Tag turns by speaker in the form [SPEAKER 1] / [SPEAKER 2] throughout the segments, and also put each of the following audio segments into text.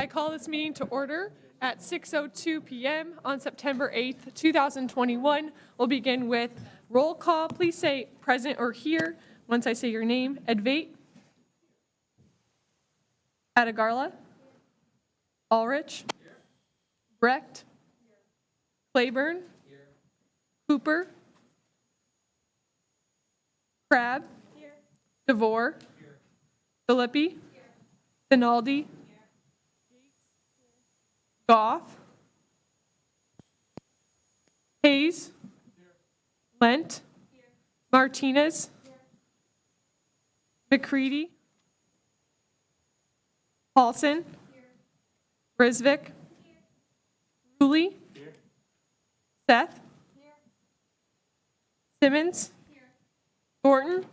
[SPEAKER 1] I call this meeting to order at 6:02 p.m. on September 8th, 2021. We'll begin with roll call. Please say present or here once I say your name. Edvate. Atagarla. Ulrich. Brecht. Claiborne. Cooper. Crabb. DeVore. Filippi. Finaldi. Goff. Hayes. Lent. Martinez. McCready. Paulson. Brisvik. Cooley. Seth. Simmons. Thornton.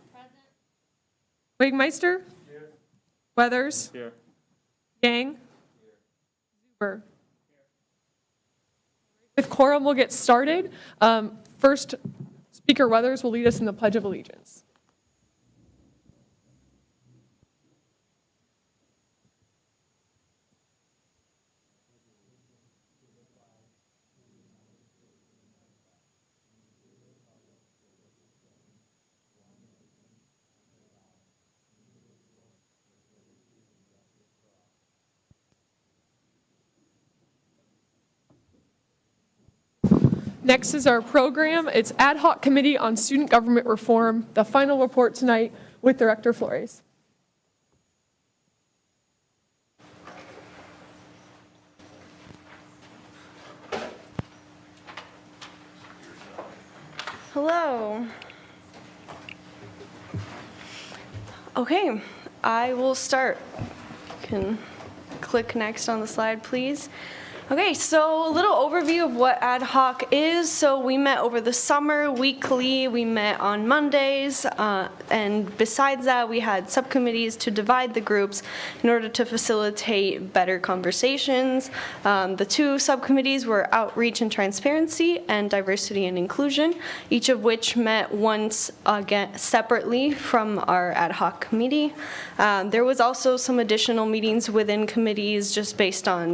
[SPEAKER 1] Wigmeister. Weathers.
[SPEAKER 2] Here.
[SPEAKER 1] Yang. Zuber. With quorum, we'll get started. First, Speaker Weathers will lead us in the Pledge of Allegiance. Next is our program. It's Ad Hoc Committee on Student Government Reform, the final report tonight with Director Flores.
[SPEAKER 3] Hello. Okay, I will start. You can click next on the slide, please. Okay, so a little overview of what ad hoc is. So we met over the summer weekly. We met on Mondays, and besides that, we had subcommittees to divide the groups in order to facilitate better conversations. The two subcommittees were outreach and transparency and diversity and inclusion, each of which met once again separately from our ad hoc committee. There was also some additional meetings within committees just based on,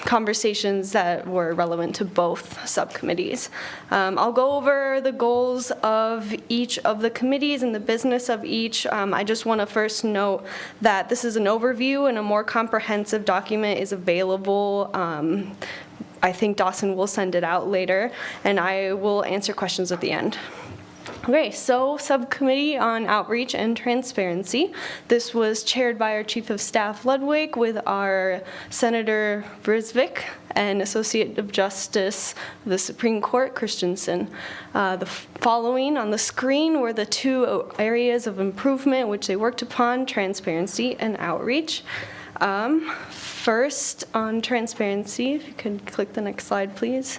[SPEAKER 3] conversations that were relevant to both subcommittees. I'll go over the goals of each of the committees and the business of each. I just want to first note that this is an overview and a more comprehensive document is available. I think Dawson will send it out later, and I will answer questions at the end. Okay, so Subcommittee on Outreach and Transparency. This was chaired by our Chief of Staff Ludwig with our Senator Brisvik and Associate of Justice of the Supreme Court Christensen. The following on the screen were the two areas of improvement which they worked upon: transparency and outreach. First, on transparency, if you could click the next slide, please.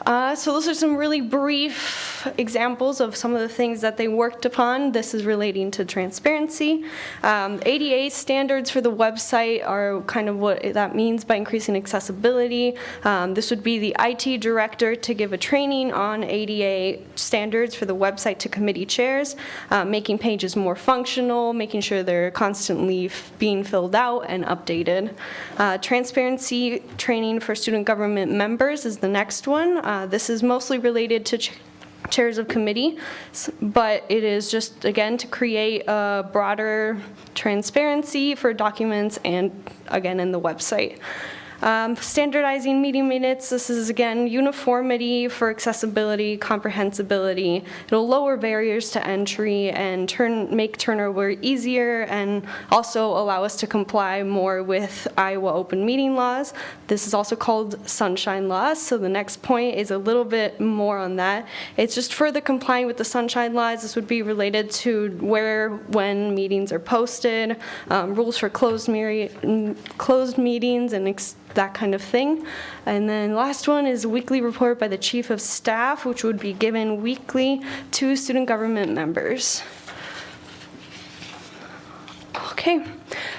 [SPEAKER 3] So those are some really brief examples of some of the things that they worked upon. This is relating to transparency. ADA standards for the website are kind of what that means by increasing accessibility. This would be the IT director to give a training on ADA standards for the website to committee chairs, making pages more functional, making sure they're constantly being filled out and updated. Transparency training for student government members is the next one. This is mostly related to chairs of committee, but it is just, again, to create a broader transparency for documents and, again, in the website. Standardizing meeting minutes. This is, again, uniformity for accessibility, comprehensibility. It'll lower barriers to entry and make turnover easier, and also allow us to comply more with Iowa open meeting laws. This is also called sunshine laws, so the next point is a little bit more on that. It's just further complying with the sunshine laws. This would be related to when meetings are posted, rules for closed meetings, and that kind of thing. And then last one is a weekly report by the Chief of Staff, which would be given weekly to student government members. Okay,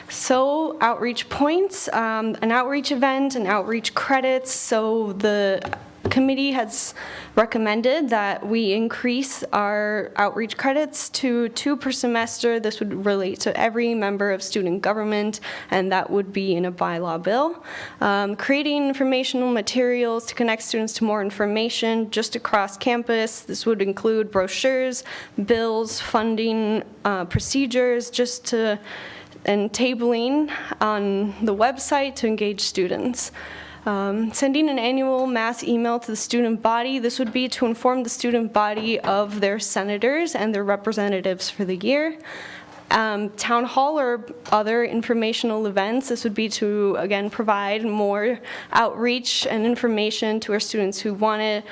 [SPEAKER 3] so outreach points, an outreach event, and outreach credits. So the Subcommittee has recommended that we increase our outreach credits to 2 per semester. This would relate to every member of student government, and that would be in a bylaw bill. Creating informational materials to connect students to more information just across campus. This would include brochures, bills, funding, procedures, and tabling on the website to engage students. Sending an annual mass email to the student body. This would be to inform the student body of their senators and their representatives for the year. Town hall or other informational events. This would be to, again, provide more outreach and information to our students who want it.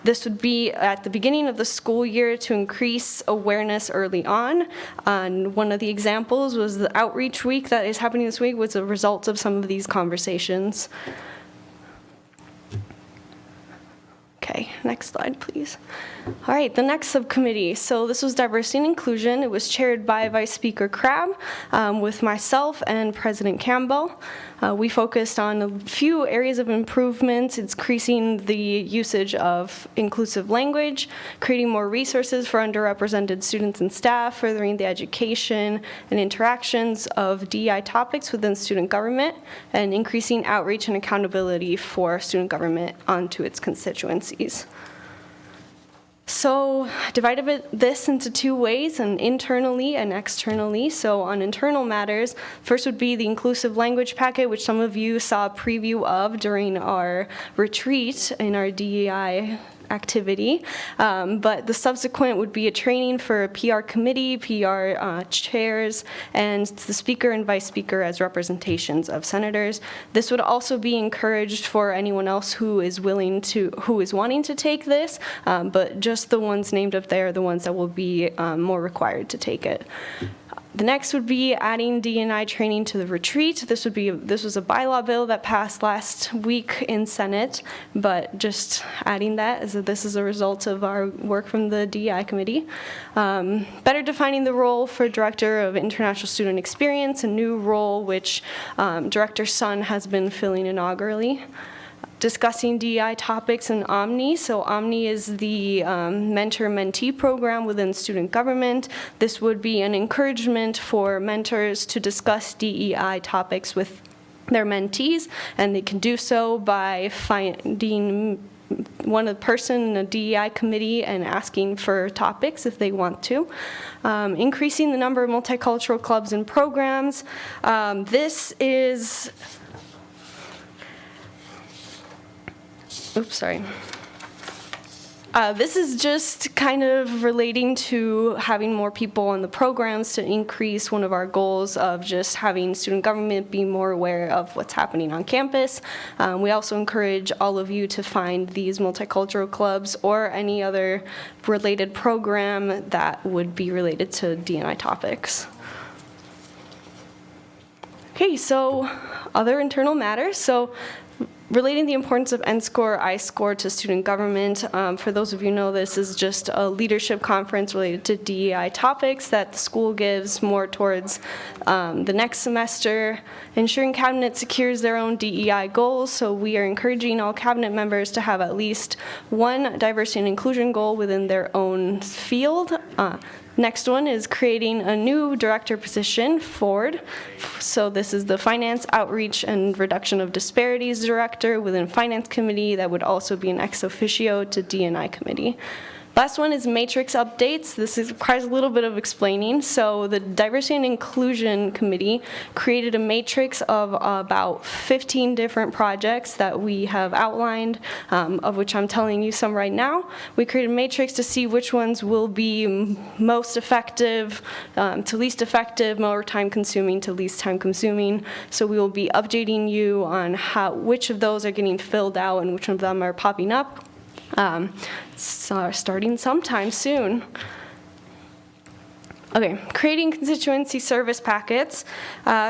[SPEAKER 3] This would be at the beginning of the school year to increase awareness early on. And one of the examples was the outreach week that is happening this week was a result of some of these conversations. Okay, next slide, please. All right, the next subcommittee. So this was diversity and inclusion. It was chaired by Vice Speaker Crabb with myself and President Campbell. We focused on a few areas of improvement. It's increasing the usage of inclusive language, creating more resources for underrepresented students and staff, furthering the education and interactions of DEI topics within student government, and increasing outreach and accountability for student government onto its constituencies. So divided this into 2 ways, and internally and externally. So on internal matters, first would be the inclusive language packet, which some of you saw a preview of during our retreat in our DEI activity, but the subsequent would be a training for a PR committee, PR chairs, and the speaker and vice speaker as representations of senators. This would also be encouraged for anyone else who is wanting to take this, but just the ones named up there are the ones that will be more required to take it. The next would be adding D&I training to the retreat. This was a bylaw bill that passed last week in Senate, but just adding that as this is a result of our work from the DEI committee. Better defining the role for Director of International Student Experience, a new role which Director Sun has been filling inaugurally. Discussing DEI topics in Omni. So Omni is the mentor-mentee program within student government. This would be an encouragement for mentors to discuss DEI topics with their mentees, and they can do so by finding one person in a DEI committee and asking for topics if they want to. Increasing the number of multicultural clubs and programs. This is this is just kind of relating to having more people on the programs to increase one of our goals of just having student government be more aware of what's happening on campus. We also encourage all of you to find these multicultural clubs or any other related program that would be related to D&I topics. Okay, so other internal matters. So relating the importance of N-score, I-score to student government. For those of you who know, this is just a leadership conference related to DEI topics that the school gives more towards the next semester. Ensuring cabinet secures their own DEI goals. So we are encouraging all cabinet members to have at least one diversity and inclusion goal within their own field. Next one is creating a new director position, Ford. So this is the Finance Outreach and Reduction of Disparities Director within Finance Committee that would also be an ex officio to D&I Committee. Last one is matrix updates. This requires a little bit of explaining. So the Diversity and Inclusion Committee created a matrix of about 15 different projects that we have outlined, of which I'm telling you some right now. We created a matrix to see which ones will be most effective to least effective, more time consuming to least time consuming. So we will be updating you on which of those are getting filled out and which of them are popping up. Starting sometime soon. Okay, creating constituency service packets.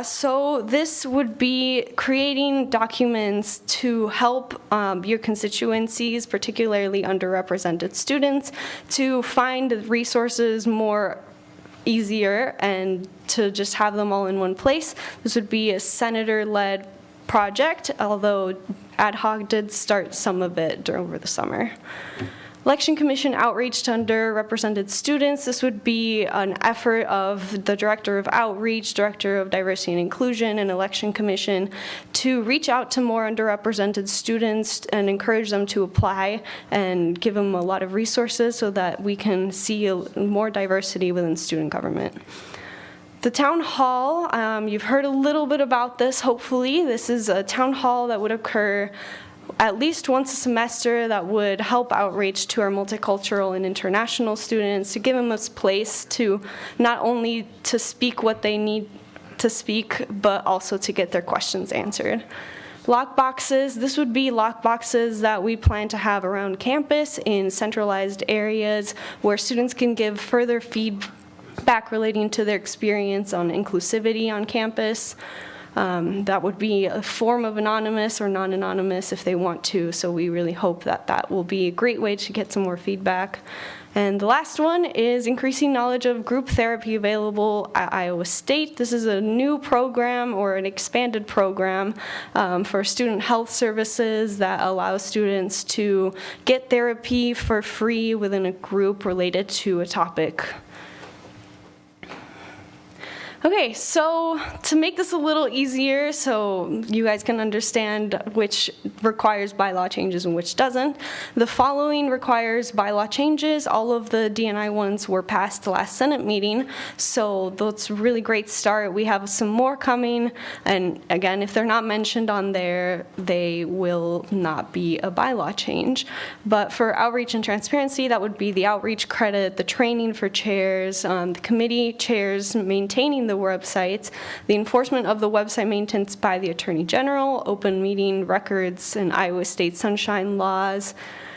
[SPEAKER 3] So this would be creating documents to help your constituencies, particularly underrepresented students, to find resources more easier and to just have them all in one place. This would be a senator-led project, although ad hoc did start some of it over the summer. Election Commission outreach to underrepresented students. This would be an effort of the Director of Outreach, Director of Diversity and Inclusion, and Election Commission to reach out to more underrepresented students and encourage them to apply and give them a lot of resources so that we can see more diversity within student government. The town hall, you've heard a little bit about this, hopefully. This is a town hall that would occur at least once a semester that would help outreach to our multicultural and international students to give them a place to not only to speak what they need to speak, but also to get their questions answered. Lockboxes, this would be lockboxes that we plan to have around campus in centralized areas where students can give further feedback relating to their experience on inclusivity on campus. That would be a form of anonymous or non-anonymous if they want to, so we really hope that that will be a great way to get some more feedback. And the last one is increasing knowledge of group therapy available at Iowa State. This is a new program or an expanded program for student health services that allows students to get therapy for free within a group related to a topic. Okay, so to make this a little easier so you guys can understand which requires bylaw changes and which doesn't, the following requires bylaw changes. All of the D&I ones were passed the last Senate meeting, so that's a really great start. We have some more coming, and again, if they're not mentioned on there, they will not be a bylaw change. But for outreach and transparency, that would be the outreach credit, the training for chairs, the committee chairs maintaining the websites, the enforcement of the website maintenance by the Attorney General, open meeting records, and Iowa State sunshine laws,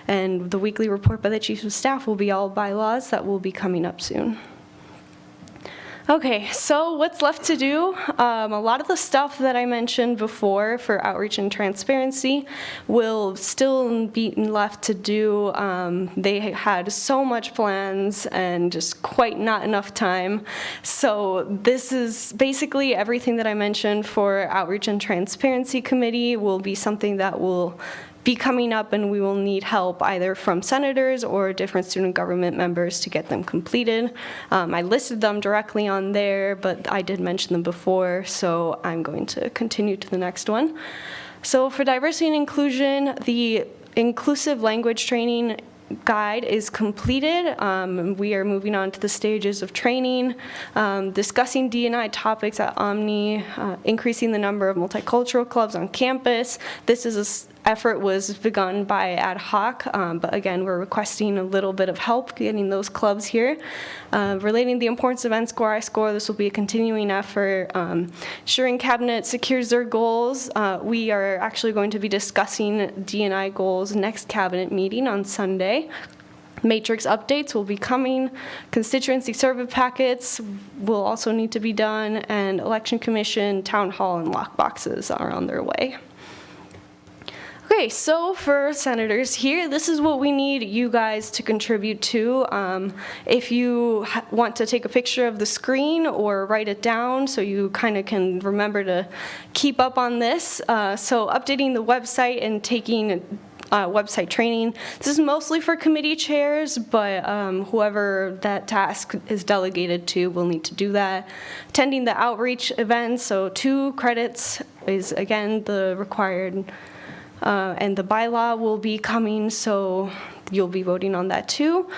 [SPEAKER 3] and the weekly report by the Chief of Staff will be all bylaws that will be coming up soon. Okay, so what's left to do? A lot of the stuff that I mentioned before for outreach and transparency will still be left to do. They had so much plans and just quite not enough time. So this is basically everything that I mentioned for Outreach and Transparency Committee will be something that will be coming up, and we will need help either from senators or different student government members to get them completed. I listed them directly on there, but I did mention them before, so I'm going to continue to the next one. So for diversity and inclusion, the inclusive language training guide is completed. We are moving on to the stages of training, discussing D&I topics at Omni, increasing the number of multicultural clubs on campus. This is effort was begun by ad hoc, but again, we're requesting a little bit of help getting those clubs here. Relating the importance of N-Score, I-Score, this will be a continuing effort. Ensuring Cabinet secures their goals. We are actually going to be discussing D&I goals next Cabinet meeting on Sunday. Matrix updates will be coming. Constituency survey packets will also need to be done, and Election Commission, Town Hall, and lockboxes are on their way. Okay, so for senators here, this is what we need you guys to contribute to. If you want to take a picture of the screen or write it down so you kind of can remember to keep up on this. So updating the website and taking website training. This is mostly for committee chairs, but whoever that task is delegated to will need to do that. Attending the outreach events, so 2 credits is again the required. And the bylaw will be coming, so you'll be voting on that too.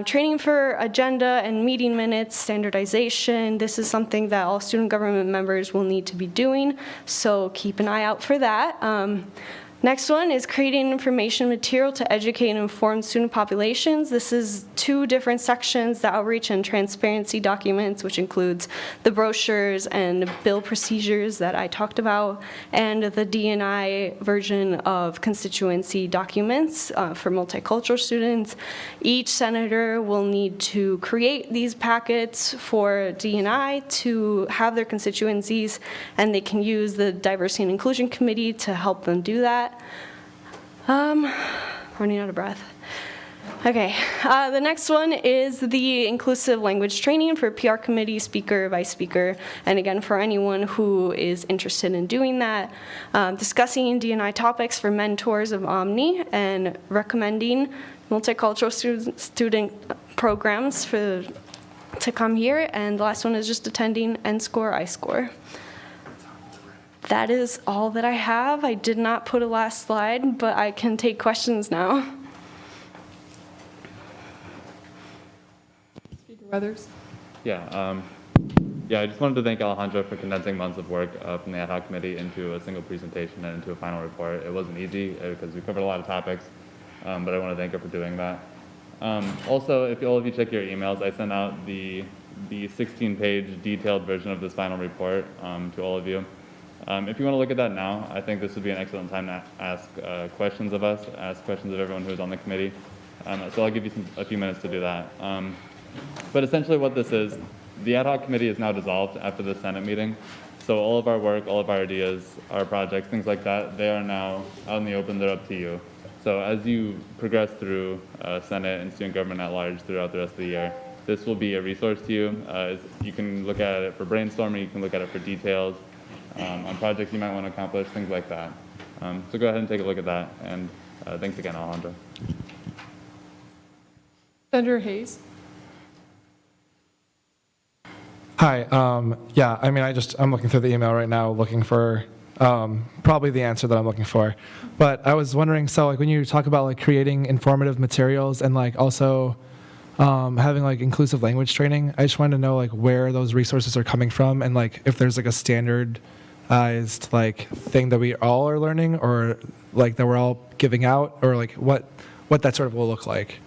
[SPEAKER 3] Training for agenda and meeting minutes, standardization. This is something that all student government members will need to be doing, so keep an eye out for that. Next one is creating information material to educate and inform student populations. This is 2 different sections, the outreach and transparency documents, which includes the brochures and bill procedures that I talked about, and the D&I version of constituency documents for multicultural students. Each senator will need to create these packets for D&I to have their constituencies, and they can use the Diversity and Inclusion Committee to help them do that. Running out of breath. Okay, the next one is the inclusive language training for PR committee, speaker, vice speaker, and again, for anyone who is interested in doing that, discussing D&I topics for mentors of Omni, and recommending multicultural student programs to come here, and the last one is just attending N-Score, I-Score. That is all that I have. I did not put a last slide, but I can take questions now.
[SPEAKER 1] Others?
[SPEAKER 2] Yeah, I just wanted to thank Alejandra for condensing months of work from the ad hoc committee into a single presentation and into a final report. It wasn't easy because we covered a lot of topics, but I want to thank her for doing that. Also, if all of you check your emails, I sent out the 16-page detailed version of this final report to all of you. If you want to look at that now, I think this would be an excellent time to ask questions of us, ask questions of everyone who is on the committee. So I'll give you a few minutes to do that. But essentially what this is, the ad hoc committee is now dissolved after the Senate meeting. So all of our work, all of our ideas, our projects, things like that, they are now out in the open, they're up to you. So as you progress through Senate and student government at large throughout the rest of the year, this will be a resource to you. You can look at it for brainstorming, you can look at it for details on projects you might want to accomplish, things like that. So go ahead and take a look at that, and thanks again, Alejandra.
[SPEAKER 1] Senator Hayes?
[SPEAKER 4] Hi. Yeah, I mean, I'm looking through the email right now, looking for probably the answer that I'm looking for. But I was wondering, so like when you talk about like creating informative materials and like also having like inclusive language training, I just wanted to know like where those resources are coming from and like if there's like a standardized like thing that we all are learning or like that we're all giving out or like what that sort of will look like.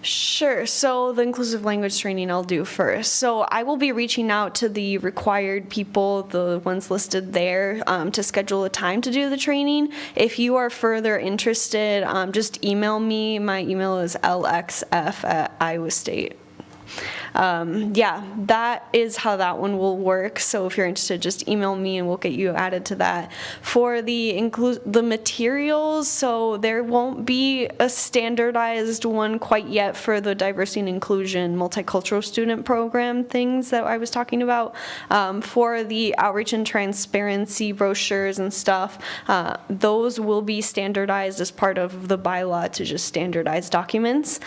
[SPEAKER 3] Sure. So the inclusive language training I'll do first. So I will be reaching out to the required people, the ones listed there, to schedule a time to do the training. If you are further interested, just email me. My email is lxf@iastate.edu. Yeah, that is how that one will work. So if you're interested, just email me and we'll get you added to that. For the materials, so there won't be a standardized one quite yet for the diversity and inclusion multicultural student program things that I was talking about. For the outreach and transparency brochures and stuff, those will be standardized as part of the bylaw to just standardize documents.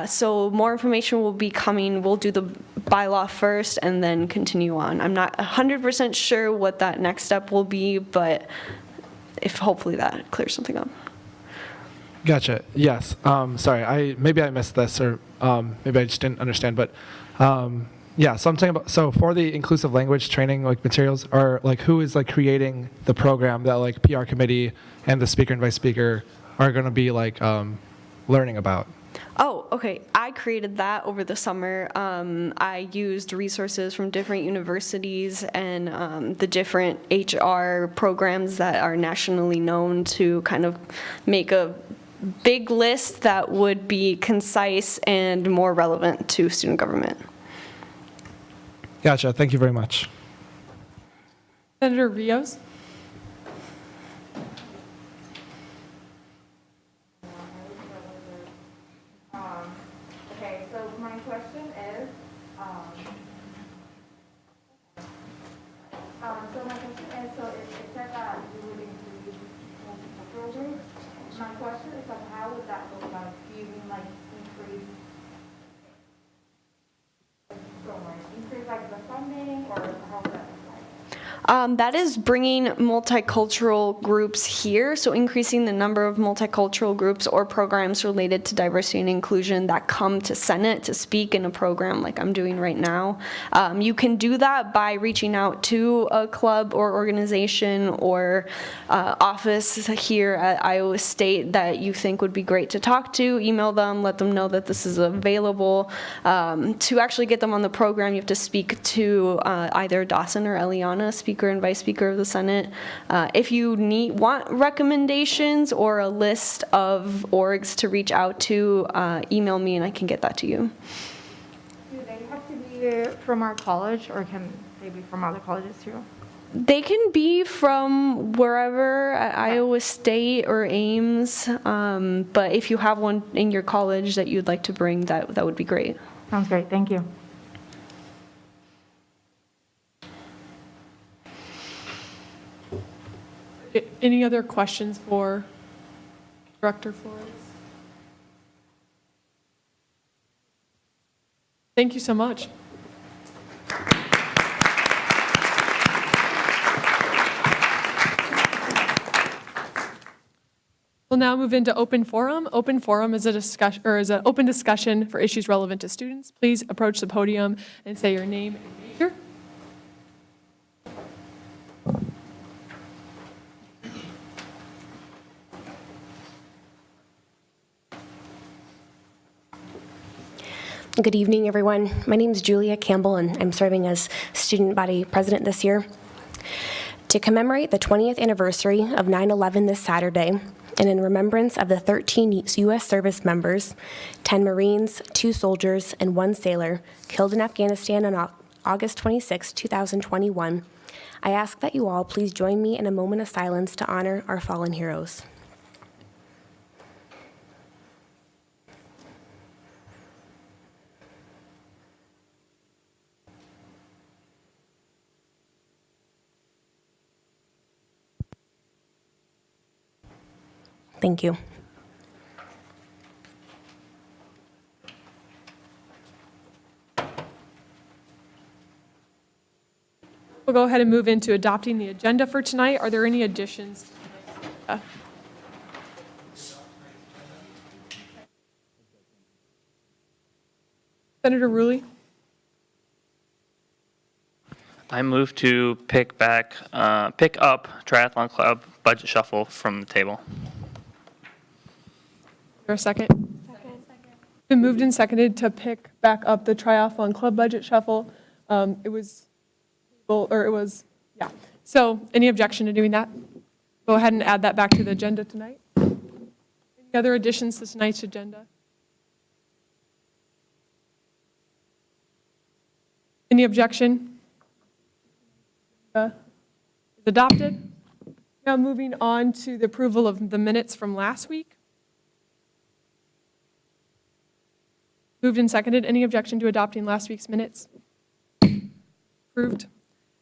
[SPEAKER 3] So more information will be coming. We'll do the bylaw first and then continue on. I'm not 100% sure what that next step will be, but if hopefully that clears something up.
[SPEAKER 4] Gotcha. Yes. Sorry, maybe I missed this or maybe I just didn't understand, but yeah, so I'm talking about, so for the inclusive language training like materials are like who is like creating the program that like PR committee and the speaker and vice speaker are going to be like learning about?
[SPEAKER 3] Oh, okay. I created that over the summer. I used resources from different universities and the different HR programs that are nationally known to kind of make a big list that would be concise and more relevant to student government.
[SPEAKER 4] Gotcha. Thank you very much.
[SPEAKER 1] Senator Rios?
[SPEAKER 5] Okay, so my question is, so it said that you would include multicultural groups. My question is like, how would that look like? Do you mean like increase like the funding, or how would that look like?
[SPEAKER 3] That is bringing multicultural groups here, so increasing the number of multicultural groups or programs related to diversity and inclusion that come to Senate to speak in a program like I'm doing right now. You can do that by reaching out to a club or organization or office here at Iowa State that you think would be great to talk to. Email them, let them know that this is available. To actually get them on the program, you have to speak to either Dawson or Eliana, Speaker and Vice Speaker of the Senate. If you want recommendations or a list of orgs to reach out to, email me and I can get that to you.
[SPEAKER 5] Do they have to be from our college, or can they be from other colleges too?
[SPEAKER 3] They can be from wherever at Iowa State or Ames, but if you have one in your college that you'd like to bring, that would be great.
[SPEAKER 5] Sounds great, thank you.
[SPEAKER 1] Any other questions for Director Flores? Thank you so much. We'll now move into open forum. Open forum is a discussion, or is an open discussion for issues relevant to students. Please approach the podium and say your name and major.
[SPEAKER 6] Good evening, everyone. My name is Julia Campbell, and I'm serving as student body president this year. To commemorate the 20th anniversary of 9/11 this Saturday, and in remembrance of the 13 U.S. service members, 10 Marines, 2 soldiers, and 1 sailor killed in Afghanistan on August 26, 2021, I ask that you all please join me in a moment of silence to honor our fallen heroes. Thank you.
[SPEAKER 1] We'll go ahead and move into adopting the agenda for tonight. Are there any additions to tonight's agenda? Senator Rulli?
[SPEAKER 7] I move to pick up Triathlon Club budget shuffle from the table.
[SPEAKER 1] Is there a second? Second. Been moved and seconded to pick back up the Triathlon Club budget shuffle. Yeah. So any objection to doing that? Go ahead and add that back to the agenda tonight. Any other additions to tonight's agenda? Any objection? Is adopted. Now moving on to the approval of the minutes from last week. Moved and seconded. Any objection to adopting last week's minutes? Approved.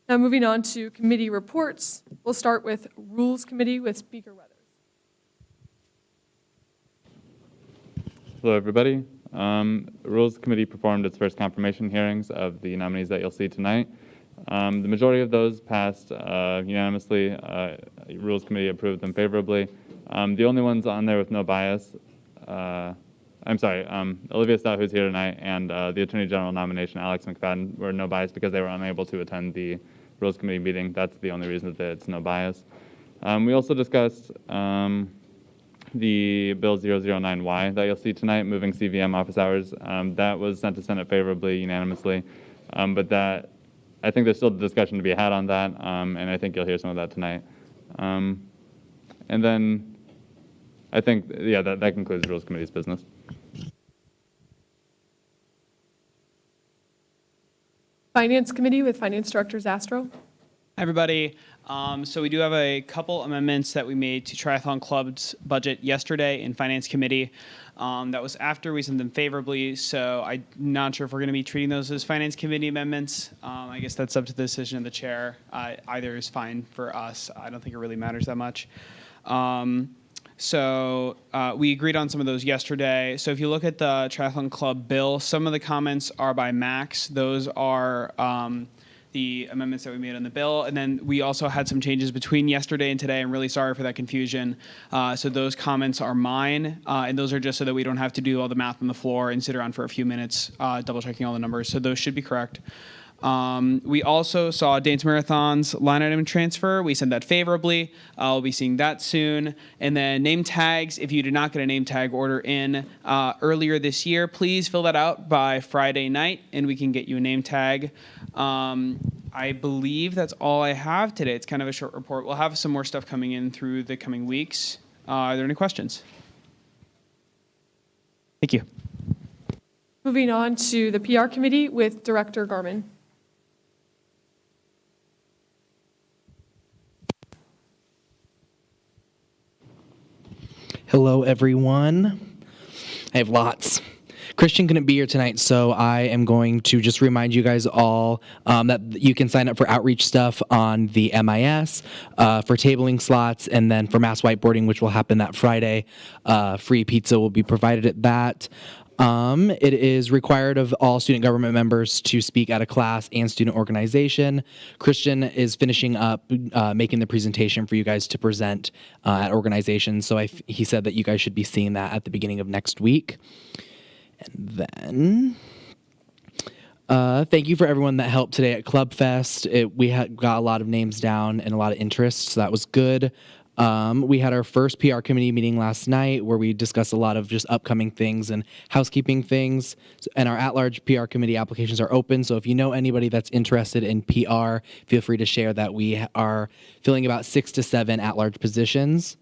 [SPEAKER 1] Now moving on to committee reports. We'll start with Rules Committee with Speaker Weathers.
[SPEAKER 2] Hello, everybody. Rules Committee performed its first confirmation hearings of the nominees that you'll see tonight. The majority of those passed unanimously. Rules Committee approved them favorably. The only ones on there with no bias, Olivia Stout, who's here tonight, and the Attorney General nomination, Alex McFadden, were no bias because they were unable to attend the Rules Committee meeting. That's the only reason that it's no bias. We also discussed the Bill 009Y that you'll see tonight, moving CVM office hours. That was sent to Senate favorably, unanimously, but that I think there's still discussion to be had on that, and I think you'll hear some of that tonight. And then I think, yeah, that concludes Rules Committee's business.
[SPEAKER 1] Finance Committee with Finance Director Zastro.
[SPEAKER 8] Hi, everybody. So we do have a couple amendments that we made to Triathlon Club's budget yesterday in Finance Committee. That was after we sent them favorably, so I'm not sure if we're going to be treating those as Finance Committee amendments. I guess that's up to the decision of the chair. Either is fine for us. I don't think it really matters that much. So we agreed on some of those yesterday. So if you look at the Triathlon Club bill, some of the comments are by Max. Those are the amendments that we made on the bill. And then we also had some changes between yesterday and today. I'm really sorry for that confusion. So those comments are mine, and those are just so that we don't have to do all the math on the floor and sit around for a few minutes double checking all the numbers. So those should be correct. We also saw Dance Marathon's line item transfer. We sent that favorably. We'll be seeing that soon. And then name tags, if you did not get a name tag order in earlier this year, please fill that out by Friday night and we can get you a name tag. I believe that's all I have today. It's kind of a short report. We'll have some more stuff coming in through the coming weeks. Are there any questions? Thank you.
[SPEAKER 1] Moving on to the PR Committee with Director Garman.
[SPEAKER 9] Hello, everyone. I have lots. Christian couldn't be here tonight, so I am going to just remind you guys all that you can sign up for outreach stuff on the MIS for tabling slots, and then for mass whiteboarding, which will happen that Friday. Free pizza will be provided at that. It is required of all student government members to speak at a class and student organization. Christian is finishing up making the presentation for you guys to present at organization, so he said that you guys should be seeing that at the beginning of next week. And then, thank you for everyone that helped today at Club Fest. We got a lot of names down and a lot of interest, so that was good. We had our first PR committee meeting last night where we discussed a lot of just upcoming things and housekeeping things. And our at-large PR committee applications are open, so if you know anybody that's interested in PR, feel free to share that. We are filling about 6 to 7 at-large positions.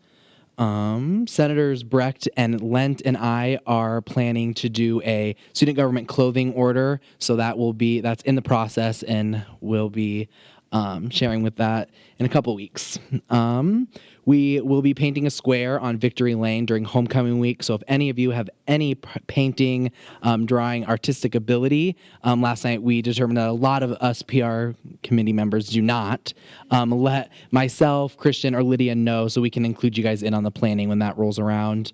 [SPEAKER 9] Senators Brecht and Lent and I are planning to do a student government clothing order, so that's in the process, and we'll be sharing with that in a couple weeks. We will be painting a square on Victory Lane during homecoming week, so if any of you have any painting, drawing, artistic ability, last night we determined that a lot of us PR committee members do not. Let myself, Christian, or Lydia know so we can include you guys in on the planning when that rolls around.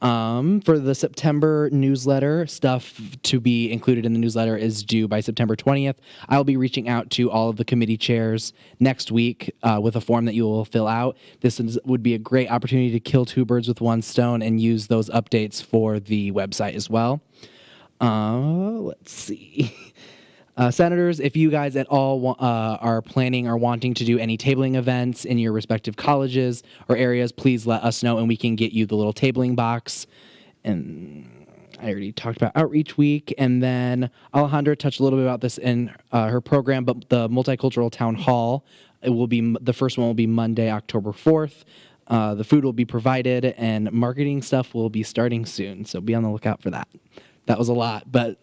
[SPEAKER 9] For the September newsletter, stuff to be included in the newsletter is due by September 20th. I'll be reaching out to all of the committee chairs next week with a form that you will fill out. This would be a great opportunity to kill 2 birds with 1 stone and use those updates for the website as well. Let's see. Senators, if you guys at all are planning or wanting to do any tabling events in your respective colleges or areas, please let us know and we can get you the little tabling box. And I already talked about Outreach Week. And then Alejandra touched a little bit about this in her program, but the Multicultural Town Hall, the first one will be Monday, October 4th. The food will be provided and marketing stuff will be starting soon. So be on the lookout for that. That was a lot, but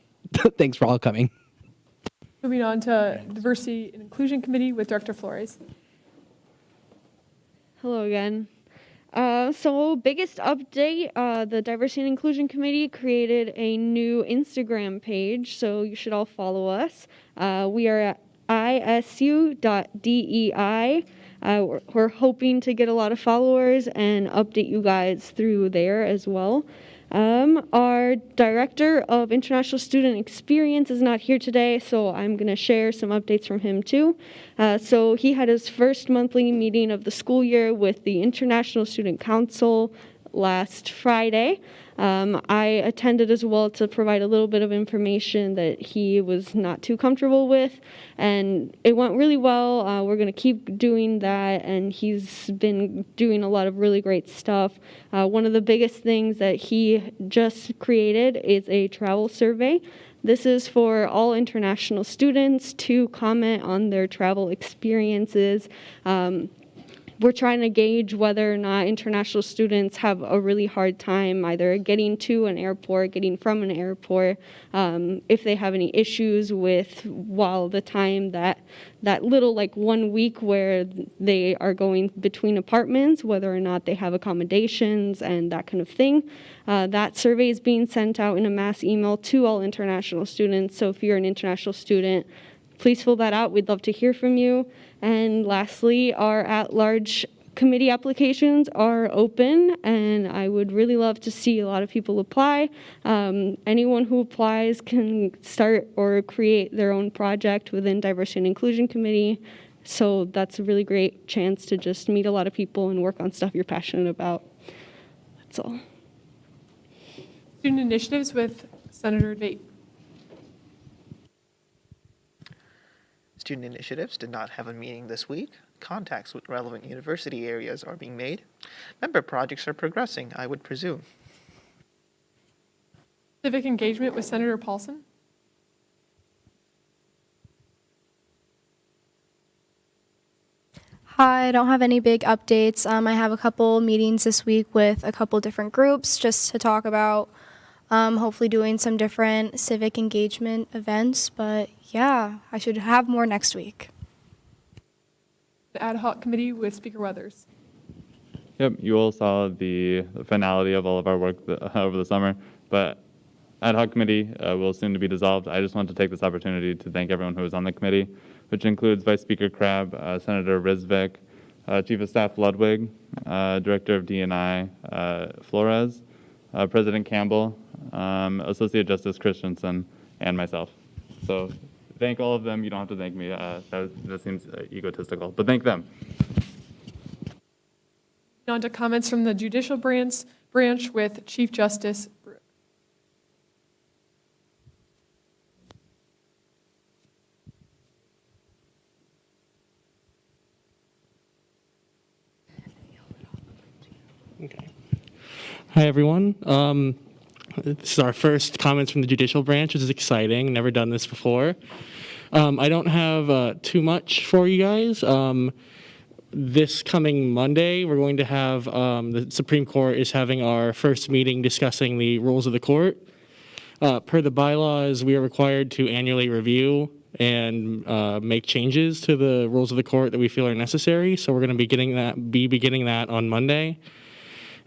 [SPEAKER 9] thanks for all coming.
[SPEAKER 1] Moving on to Diversity and Inclusion Committee with Director Flores.
[SPEAKER 10] Hello again. So biggest update, the Diversity and Inclusion Committee created a new Instagram page, so you should all follow us. We are at isu.dei. We're hoping to get a lot of followers and update you guys through there as well. Our Director of International Student Experience is not here today, so I'm going to share some updates from him too. So he had his first monthly meeting of the school year with the International Student Council last Friday. I attended as well to provide a little bit of information that he was not too comfortable with, and it went really well. We're going to keep doing that, and he's been doing a lot of really great stuff. One of the biggest things that he just created is a travel survey. This is for all international students to comment on their travel experiences. We're trying to gauge whether or not international students have a really hard time either getting to an airport, getting from an airport, if they have any issues with the time that little 1 week where they are going between apartments, whether or not they have accommodations and that kind of thing. That survey is being sent out in a mass email to all international students. So if you're an international student, please fill that out. We'd love to hear from you. And lastly, our at-large committee applications are open, and I would really love to see a lot of people apply. Anyone who applies can start or create their own project within Diversity and Inclusion Committee. So that's a really great chance to just meet a lot of people and work on stuff you're passionate about. That's all.
[SPEAKER 1] Student initiatives with Senator Date.
[SPEAKER 11] Student initiatives did not have a meeting this week. Contacts with relevant university areas are being made. Member projects are progressing, I would presume.
[SPEAKER 1] Civic engagement with Senator Paulson.
[SPEAKER 12] Hi, I don't have any big updates. I have a couple meetings this week with a couple different groups just to talk about hopefully doing some different civic engagement events. But yeah, I should have more next week.
[SPEAKER 1] The ad hoc committee with Speaker Weathers.
[SPEAKER 2] Yep, you all saw the finality of all of our work over the summer, but ad hoc committee will soon to be dissolved. I just want to take this opportunity to thank everyone who was on the committee, which includes Vice Speaker Crabb, Senator Rizvik, Chief of Staff Ludwig, Director of D&I Flores, President Campbell, Associate Justice Christensen, and myself. So thank all of them. You don't have to thank me. That seems egotistical, but thank them.
[SPEAKER 1] On to comments from the judicial branch with Chief Justice Brewer.
[SPEAKER 13] Okay. Hi, everyone. This is our first comments from the judicial branch, which is exciting. Never done this before. I don't have too much for you guys. This coming Monday, we're going to have, the Supreme Court is having our first meeting discussing the rules of the court. Per the bylaws, we are required to annually review and make changes to the rules of the court that we feel are necessary. So we're going to be beginning that on Monday.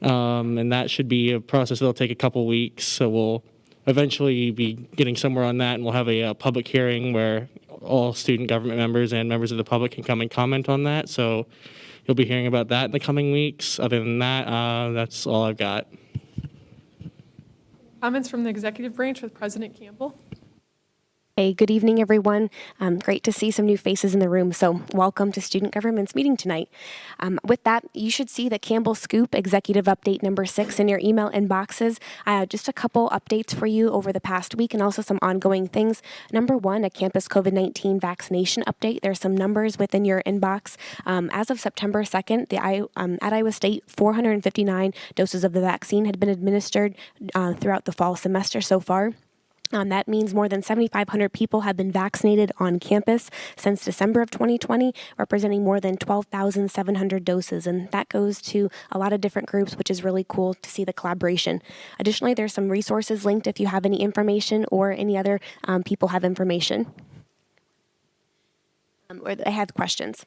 [SPEAKER 13] And that should be a process that'll take a couple weeks. So we'll eventually be getting somewhere on that, and we'll have a public hearing where all student government members and members of the public can come and comment on that. So you'll be hearing about that in the coming weeks. Other than that, that's all I've got.
[SPEAKER 1] Comments from the executive branch with President Campbell.
[SPEAKER 6] Hey, good evening, everyone. Great to see some new faces in the room, so welcome to Student Government's meeting tonight. With that, you should see the Campbell Scoop Executive Update number 6 in your email inboxes. Just a couple updates for you over the past week and also some ongoing things. Number 1, a campus COVID-19 vaccination update. There's some numbers within your inbox. As of September 2nd, at Iowa State, 459 doses of the vaccine had been administered throughout the fall semester so far. That means more than 7,500 people have been vaccinated on campus since December of 2020, representing more than 12,700 doses. And that goes to a lot of different groups, which is really cool to see the collaboration. Additionally, there's some resources linked if you have any information or any other people have information or they have questions.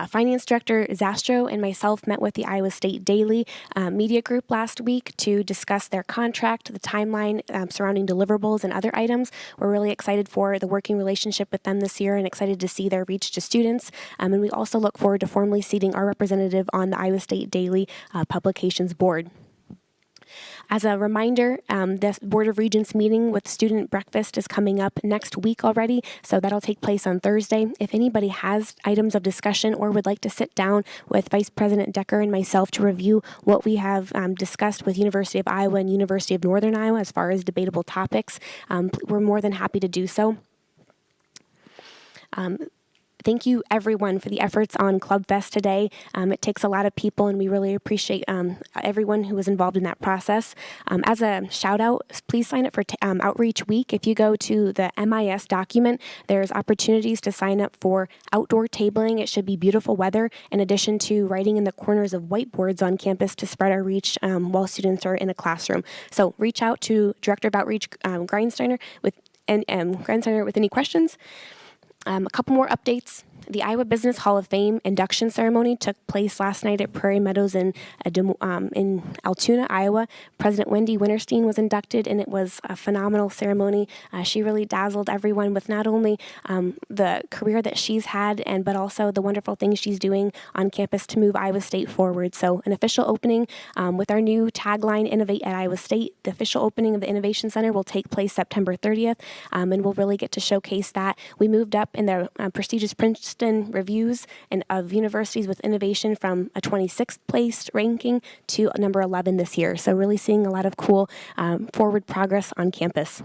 [SPEAKER 6] Finance Director Zastro and myself met with the Iowa State Daily Media Group last week to discuss their contract, the timeline surrounding deliverables and other items. We're really excited for the working relationship with them this year and excited to see their reach to students. And we also look forward to formally seating our representative on the Iowa State Daily Publications Board. As a reminder, the Board of Regents meeting with student breakfast is coming up next week already, so that'll take place on Thursday. If anybody has items of discussion or would like to sit down with Vice President Decker and myself to review what we have discussed with University of Iowa and University of Northern Iowa as far as debatable topics, we're more than happy to do so. Thank you, everyone, for the efforts on Club Fest today. It takes a lot of people, and we really appreciate everyone who was involved in that process. As a shout-out, please sign up for Outreach Week. If you go to the MIS document, there's opportunities to sign up for outdoor tabling. It should be beautiful weather, in addition to writing in the corners of whiteboards on campus to spread our reach while students are in a classroom. So reach out to Director of Outreach Grindsteiner with any questions. A couple more updates. The Iowa Business Hall of Fame induction ceremony took place last night at Prairie Meadows in Altoona, Iowa. President Wendy Winterstein was inducted, and it was a phenomenal ceremony. She really dazzled everyone with not only the career that she's had, but also the wonderful things she's doing on campus to move Iowa State forward. So an official opening with our new tagline, Innovate at Iowa State. The official opening of the Innovation Center will take place September 30th, and we'll really get to showcase that. We moved up in the prestigious Princeton reviews and of universities with innovation from a 26th place ranking to number 11 this year. So really seeing a lot of cool forward progress on campus.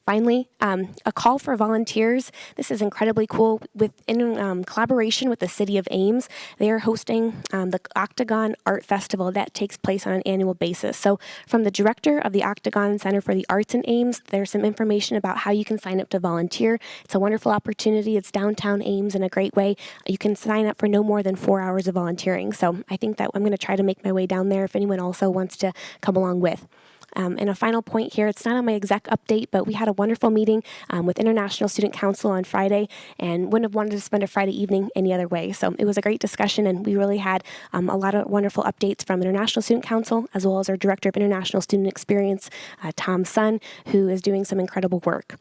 [SPEAKER 6] Finally, a call for volunteers. This is incredibly cool. In collaboration with the City of Ames, they are hosting the Octagon Art Festival that takes place on an annual basis. So from the director of the Octagon Center for the Arts in Ames, there's some information about how you can sign up to volunteer. It's a wonderful opportunity. It's downtown Ames in a great way. You can sign up for no more than 4 hours of volunteering. So I think that I'm going to try to make my way down there if anyone also wants to come along with. And a final point here, it's not on my exec update, but we had a wonderful meeting with International Student Council on Friday and wouldn't have wanted to spend a Friday evening any other way. So it was a great discussion, and we really had a lot of wonderful updates from International Student Council, as well as our Director of International Student Experience, Tom Sun, who is doing some incredible work.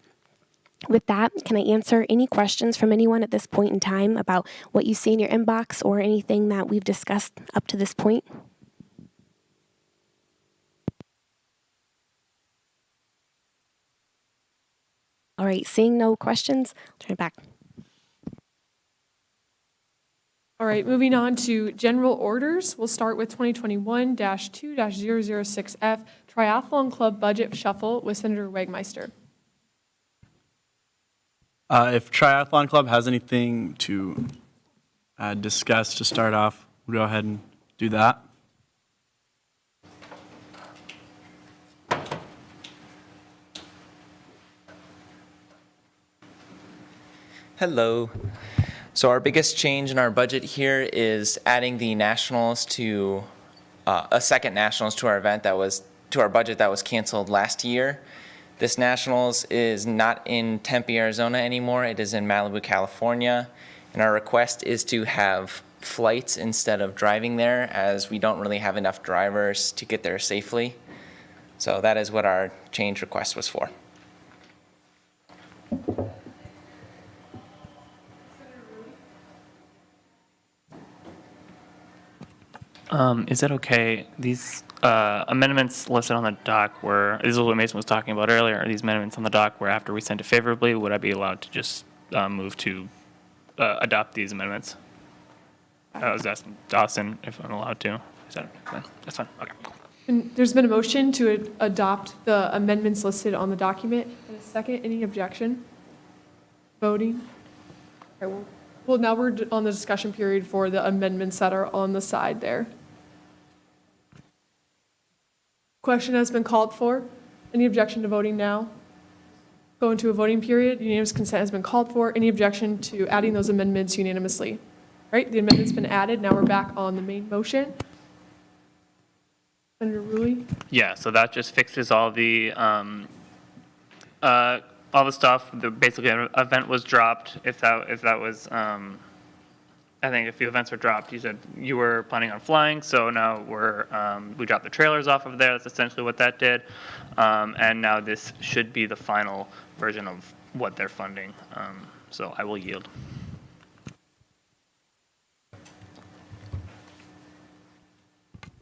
[SPEAKER 6] With that, can I answer any questions from anyone at this point in time about what you see in your inbox or anything that we've discussed up to this point? All right, seeing no questions, I'll turn it back.
[SPEAKER 1] All right, moving on to general orders. We'll start with 2021-2-006F, Triathlon Club Budget Shuffle with Senator Wegmeister.
[SPEAKER 14] If Triathlon Club has anything to discuss to start off, we'll go ahead and do that.
[SPEAKER 15] Hello. So our biggest change in our budget here is adding the nationals to a second nationals to our event to our budget that was canceled last year. This nationals is not in Tempe, Arizona anymore. It is in Malibu, California. And our request is to have flights instead of driving there, as we don't really have enough drivers to get there safely. So that is what our change request was for.
[SPEAKER 7] Is that okay? These amendments listed on the doc were, this is what Mason was talking about earlier, these amendments on the doc were after we sent it favorably. Would I be allowed to just move to adopt these amendments? I was asking Dawson if I'm allowed to. Is that fine? That's fine. Okay.
[SPEAKER 1] And there's been a motion to adopt the amendments listed on the document. And a second, any objection? Voting? Okay, well, now we're on the discussion period for the amendments that are on the side there. Question has been called for. Any objection to voting now? Go into a voting period. Unanimous consent has been called for. Any objection to adding those amendments unanimously? All right, the amendment's been added. Now we're back on the main motion. Senator Rulli?
[SPEAKER 7] Yeah, so that just fixes all the stuff. Basically, an event was dropped. If that was, I think if the events were dropped, you said you were planning on flying. So now we dropped the trailers off of there. That's essentially what that did. And now this should be the final version of what they're funding. So I will yield.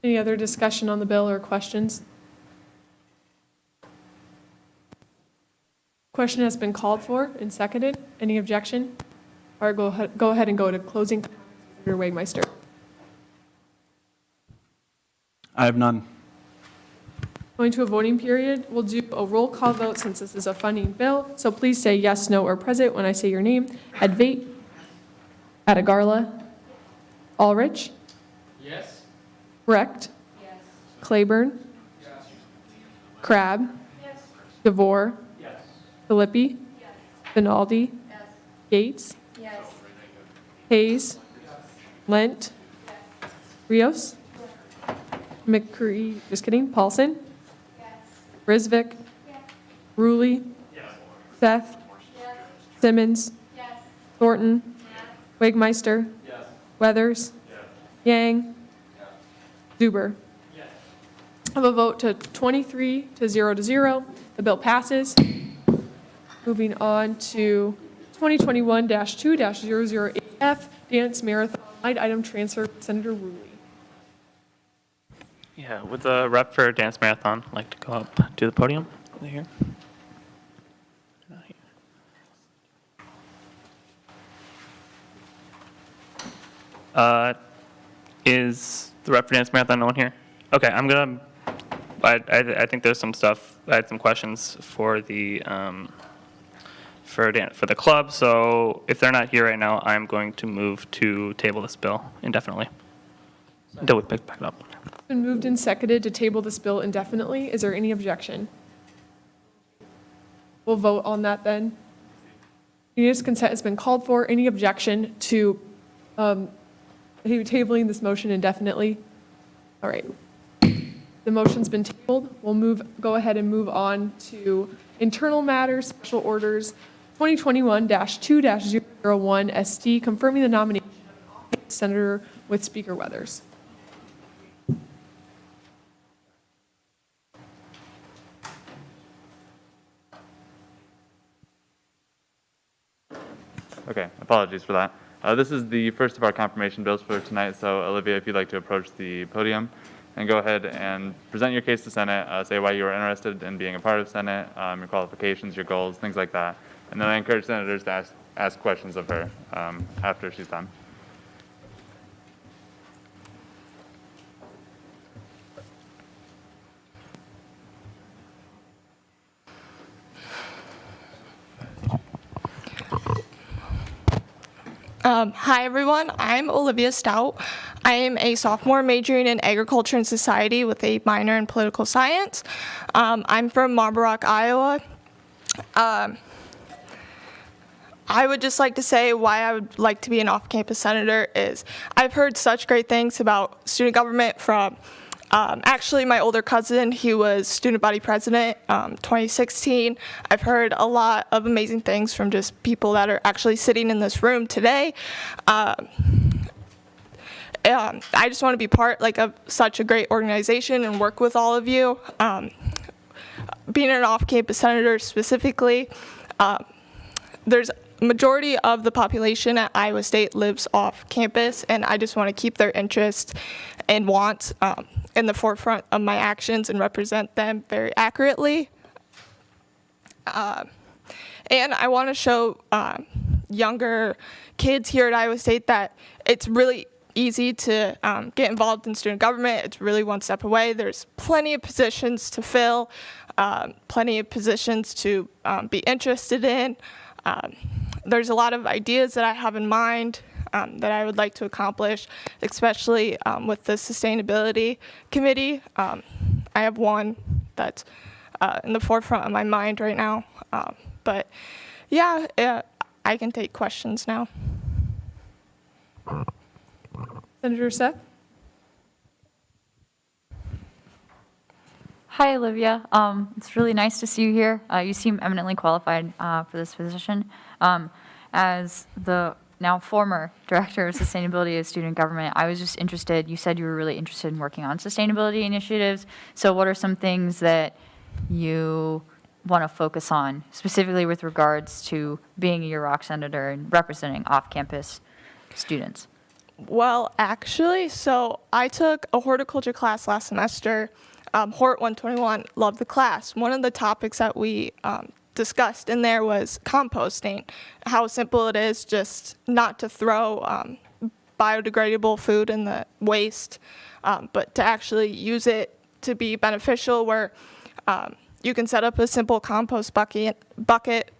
[SPEAKER 1] Any other discussion on the bill or questions? Question has been called for and seconded. Any objection? All right, go ahead and go to closing. Senator Wegmeister.
[SPEAKER 14] I have none.
[SPEAKER 1] Going to a voting period, we'll do a roll call vote since this is a funding bill. So please say yes, no, or present when I say your name. Advait. Atagarla. Ulrich.
[SPEAKER 8] Yes.
[SPEAKER 1] Brecht. Yes. Claiborne. Yes. Crabb. Yes. DeVore.
[SPEAKER 8] Yes.
[SPEAKER 1] Filippi. Yes. Finaldi. Yes. Gates.
[SPEAKER 5] Yes.
[SPEAKER 1] Hayes. Yes. Lent. Yes. Rios. Yes. McCree, just kidding, Paulson. Yes. Risvik. Yes. Rulli. Yes. Seth. Yes. Simmons. Yes. Thornton. Yes. Wegmeister. Yes. Weathers. Yes. Yang. Zuber. Yes. I have a vote to 23 to 0. The bill passes. Moving on to 2021-2-008F, Dance Marathon, line item transfer, Senator Rulli.
[SPEAKER 7] Yeah, would the rep for Dance Marathon like to go up to the podium over here? Is the rep for Dance Marathon no one here? Okay, I think there's some stuff. I had some questions for the for the club. So if they're not here right now, I'm going to move to table this bill indefinitely until we pick it back up.
[SPEAKER 1] It's been moved and seconded to table this bill indefinitely. Is there any objection? We'll vote on that then. Unanimous consent has been called for. Any objection to tabling this motion indefinitely? All right. The motion's been tabled. We'll go ahead and move on to internal matters, special orders 2021-2-001 ST, confirming the nomination of Senator with Speaker Weathers.
[SPEAKER 2] Okay, apologies for that. This is the first of our confirmation bills for tonight, so Olivia, if you'd like to approach the podium and go ahead and present your case to Senate, say why you are interested in being a part of Senate, your qualifications, your goals, things like that. And then I encourage senators to ask questions of her after she's done.
[SPEAKER 16] Hi everyone, I'm Olivia Stout. I am a sophomore majoring in agriculture and society with a minor in political science. I'm from Marble Rock, Iowa. I would just like to say why I would like to be an off-campus senator is I've heard such great things about student government from actually my older cousin. He was student body president 2016. I've heard a lot of amazing things from just people that are actually sitting in this room today. I just want to be part of such a great organization and work with all of you. Being an off-campus senator specifically, there's majority of the population at Iowa State lives off campus, and I just want to keep their interests and wants in the forefront of my actions and represent them very accurately. And I want to show younger kids here at Iowa State that it's really easy to get involved in student government. It's really one step away. There's plenty of positions to fill, plenty of positions to be interested in. There's a lot of ideas that I have in mind that I would like to accomplish, especially with the Sustainability Committee. I have one that's in the forefront of my mind right now. But yeah, I can take questions now.
[SPEAKER 1] Senator Seth?
[SPEAKER 17] Hi, Olivia. It's really nice to see you here. You seem eminently qualified for this position. As the now former Director of Sustainability of Student Government, I was just interested, you said you were really interested in working on sustainability initiatives. So what are some things that you want to focus on, specifically with regards to being a UROC senator and representing off-campus students?
[SPEAKER 16] Well, actually, so I took a horticulture class last semester, Hort 121, loved the class. One of the topics that we discussed in there was composting, how simple it is just not to throw biodegradable food in the waste, but to actually use it to be beneficial, where you can set up a simple compost bucket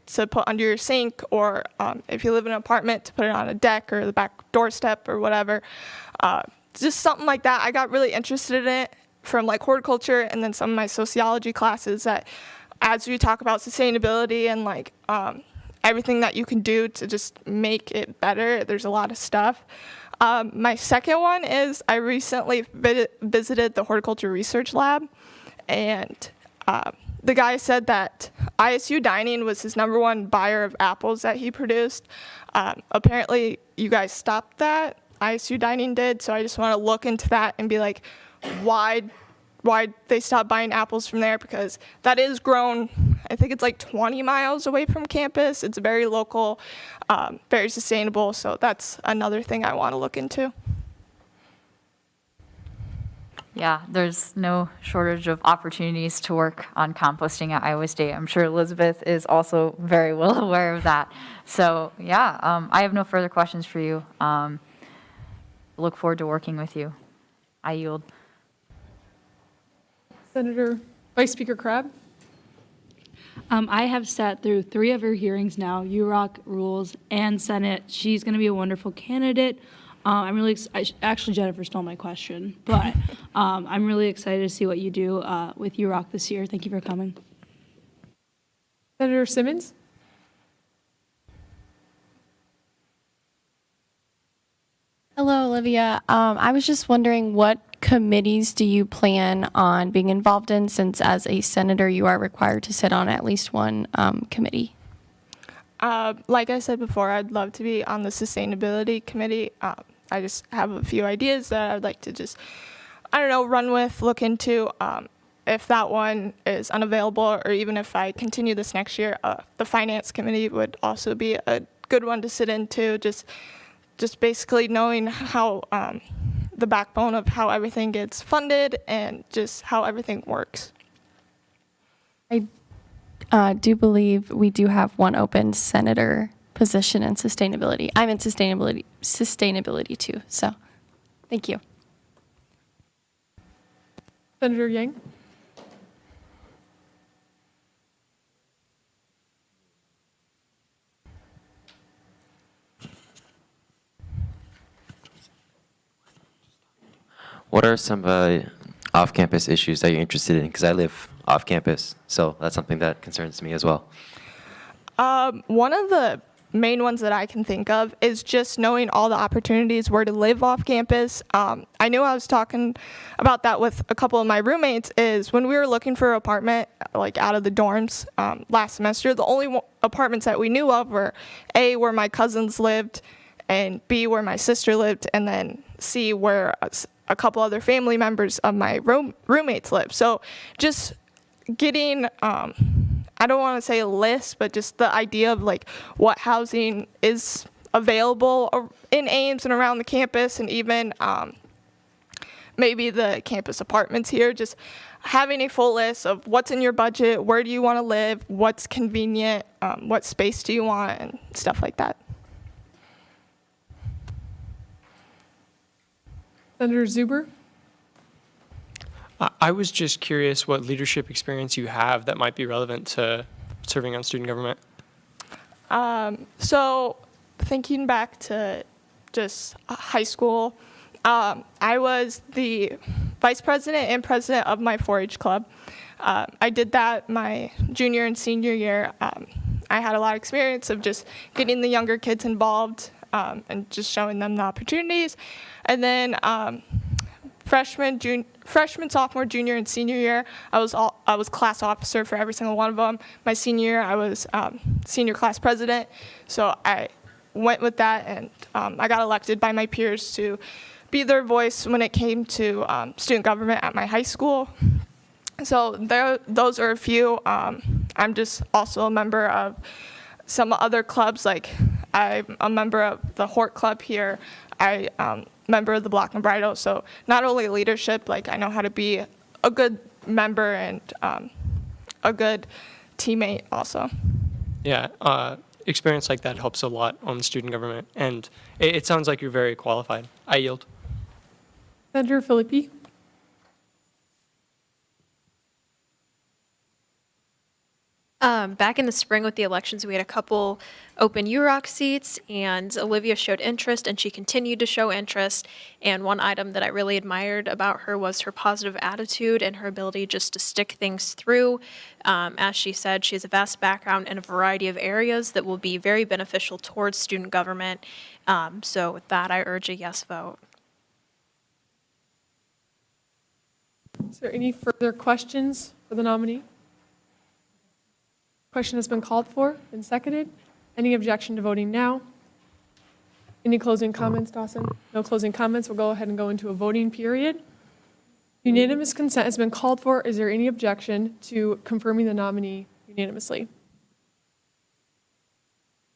[SPEAKER 16] to put under your sink, or if you live in an apartment, to put it on a deck or the back doorstep or whatever. Just something like that. I got really interested in it from horticulture and then some of my sociology classes, that as we talk about sustainability and everything that you can do to just make it better, there's a lot of stuff. My second one is I recently visited the horticulture research lab, and the guy said that ISU Dining was his #1 buyer of apples that he produced. Apparently you guys stopped that, ISU Dining did, so I just want to look into that and be like, why they stopped buying apples from there, because that is grown, I think it's 20 miles away from campus. It's very local, very sustainable, so that's another thing I want to look into.
[SPEAKER 17] Yeah, there's no shortage of opportunities to work on composting at Iowa State. I'm sure Elizabeth is also very well aware of that. So yeah, I have no further questions for you. Look forward to working with you. I yield.
[SPEAKER 1] Senator Vice Speaker Crabb?
[SPEAKER 18] I have sat through 3 of her hearings now, UROC, Rules, and Senate. She's going to be a wonderful candidate. I'm really actually, Jennifer stole my question, but I'm really excited to see what you do with UROC this year. Thank you for coming.
[SPEAKER 1] Senator Simmons?
[SPEAKER 19] Hello, Olivia. I was just wondering, what committees do you plan on being involved in, since as a senator you are required to sit on at least one committee?
[SPEAKER 16] Like I said before, I'd love to be on the sustainability committee. I just have a few ideas that I'd like to just, I don't know, run with, look into. If that one is unavailable, or even if I continue this next year, the finance committee would also be a good one to sit into. Just basically knowing how the backbone of how everything gets funded and just how everything works.
[SPEAKER 19] I do believe we do have one open senator position in sustainability. I'm in sustainability too, so thank you.
[SPEAKER 1] Senator Yang?
[SPEAKER 20] What are some off-campus issues that you're interested in? Because I live off-campus, so that's something that concerns me as well.
[SPEAKER 16] One of the main ones that I can think of is just knowing all the opportunities where to live off campus. I knew I was talking about that with a couple of my roommates, is when we were looking for an apartment, like out of the dorms last semester, the only apartments that we knew of were A, where my cousins lived, and B, where my sister lived, and then C, where a couple other family members of my roommates live. So just getting, I don't want to say a list, but just the idea of like what housing is available in Ames and around the campus, and even maybe the campus apartments here, just having a full list of what's in your budget, where do you want to live, what's convenient, what space do you want, and stuff like that.
[SPEAKER 1] Senator Zuber?
[SPEAKER 21] I was just curious what leadership experience you have that might be relevant to serving on student government.
[SPEAKER 16] So thinking back to just high school, I was the vice president and president of my 4-H club. I did that my junior and senior year. I had a lot of experience of just getting the younger kids involved and just showing them the opportunities. And then freshman, sophomore, junior, and senior year, I was class officer for every single one of them. My senior year, I was senior class president. So I went with that, and I got elected by my peers to be their voice when it came to student government at my high school. So those are a few. I'm just also a member of some other clubs, like I'm a member of the Hort Club here. I'm member of the Black and Bridal. So not only leadership, like I know how to be a good member and a good teammate also.
[SPEAKER 21] Yeah, experience like that helps a lot on student government, and it sounds like you're very qualified. I yield.
[SPEAKER 1] Senator Filippi?
[SPEAKER 22] Back in the spring with the elections, we had a couple open UROC seats, and Olivia showed interest, and she continued to show interest. And one item that I really admired about her was her positive attitude and her ability just to stick things through. As she said, she has a vast background in a variety of areas that will be very beneficial towards student government. So with that, I urge a yes vote.
[SPEAKER 1] Is there any further questions for the nominee? Question has been called for and seconded. Any objection to voting now? Any closing comments, Dawson? No closing comments. We'll go ahead and go into a voting period. Unanimous consent has been called for. Is there any objection to confirming the nominee unanimously?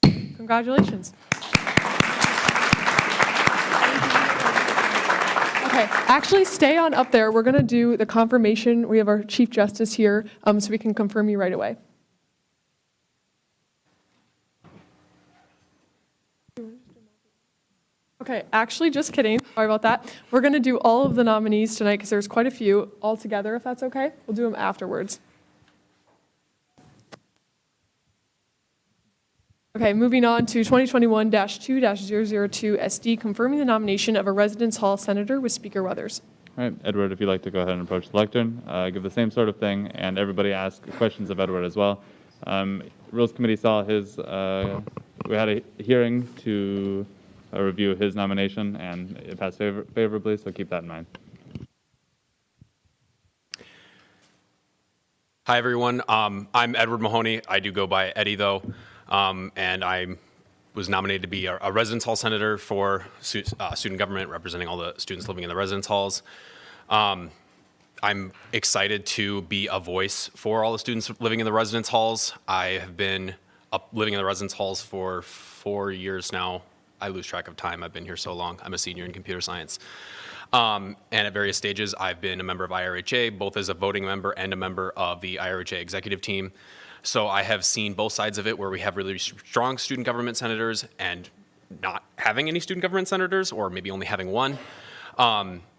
[SPEAKER 1] Congratulations. Okay, actually stay on up there. We're going to do the confirmation. We have our Chief Justice here, so we can confirm you right away. Okay, actually, just kidding. Sorry about that. We're going to do all of the nominees tonight because there's quite a few all together, if that's okay. We'll do them afterwards. Okay, moving on to 2021-2-002 SD, confirming the nomination of a Residence Hall Senator with Speaker Weathers.
[SPEAKER 2] All right, Edward, if you'd like to go ahead and approach the lectern, give the same sort of thing, and everybody ask questions of Edward as well. Rules Committee saw his, we had a hearing to review his nomination, and it passed favorably, so keep that in mind.
[SPEAKER 3] Hi, everyone. I'm Edward Mahoney. I do go by Eddie, though, and I was nominated to be a residence hall senator for student government, representing all the students living in the residence halls. I'm excited to be a voice for all the students living in the residence halls. I have been living in the residence halls for 4 years now. I lose track of time. I've been here so long. I'm a senior in computer science. And at various stages, I've been a member of IRHA, both as a voting member and a member of the IRHA executive team. So I have seen both sides of it, where we have really strong student government senators and not having any student government senators, or maybe only having one.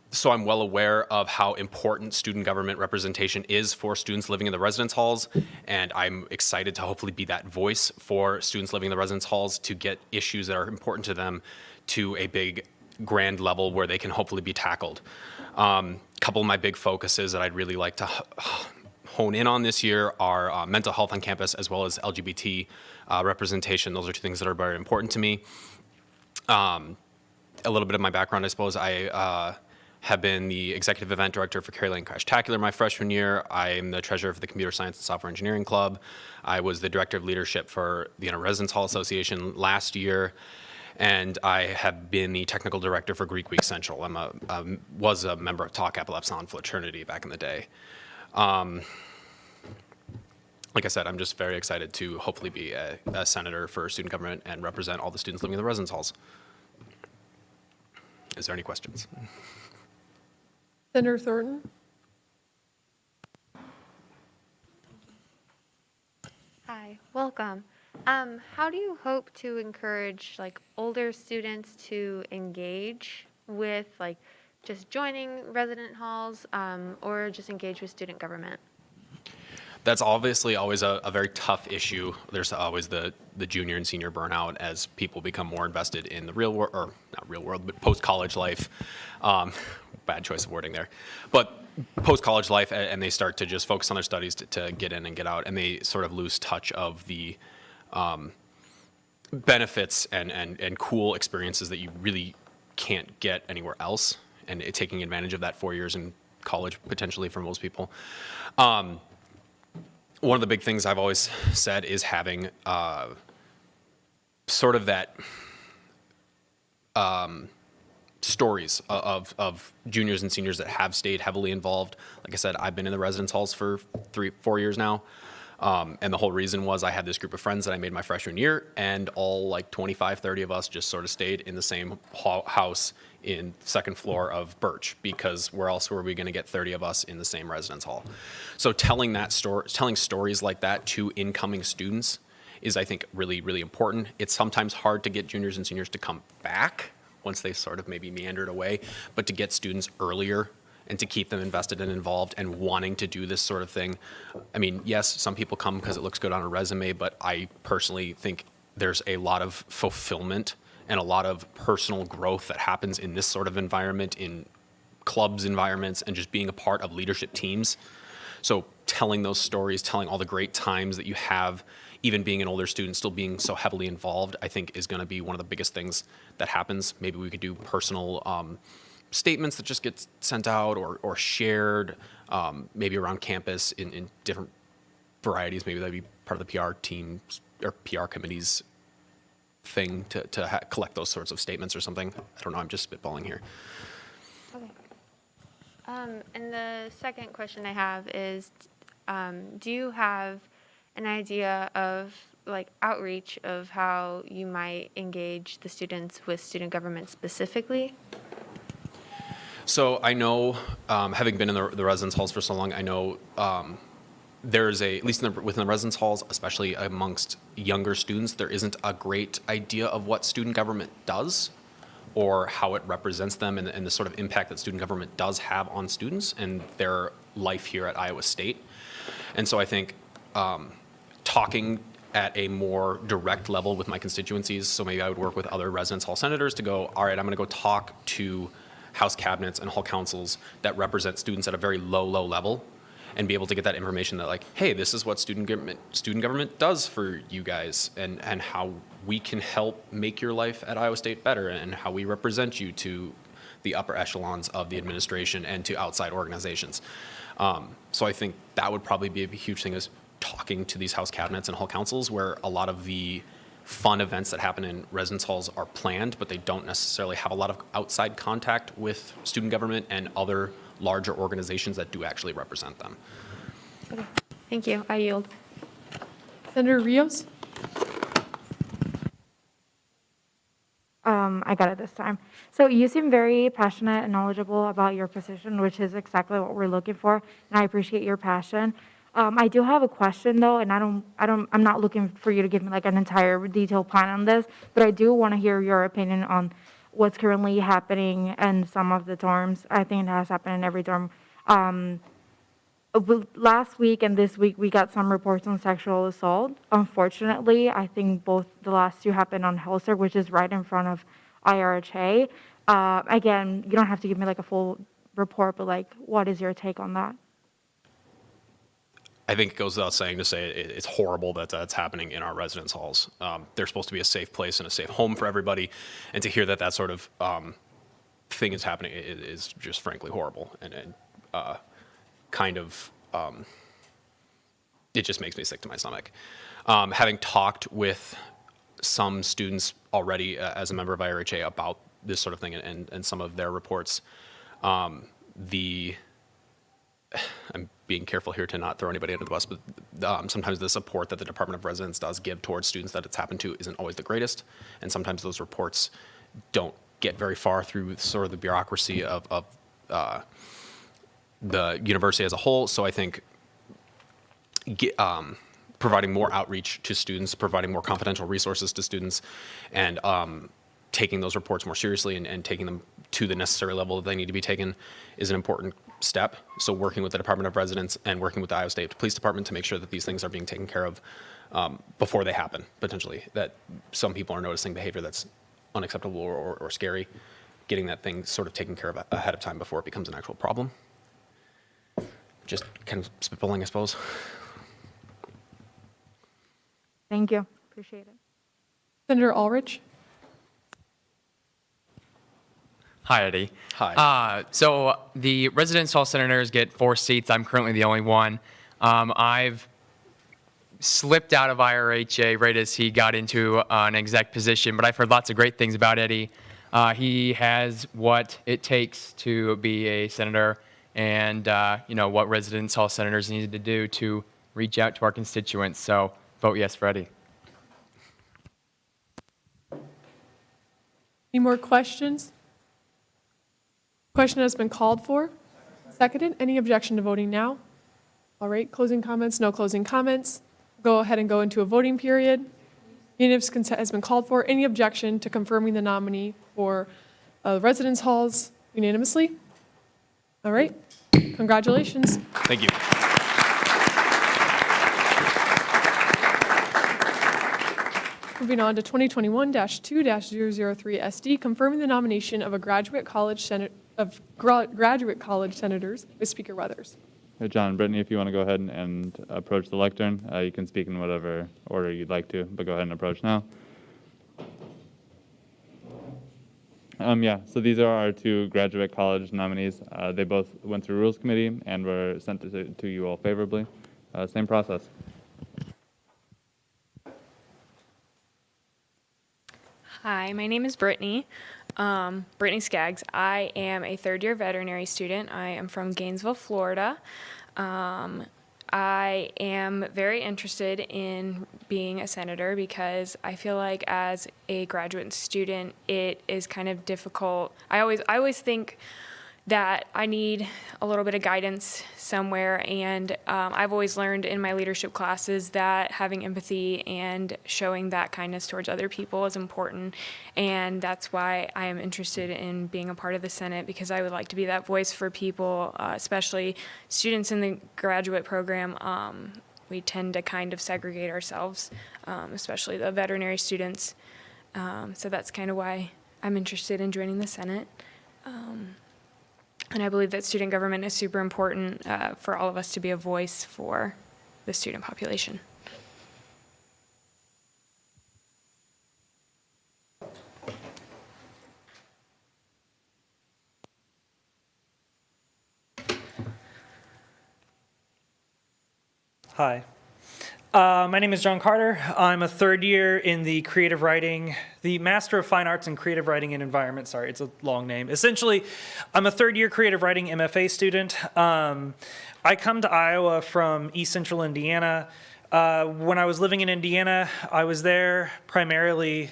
[SPEAKER 3] So I'm well aware of how important student government representation is for students living in the residence halls, and I'm excited to hopefully be that voice for students living in the residence halls to get issues that are important to them to a big, grand level where they can hopefully be tackled. A couple of my big focuses that I'd really like to hone in on this year are mental health on campus, as well as LGBT representation. Those are two things that are very important to me. A little bit of my background, I suppose. I have been the executive event director for Carrie Lane Crashtacular my freshman year. I am the treasurer for the Computer Science and Software Engineering Club. I was the director of leadership for the Residence Hall Association last year. And I have been the technical director for Greek Week Central. I was a member of Tau Kappa Epsilon fraternity back in the day. Like I said, I'm just very excited to hopefully be a senator for student government and represent all the students living in the residence halls. Is there any questions?
[SPEAKER 1] Senator Thornton?
[SPEAKER 4] Hi, welcome. How do you hope to encourage older students to engage with just joining resident halls or just engage with student government?
[SPEAKER 3] That's obviously always a very tough issue. There's always the junior and senior burnout as people become more invested in the real world, or not real world, but post-college life. Bad choice of wording there. But post-college life, and they start to just focus on their studies to get in and get out, and they sort of lose touch of the benefits and cool experiences that you really can't get anywhere else, and taking advantage of that 4 years in college potentially for most people. One of the big things I've always said is having sort of that stories of juniors and seniors that have stayed heavily involved. Like I said, I've been in the residence halls for 4 years now. And the whole reason was I had this group of friends that I made my freshman year, and all 25, 30 of us just sort of stayed in the same house in second floor of Birch, because where else were we going to get 30 of us in the same residence hall? So telling stories like that to incoming students is, I think, really, really important. It's sometimes hard to get juniors and seniors to come back once they sort of maybe meandered away, but to get students earlier and to keep them invested and involved and wanting to do this sort of thing. I mean, yes, some people come because it looks good on a resume, but I personally think there's a lot of fulfillment and a lot of personal growth that happens in this sort of environment, in clubs environments, and just being a part of leadership teams. So telling those stories, telling all the great times that you have, even being an older student, still being so heavily involved, I think is going to be one of the biggest things that happens. Maybe we could do personal statements that just get sent out or shared, maybe around campus in different varieties. Maybe that'd be part of the PR team or PR committee's thing to collect those sorts of statements or something. I don't know, I'm just spitballing here.
[SPEAKER 4] Okay. And the second question I have is, do you have an idea of outreach of how you might engage the students with student government specifically?
[SPEAKER 3] So I know, having been in the residence halls for so long, I know there's at least within the residence halls, especially amongst younger students, there isn't a great idea of what student government does or how it represents them and the sort of impact that student government does have on students and their life here at Iowa State. And so I think talking at a more direct level with my constituencies, so maybe I would work with other residence hall senators to go, all right, I'm going to go talk to House cabinets and hall councils that represent students at a very low level and be able to get that information that like, hey, this is what student government does for you guys, and how we can help make your life at Iowa State better, and how we represent you to the upper echelons of the administration and to outside organizations. So I think that would probably be a huge thing, is talking to these House cabinets and hall councils, where a lot of the fun events that happen in residence halls are planned, but they don't necessarily have a lot of outside contact with student government and other larger organizations that do actually represent them.
[SPEAKER 4] Okay. Thank you. I yield.
[SPEAKER 1] Senator Rios?
[SPEAKER 9] I got it this time. So you seem very passionate and knowledgeable about your position, which is exactly what we're looking for, and I appreciate your passion. I do have a question though, and I'm not looking for you to give me like an entire detailed plan on this, but I do want to hear your opinion on what's currently happening in some of the dorms. I think it has happened in every dorm. Last week and this week, we got some reports on sexual assault. Unfortunately, I think both the last two happened on Helser, which is right in front of IRHA. Again, you don't have to give me like a full report, but like, what is your take on that?
[SPEAKER 3] I think it goes without saying to say it's horrible that that's happening in our residence halls. They're supposed to be a safe place and a safe home for everybody, and to hear that that sort of thing is happening is just frankly horrible, and kind of, it just makes me sick to my stomach. Having talked with some students already as a member of IRHA about this sort of thing and some of their reports, I'm being careful here to not throw anybody under the bus, but sometimes the support that the Department of Residence does give towards students that it's happened to isn't always the greatest, and sometimes those reports don't get very far through sort of the bureaucracy of the university as a whole. So I think providing more outreach to students, providing more confidential resources to students, and taking those reports more seriously and taking them to the necessary level that they need to be taken is an important step. So working with the Department of Residence and working with the Iowa State Police Department to make sure that these things are being taken care of before they happen, potentially, that some people are noticing behavior that's unacceptable or scary, getting that thing sort of taken care of ahead of time before it becomes an actual problem. Just kind of spitballing, I suppose.
[SPEAKER 9] Thank you. Appreciate it.
[SPEAKER 1] Senator Ulrich?
[SPEAKER 10] Hi, Eddie.
[SPEAKER 3] Hi.
[SPEAKER 10] So the residence hall senators get 4 seats. I'm currently the only one. I've slipped out of IRHA right as he got into an exec position, but I've heard lots of great things about Eddie. He has what it takes to be a senator, and what residence hall senators need to do to reach out to our constituents. So vote yes for Eddie.
[SPEAKER 1] Any more questions? Question has been called for. Seconded. Any objection to voting now? All right, closing comments, no closing comments. Go ahead and go into a voting period. Unanimous consent has been called for. Any objection to confirming the nominee for residence halls unanimously? All right, congratulations.
[SPEAKER 3] Thank you.
[SPEAKER 1] Moving on to 2021-2-003 SD, confirming the nomination of a graduate college senators with Speaker Weathers.
[SPEAKER 2] Hey, John and Brittany, if you want to go ahead and approach the lectern, you can speak in whatever order you'd like to, but go ahead and approach now. So these are our 2 graduate college nominees. They both went through Rules Committee and were sent to you all favorably. Same process.
[SPEAKER 23] Hi, my name is Brittany. Brittany Skaggs. I am a 3rd-year veterinary student. I am from Gainesville, Florida. I am very interested in being a senator because I feel like as a graduate student, it is kind of difficult. I always think that I need a little bit of guidance somewhere, and I've always learned in my leadership classes that having empathy and showing that kindness towards other people is important, and that's why I am interested in being a part of the Senate, because I would like to be that voice for people, especially students in the graduate program. We tend to kind of segregate ourselves, especially the veterinary students, so that's kind of why I'm interested in joining the Senate. And I believe that student government is super important for all of us to be a voice for the student population.
[SPEAKER 11] Hi. My name is John Carter. I'm a third year in the creative writing, the Master of Fine Arts in Creative Writing and Environment. Sorry, it's a long name. Essentially, I'm a third year creative writing MFA student. I come to Iowa from East Central Indiana. When I was living in Indiana, I was there primarily.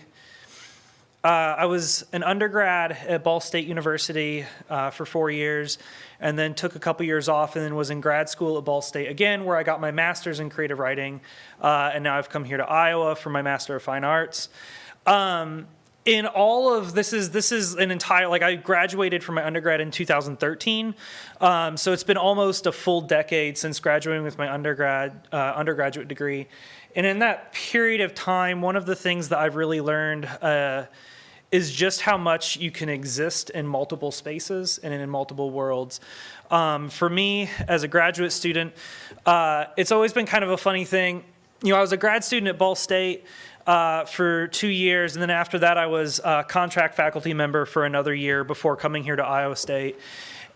[SPEAKER 11] I was an undergrad at Ball State University for 4 years, and then took a couple years off, and then was in grad school at Ball State again, where I got my master's in creative writing, and now I've come here to Iowa for my Master of Fine Arts. In all of this is an entire, like, I graduated from my undergrad in 2013, so it's been almost a full decade since graduating with my undergraduate degree. And in that period of time, one of the things that I've really learned is just how much you can exist in multiple spaces and in multiple worlds. For me, as a graduate student, it's always been kind of a funny thing. You know, I was a grad student at Ball State for 2 years, and then after that I was a contract faculty member for another year before coming here to Iowa State.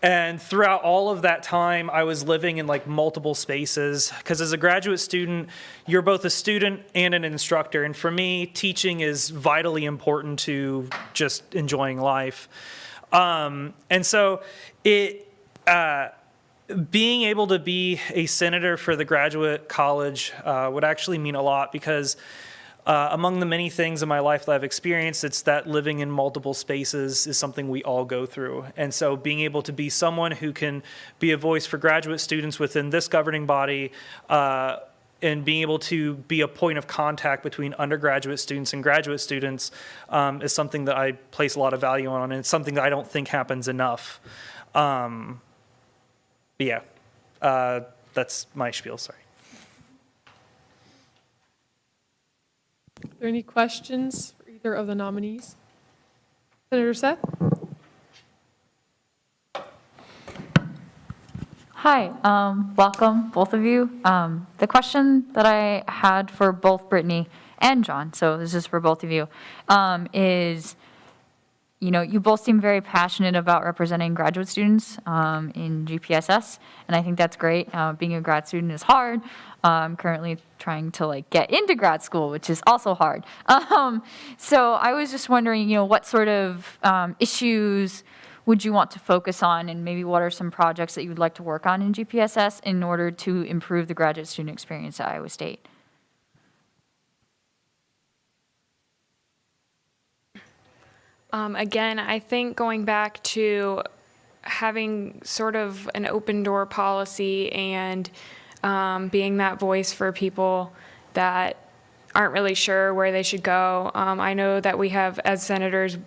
[SPEAKER 11] And throughout all of that time, I was living in like multiple spaces, because as a graduate student, you're both a student and an instructor. And for me, teaching is vitally important to just enjoying life. And so being able to be a senator for the graduate college would actually mean a lot, because among the many things in my life that I've experienced, it's that living in multiple spaces is something we all go through. And so being able to be someone who can be a voice for graduate students within this governing body, and being able to be a point of contact between undergraduate students and graduate students is something that I place a lot of value on, and it's something that I don't think happens enough. But yeah, that's my spiel, sorry.
[SPEAKER 1] Are there any questions for either of the nominees? Senator Seth?
[SPEAKER 17] Hi, welcome, both of you. The question that I had for both Brittany and John, so this is for both of you, is, you know, you both seem very passionate about representing graduate students in GPSS, and I think that's great. Being a grad student is hard. I'm currently trying to like get into grad school, which is also hard. So I was just wondering, you know, what sort of issues would you want to focus on, and maybe what are some projects that you would like to work on in GPSS in order to improve the graduate student experience at Iowa State?
[SPEAKER 23] Again, I think going back to having sort of an open door policy and being that voice for people that aren't really sure where they should go. I know that we have, as senators,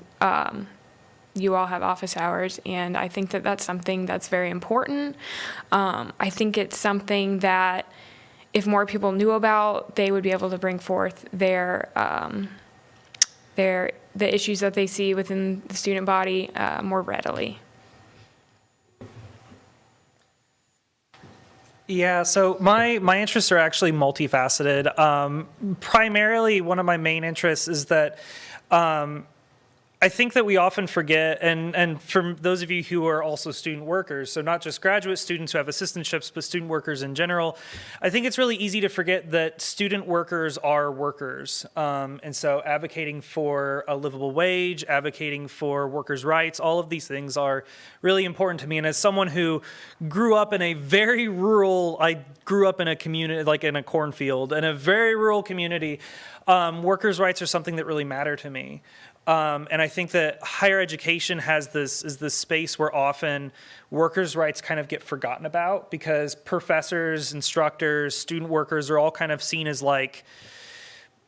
[SPEAKER 23] you all have office hours, and I think that that's something that's very important. I think it's something that if more people knew about, they would be able to bring forth the issues that they see within the student body more readily.
[SPEAKER 11] Yeah, so my interests are actually multifaceted. Primarily, one of my main interests is that I think that we often forget, and for those of you who are also student workers, so not just graduate students who have assistantships, but student workers in general, I think it's really easy to forget that student workers are workers. And so advocating for a livable wage, advocating for workers' rights, all of these things are really important to me. And as someone who grew up in a very rural, I grew up in a community, like in a cornfield, in a very rural community, workers' rights are something that really matter to me. And I think that higher education is this space where often workers' rights kind of get forgotten about, because professors, instructors, student workers are all kind of seen as like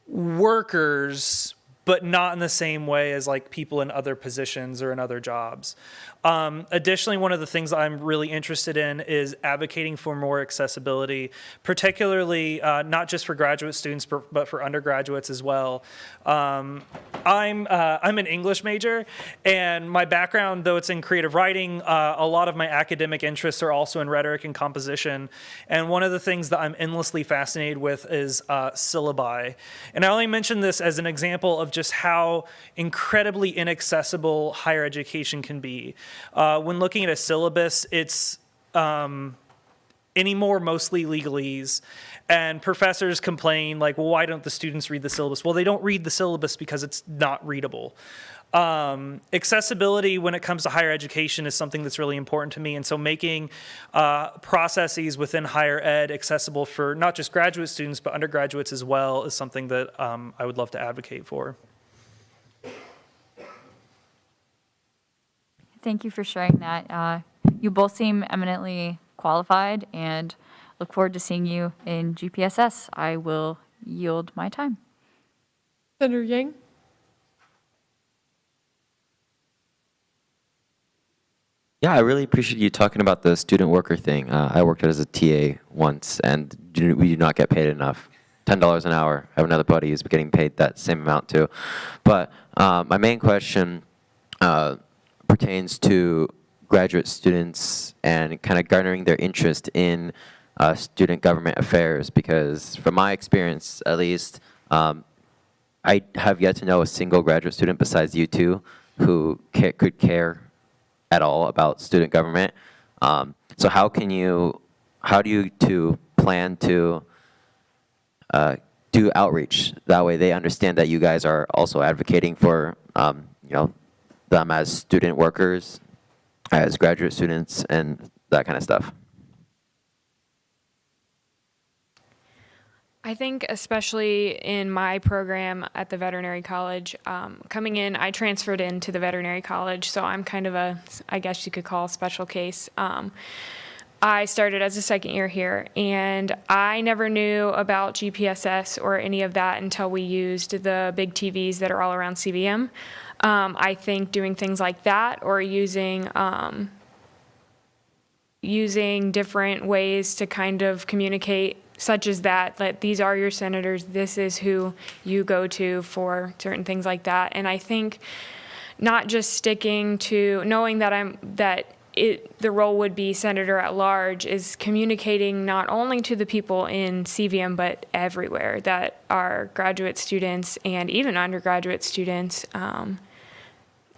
[SPEAKER 11] workers, but not in the same way as like people in other positions or in other jobs. Additionally, one of the things I'm really interested in is advocating for more accessibility, particularly not just for graduate students, but for undergraduates as well. I'm an English major, and my background, though it's in creative writing, a lot of my academic interests are also in rhetoric and composition. And one of the things that I'm endlessly fascinated with is syllabi. And I only mention this as an example of just how incredibly inaccessible higher education can be. When looking at a syllabus, it's anymore mostly legalese, and professors complain like, well, why don't the students read the syllabus? Well, they don't read the syllabus because it's not readable. Accessibility when it comes to higher education is something that's really important to me, and so making processes within higher ed accessible for not just graduate students but undergraduates as well is something that I would love to advocate for.
[SPEAKER 17] Thank you for sharing that. You both seem eminently qualified, and look forward to seeing you in GPSS. I will yield my time.
[SPEAKER 1] Senator Yang?
[SPEAKER 20] Yeah, I really appreciate you talking about the student worker thing. I worked as a TA once, and we do not get paid enough. $10 an hour. I have another buddy who's getting paid that same amount too. But my main question pertains to graduate students and kind of garnering their interest in student government affairs, because from my experience, at least, I have yet to know a single graduate student besides you two who could care at all about student government. So how do you two plan to do outreach? That way they understand that you guys are also advocating for them as student workers, as graduate students, and that kind of stuff.
[SPEAKER 23] I think especially in my program at the veterinary college, coming in, I transferred into the veterinary college, so I'm kind of a, I guess you could call a special case. I started as a second year here, and I never knew about GPSS or any of that until we used the big TVs that are all around CVM. I think doing things like that, or using different ways to kind of communicate, such as that these are your senators, this is who you go to for certain things like that. And I think not just sticking to knowing that the role would be senator at large, is communicating not only to the people in CVM but everywhere that are graduate students and even undergraduate students,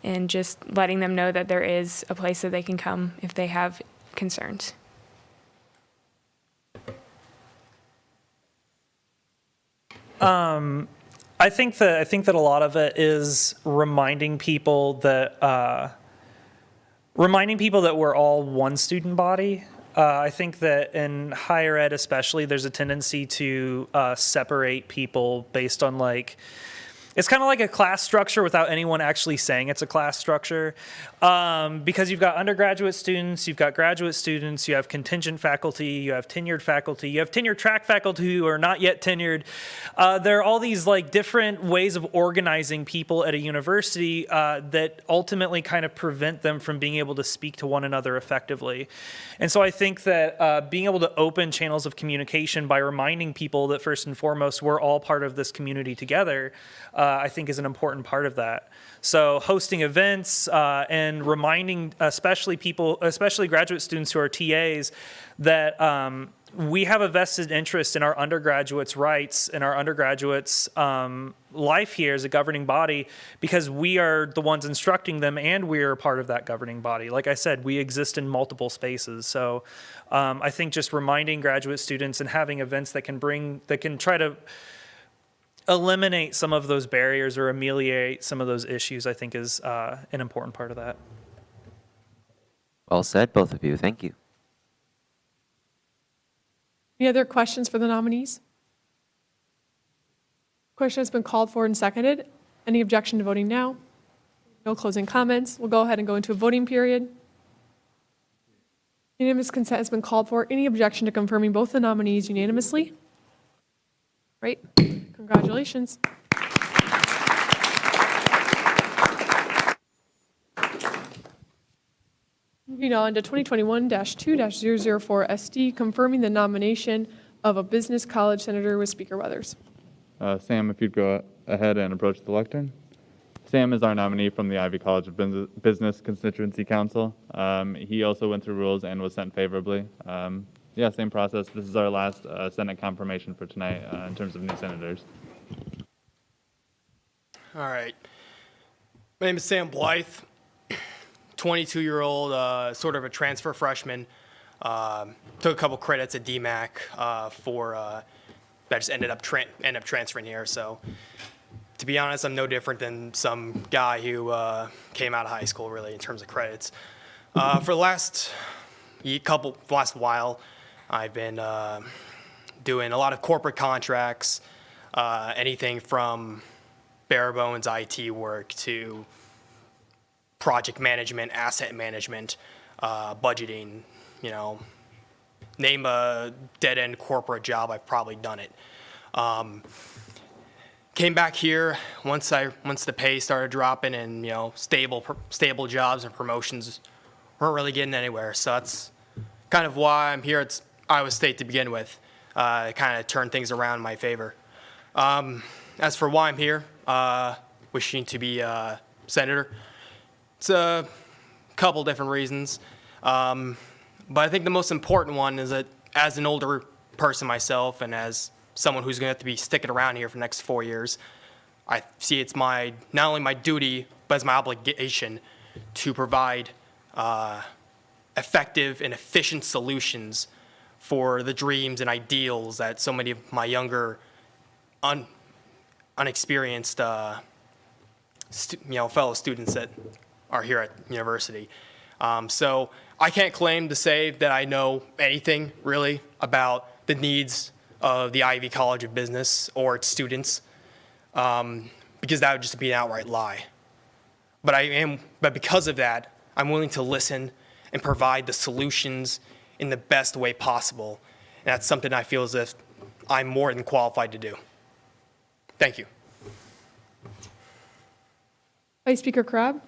[SPEAKER 23] and just letting them know that there is a place that they can come if they have concerns.
[SPEAKER 11] I think that a lot of it is reminding people that we're all one student body. I think that in higher ed especially, there's a tendency to separate people based on it's kind of like a class structure without anyone actually saying it's a class structure. Because you've got undergraduate students, you've got graduate students, you have contingent faculty, you have tenured faculty, you have tenured track faculty who are not yet tenured. There are all these different ways of organizing people at a university that ultimately kind of prevent them from being able to speak to one another effectively. And so I think that being able to open channels of communication by reminding people that first and foremost, we're all part of this community together, I think is an important part of that. So hosting events and reminding especially graduate students who are TAs that we have a vested interest in our undergraduates' rights and our undergraduates' life here as a governing body, because we are the ones instructing them and we are part of that governing body. Like I said, we exist in multiple spaces. So I think just reminding graduate students and having events that can try to eliminate some of those barriers or ameliorate some of those issues, I think is an important part of that.
[SPEAKER 20] Well said, both of you. Thank you.
[SPEAKER 1] Any other questions for the nominees? Question has been called for and seconded. Any objection to voting now? No closing comments. We'll go ahead and go into a voting period. Unanimous consent has been called for. Any objection to confirming both the nominees unanimously? Great. Congratulations. Moving on to 2021-2-004 SD, confirming the nomination of a business college senator with Speaker Weathers.
[SPEAKER 2] Sam, if you'd go ahead and approach the lectern. Sam is our nominee from the Ivy College of Business Constituency Council. He also went through rules and was sent favorably. Yeah, same process. This is our last Senate confirmation for tonight in terms of new senators.
[SPEAKER 6] All right. My name is Sam Blythe, 22-year-old, sort of a transfer freshman. Took a couple credits at DMAC that just ended up transferring here. So to be honest, I'm no different than some guy who came out of high school, really, in terms of credits. For the last while, I've been doing a lot of corporate contracts, anything from bare bones IT work to project management, asset management, budgeting, name a dead-end corporate job, I've probably done it. Came back here once the pay started dropping and stable jobs and promotions weren't really getting anywhere. So that's kind of why I'm here at Iowa State to begin with, kind of turn things around in my favor. As for why I'm here, wishing to be a senator, it's a couple different reasons. But I think the most important one is that as an older person myself and as someone who's going to have to be sticking around here for the next 4 years, I see it's not only my duty, but it's my obligation to provide effective and efficient solutions for the dreams and ideals that so many of my younger, unexperienced fellow students that are here at university. So I can't claim to say that I know anything really about the needs of the Ivy College of Business or its students, because that would just be an outright lie. But because of that, I'm willing to listen and provide the solutions in the best way possible. And that's something I feel as if I'm more than qualified to do. Thank you.
[SPEAKER 1] Vice Speaker Crabb.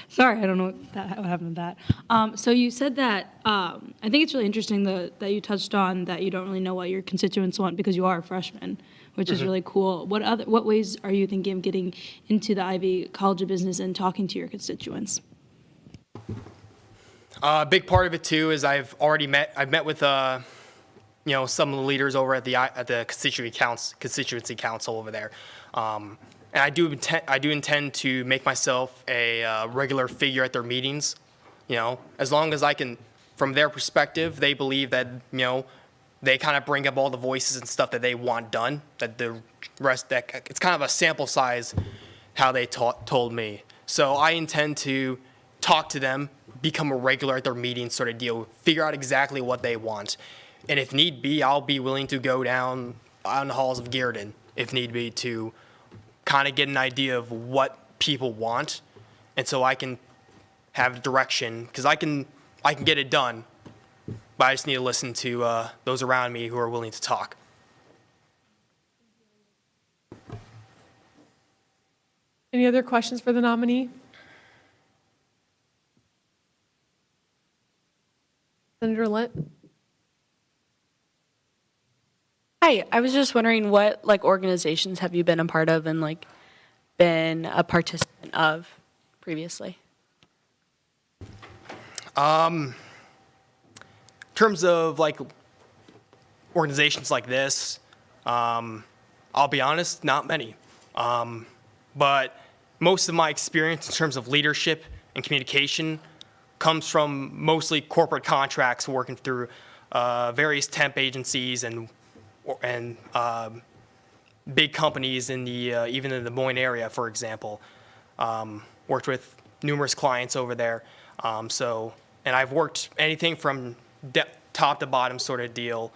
[SPEAKER 18] Sorry, I don't know what happened with that. So you said that, I think it's really interesting that you touched on that you don't really know what your constituents want because you are a freshman, which is really cool. What ways are you thinking of getting into the Ivy College of Business and talking to your constituents?
[SPEAKER 6] A big part of it too is I've met with some of the leaders over at the constituency council over there. And I do intend to make myself a regular figure at their meetings. As long as I can, from their perspective, they believe that they kind of bring up all the voices and stuff that they want done. That the rest, that it's kind of a sample size, how they told me. So I intend to talk to them, become a regular at their meetings, sort of deal, figure out exactly what they want, and if need be, I'll be willing to go down on the halls of Gearden, if need be, to kind of get an idea of what people want, and so I can have direction, because I can get it done, but I just need to listen to those around me who are willing to talk.
[SPEAKER 1] Any other questions for the nominee? Senator Lent.
[SPEAKER 12] Hi, I was just wondering what organizations have you been a part of and been a participant of previously?
[SPEAKER 6] In terms of organizations like this, I'll be honest, not many. But most of my experience in terms of leadership and communication comes from mostly corporate contracts working through various temp agencies and big companies in the even in the Des Moines area, for example. Worked with numerous clients over there. And I've worked anything from top to bottom sort of deal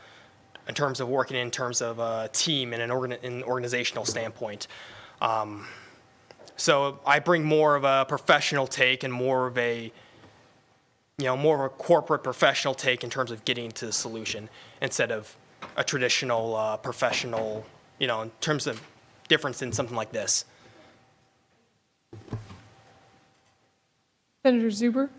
[SPEAKER 6] in terms of working in terms of a team and an organizational standpoint. So I bring more of a professional take and more of a corporate professional take in terms of getting to the solution instead of a traditional professional, in terms of difference in something like this.
[SPEAKER 1] Senator Zuber?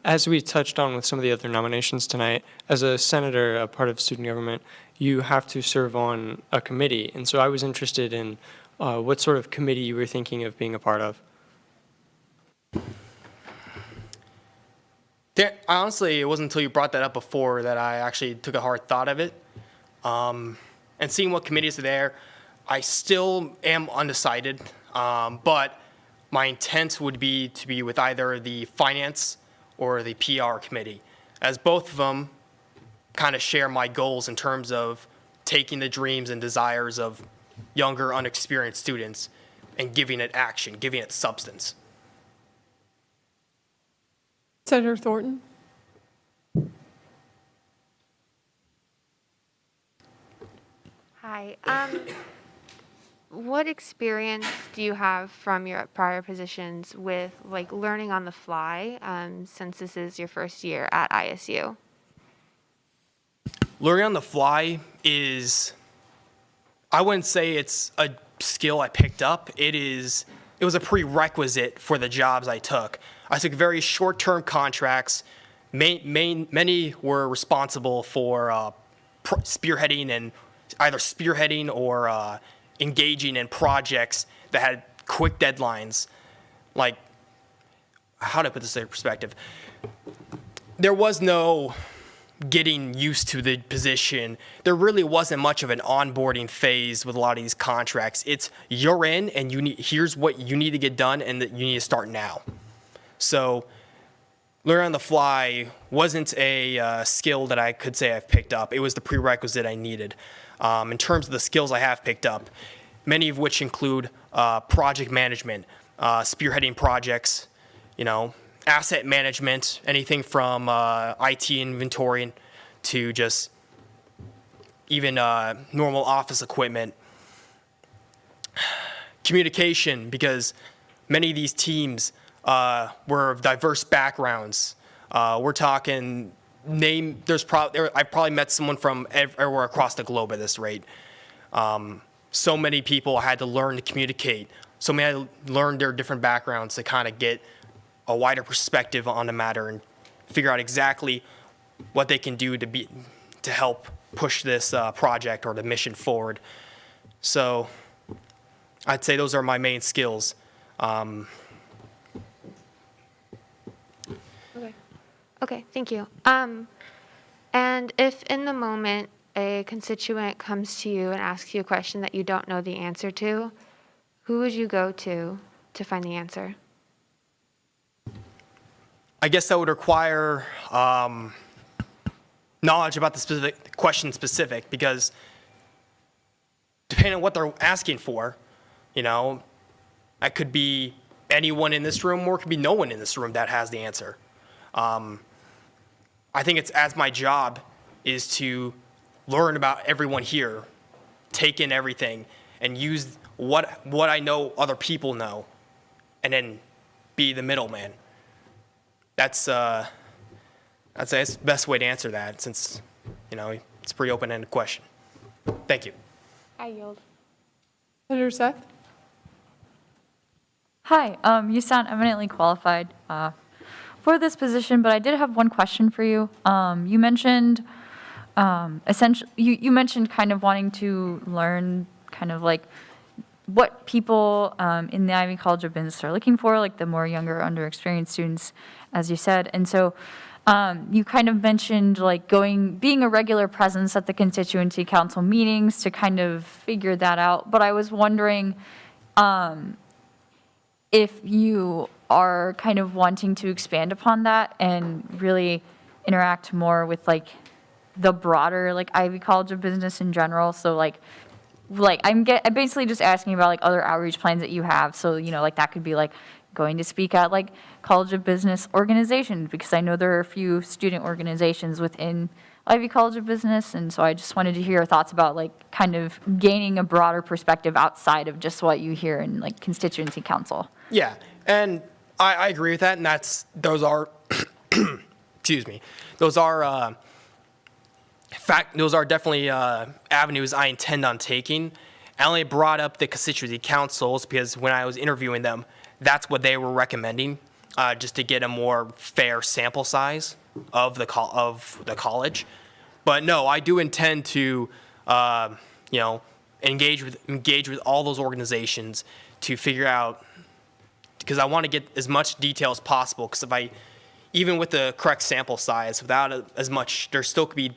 [SPEAKER 21] As we touched on with some of the other nominations tonight, as a senator, a part of student government, you have to serve on a committee. And so I was interested in what sort of committee you were thinking of being a part of.
[SPEAKER 6] Honestly, it wasn't until you brought that up before that I actually took a hard thought of it. And seeing what committees are there, I still am undecided, but my intent would be to be with either the Finance or the PR committee, as both of them kind of share my goals in terms of taking the dreams and desires of younger, unexperienced students and giving it action, giving it substance.
[SPEAKER 1] Senator Thornton?
[SPEAKER 4] Hi. What experience do you have from your prior positions with like learning on the fly, since this is your first year at ISU?
[SPEAKER 6] Learning on the fly is, I wouldn't say it's a skill I picked up. It was a prerequisite for the jobs I took. I took very short-term contracts. Many were responsible for spearheading or engaging in projects that had quick deadlines. Like, how to put this in perspective? There was no getting used to the position. There really wasn't much of an onboarding phase with a lot of these contracts. It's you're in and here's what you need to get done and that you need to start now. So learning on the fly wasn't a skill that I could say I've picked up. It was the prerequisite I needed. In terms of the skills I have picked up, many of which include project management, spearheading projects, asset management, anything from IT inventory to just even normal office equipment. Communication, because many of these teams were of diverse backgrounds. We're talking I've probably met someone from everywhere across the globe at this rate. So many people had to learn to communicate. So many had to learn their different backgrounds to kind of get a wider perspective on the matter and figure out exactly what they can do to help push this project or the mission forward. So I'd say those are my main skills.
[SPEAKER 4] Okay, thank you. And if in the moment a constituent comes to you and asks you a question that you don't know the answer to, who would you go to find the answer?
[SPEAKER 6] I guess that would require knowledge about the question specific, because depending on what they're asking for, that could be anyone in this room or it could be no one in this room that has the answer. I think it's as my job is to learn about everyone here, take in everything, and use what I know other people know, and then be the middleman. That's the best way to answer that, since it's a pretty open-ended question. Thank you.
[SPEAKER 4] I yield.
[SPEAKER 1] Senator Seth?
[SPEAKER 17] Hi, you sound eminently qualified for this position, but I did have one question for you. You mentioned you mentioned kind of wanting to learn kind of like what people in the Ivy College of Business are looking for, like the more younger, underexperienced students, as you said. And so you kind of mentioned like being a regular presence at the constituency council meetings to kind of figure that out. But I was wondering if you are kind of wanting to expand upon that and really interact more with like the broader like Ivy College of Business in general. So I'm basically just asking about like other outreach plans that you have. So like that could be like going to speak at like College of Business organizations, because I know there are a few student organizations within Ivy College of Business, and so I just wanted to hear your thoughts about like kind of gaining a broader perspective outside of just what you hear in like constituency council.
[SPEAKER 6] Yeah, and I agree with that, and those are excuse me, those are definitely avenues I intend on taking. I only brought up the constituency councils because when I was interviewing them, that's what they were recommending. just to get a more fair sample size of the college. But no, I do intend to, engage with all those organizations to figure out, because I want to get as much detail as possible. Because even with the correct sample size, without as much, there still could be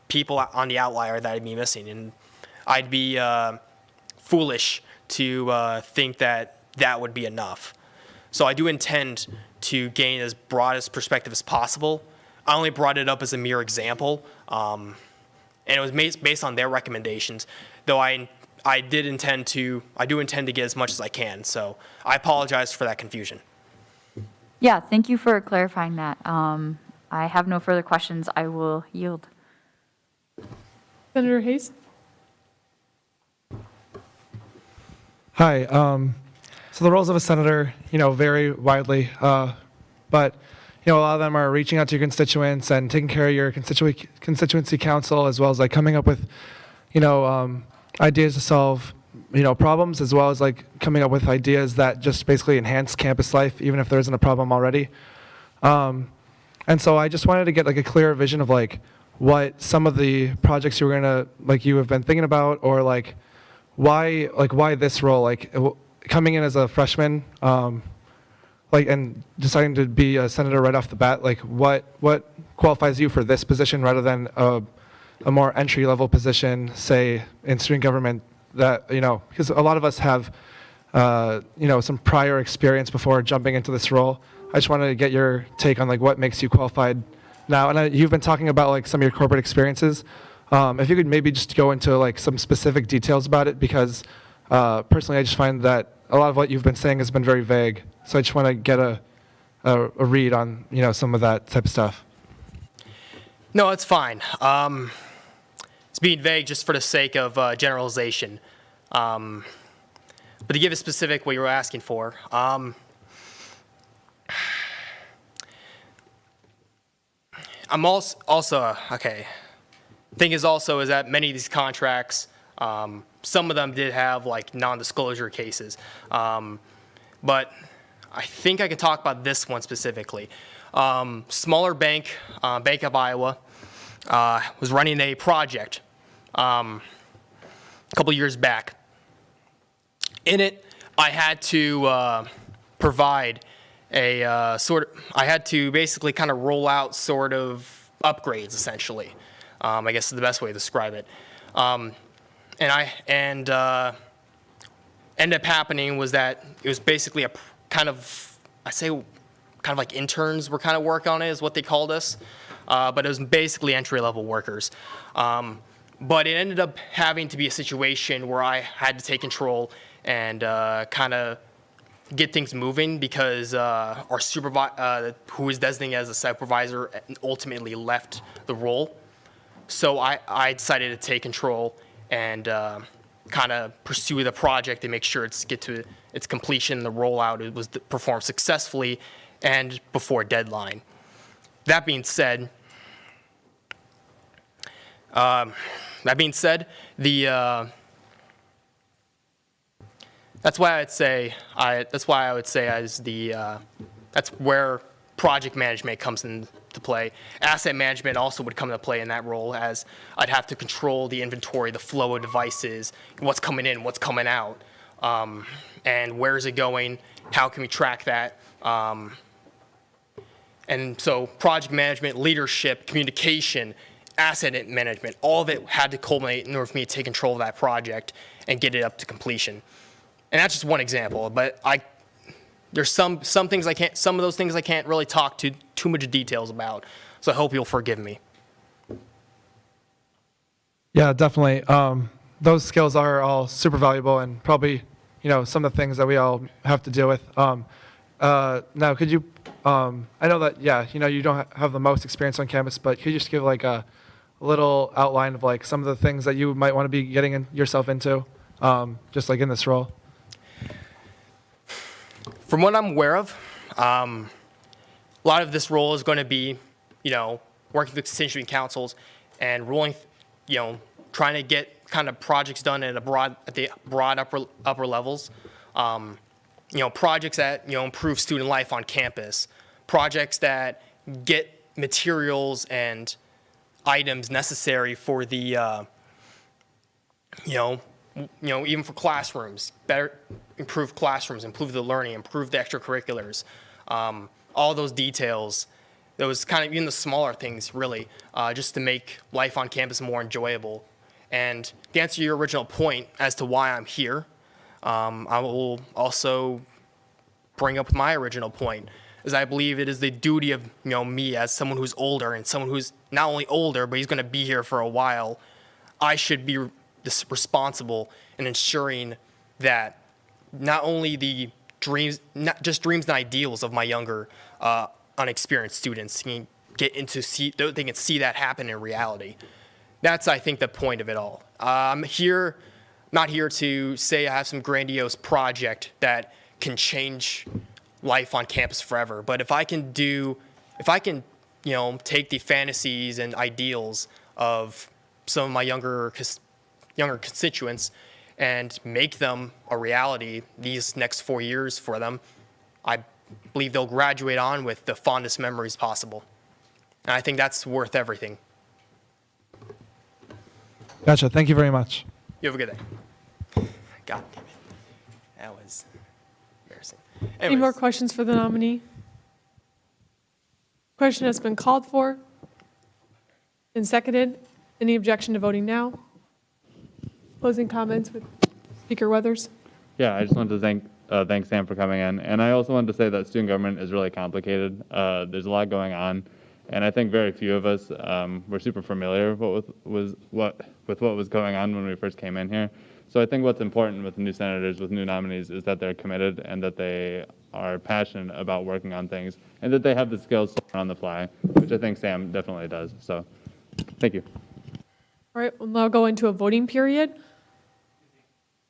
[SPEAKER 6] people on the outlier that I'd be missing, and I'd be foolish to think that would be enough. So I do intend to gain as broad as perspective as possible. I only brought it up as a mere example, and it was based on their recommendations. Though I do intend to get as much as I can. So I apologize for that confusion.
[SPEAKER 17] Yeah, thank you for clarifying that. I have no further questions. I will yield.
[SPEAKER 1] Senator Hayes?
[SPEAKER 13] Hi. So the roles of a senator, vary widely, but a lot of them are reaching out to your constituents and taking care of your constituency council, as well as like coming up with, ideas to solve, problems, as well as like coming up with ideas that just basically enhance campus life, even if there isn't a problem already. And so I just wanted to get like a clearer vision of like what some of the projects you have been thinking about, or like why this role, like coming in as a freshman, and deciding to be a senator right off the bat, like what qualifies you for this position rather than a more entry-level position, say in student government, that because a lot of us have some prior experience before jumping into this role. I just wanted to get your take on like what makes you qualified now. And you've been talking about like some of your corporate experiences. If you could maybe just go into like some specific details about it, because personally I just find that a lot of what you've been saying has been very vague. So I just want to get a read on some of that type of stuff.
[SPEAKER 6] No, it's fine. It's being vague just for the sake of generalization. But to give a specific what you were asking for, I'm also okay. Thing is also is that many of these contracts, some of them did have like non-disclosure cases, but I think I can talk about this one specifically. Smaller bank, Bank of Iowa, was running a project a couple years back. In it, I had to provide I had to basically kind of roll out sort of upgrades, essentially. I guess is the best way to describe it. Ended up happening was that it was basically a kind of like interns were kind of work on it, is what they called us. But it was basically entry-level workers. But it ended up having to be a situation where I had to take control and kind of get things moving, because our supervisor, who was designated as a supervisor, ultimately left the role. So I decided to take control and kind of pursue the project and make sure get to its completion. The rollout was performed successfully and before deadline. That being said, that's why I would say that's where project management comes into play. Asset management also would come into play in that role, as I'd have to control the inventory, the flow of devices, what's coming in, what's coming out, and where's it going, how can we track that. And so project management, leadership, communication, asset management, all of it had to culminate in order for me to take control of that project and get it up to completion. And that's just one example, but there's some things some of those things I can't really talk too much details about. So I hope you'll forgive me.
[SPEAKER 13] Yeah, definitely. Those skills are all super valuable, and probably, some of the things that we all have to deal with. Now, could you, I know that, you don't have the most experience on campus, but could you just give like a little outline of like some of the things that you might want to be getting yourself into, just like in this role?
[SPEAKER 6] From what I'm aware of, a lot of this role is going to be, working with constituent councils and ruling, trying to get kind of projects done at the broad upper levels. projects that, improve student life on campus, projects that get materials and items necessary for the, even for classrooms, better improve classrooms, improve the learning, improve the extracurriculars, all those details, those kind of even the smaller things really, just to make life on campus more enjoyable. And to answer your original point as to why I'm here, I will also bring up my original point, is I believe it is the duty of me as someone who's older and someone who's not only older, but he's going to be here for a while. I should be responsible in ensuring that not only the dreams, not just dreams and ideals of my younger, unexperienced students can get into they can see that happen in reality. That's, I think, the point of it all. I'm here, not here to say I have some grandiose project that can change life on campus forever. But if I can take the fantasies and ideals of some of my younger constituents and make them a reality these next 4 years for them, I believe they'll graduate on with the fondest memories possible. And I think that's worth everything.
[SPEAKER 13] Gotcha. Thank you very much.
[SPEAKER 6] You have a good day. God damn it. That was embarrassing.
[SPEAKER 1] Any more questions for the nominee? Question has been called for and seconded. Any objection to voting now? Closing comments with Speaker Weathers.
[SPEAKER 2] Yeah, I just wanted to thank Sam for coming in. And I also wanted to say that student government is really complicated. There's a lot going on. And I think very few of us were super familiar with what was going on when we first came in here. So I think what's important with new senators, with new nominees, is that they're committed and that they are passionate about working on things and that they have the skills to learn on the fly, which I think Sam definitely does. So thank you.
[SPEAKER 1] All right, we'll now go into a voting period.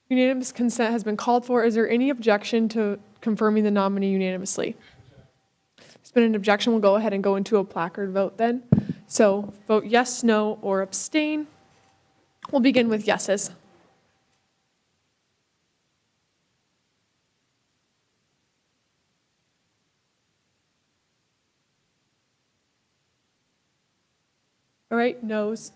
[SPEAKER 1] Unanimous consent has been called for. Is there any objection to confirming the nominee unanimously? There's been an objection. We'll go ahead and go into a placard vote then. So vote yes, no, or abstain. We'll begin with yeses. All right, noes.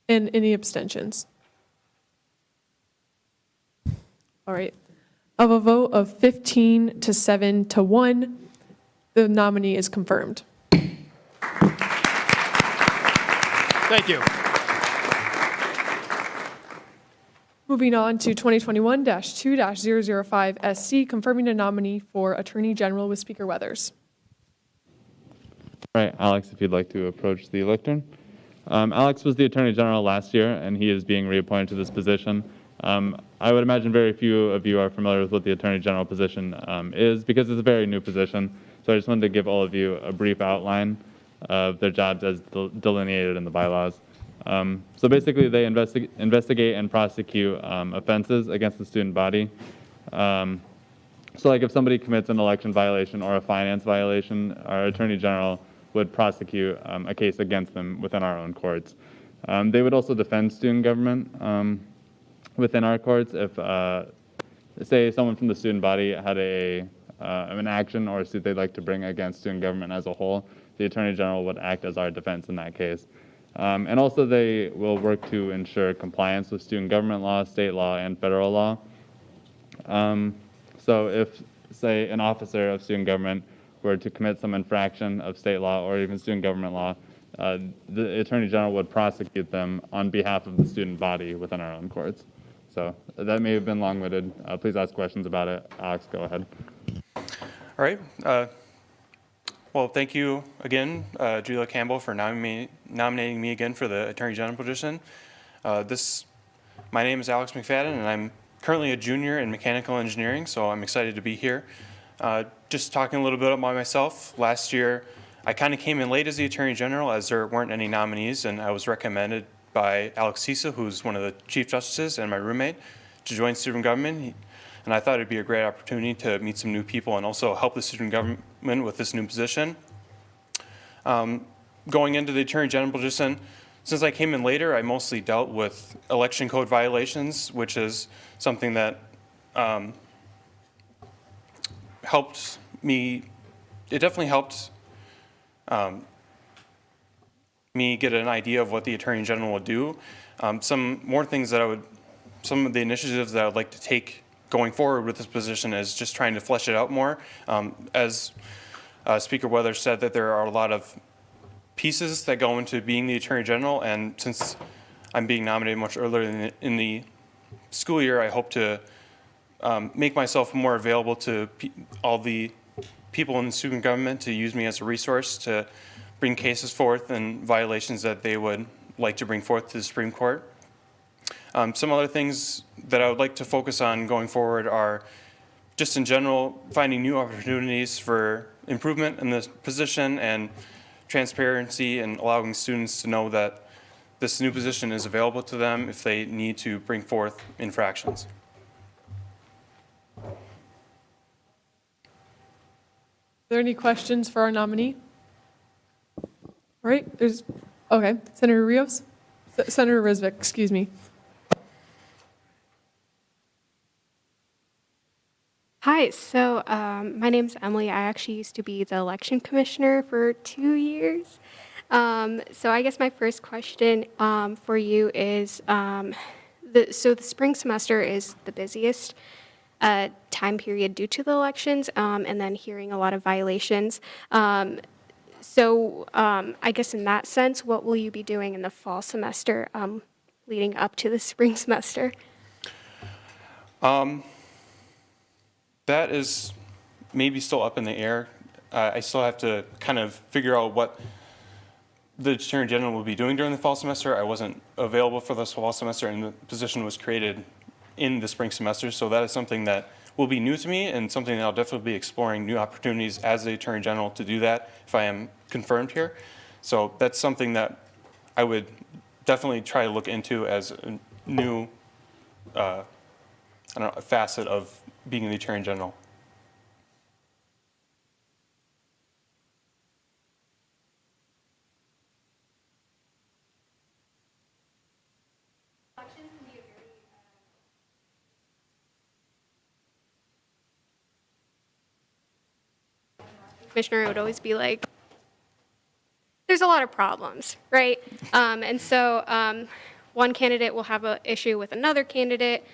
[SPEAKER 1] And any abstentions? All right. Of a vote of 15 to 7 to 1, the nominee is confirmed.
[SPEAKER 6] Thank you.
[SPEAKER 1] Moving on to 2021-2-005 SC, confirming a nominee for Attorney General with Speaker Weathers.
[SPEAKER 2] All right, Alex, if you'd like to approach the lectern. Alex was the Attorney General last year, and he is being reappointed to this position. I would imagine very few of you are familiar with what the Attorney General position is because it's a very new position. So I just wanted to give all of you a brief outline of their jobs as delineated in the bylaws. So basically, they investigate and prosecute offenses against the student body. So like if somebody commits an election violation or a finance violation, our Attorney General would prosecute a case against them within our own courts. They would also defend student government within our courts if, say, someone from the student body had an action or a suit they'd like to bring against student government as a whole. The Attorney General would act as our defense in that case. And also they will work to ensure compliance with student government law, state law, and federal law. So if, say, an officer of student government were to commit some infraction of state law or even student government law, the Attorney General would prosecute them on behalf of the student body within our own courts. So that may have been long-winded. Please ask questions about it. Alex, go ahead.
[SPEAKER 8] All right. Well, thank you again, Julia Campbell, for nominating me again for the Attorney General position. My name is Alex McFadden, and I'm currently a junior in mechanical engineering, so I'm excited to be here. Just talking a little bit about myself, last year I kind of came in late as the Attorney General as there weren't any nominees, and I was recommended by Alex Cisa, who's one of the Chief Justices and my roommate, to join student government. And I thought it'd be a great opportunity to meet some new people and also help the student government with this new position. Going into the Attorney General position, since I came in later, I mostly dealt with election code violations, which is something that helped me. It definitely helped me get an idea of what the Attorney General would do. Some more things that some of the initiatives that I would like to take going forward with this position is just trying to flesh it out more. As Speaker Weathers said, that there are a lot of pieces that go into being the Attorney General, and since I'm being nominated much earlier in the school year, I hope to make myself more available to all the people in the student government to use me as a resource to bring cases forth and violations that they would like to bring forth to the Supreme Court. Some other things that I would like to focus on going forward are just in general finding new opportunities for improvement in this position and transparency and allowing students to know that this new position is available to them if they need to bring forth infractions.
[SPEAKER 1] Are there any questions for our nominee? All right, okay, Senator Rios? Senator Risvik, excuse me.
[SPEAKER 5] Hi, so my name's Emily. I actually used to be the election commissioner for 2 years. So I guess my first question for you is, so the spring semester is the busiest time period due to the elections, and then hearing a lot of violations. So I guess in that sense, what will you be doing in the fall semester leading up to the spring semester?
[SPEAKER 8] That is maybe still up in the air. I still have to kind of figure out what the Attorney General will be doing during the fall semester. I wasn't available for this fall semester, and the position was created in the spring semester, so that is something that will be new to me and something that I'll definitely be exploring new opportunities as the Attorney General to do that if I am confirmed here. So that's something that I would definitely try to look into as a new I don't know, a facet of being the Attorney General.
[SPEAKER 5] Commissioner, it would always be like, there's a lot of problems, right? And so one candidate will have an issue with another candidate.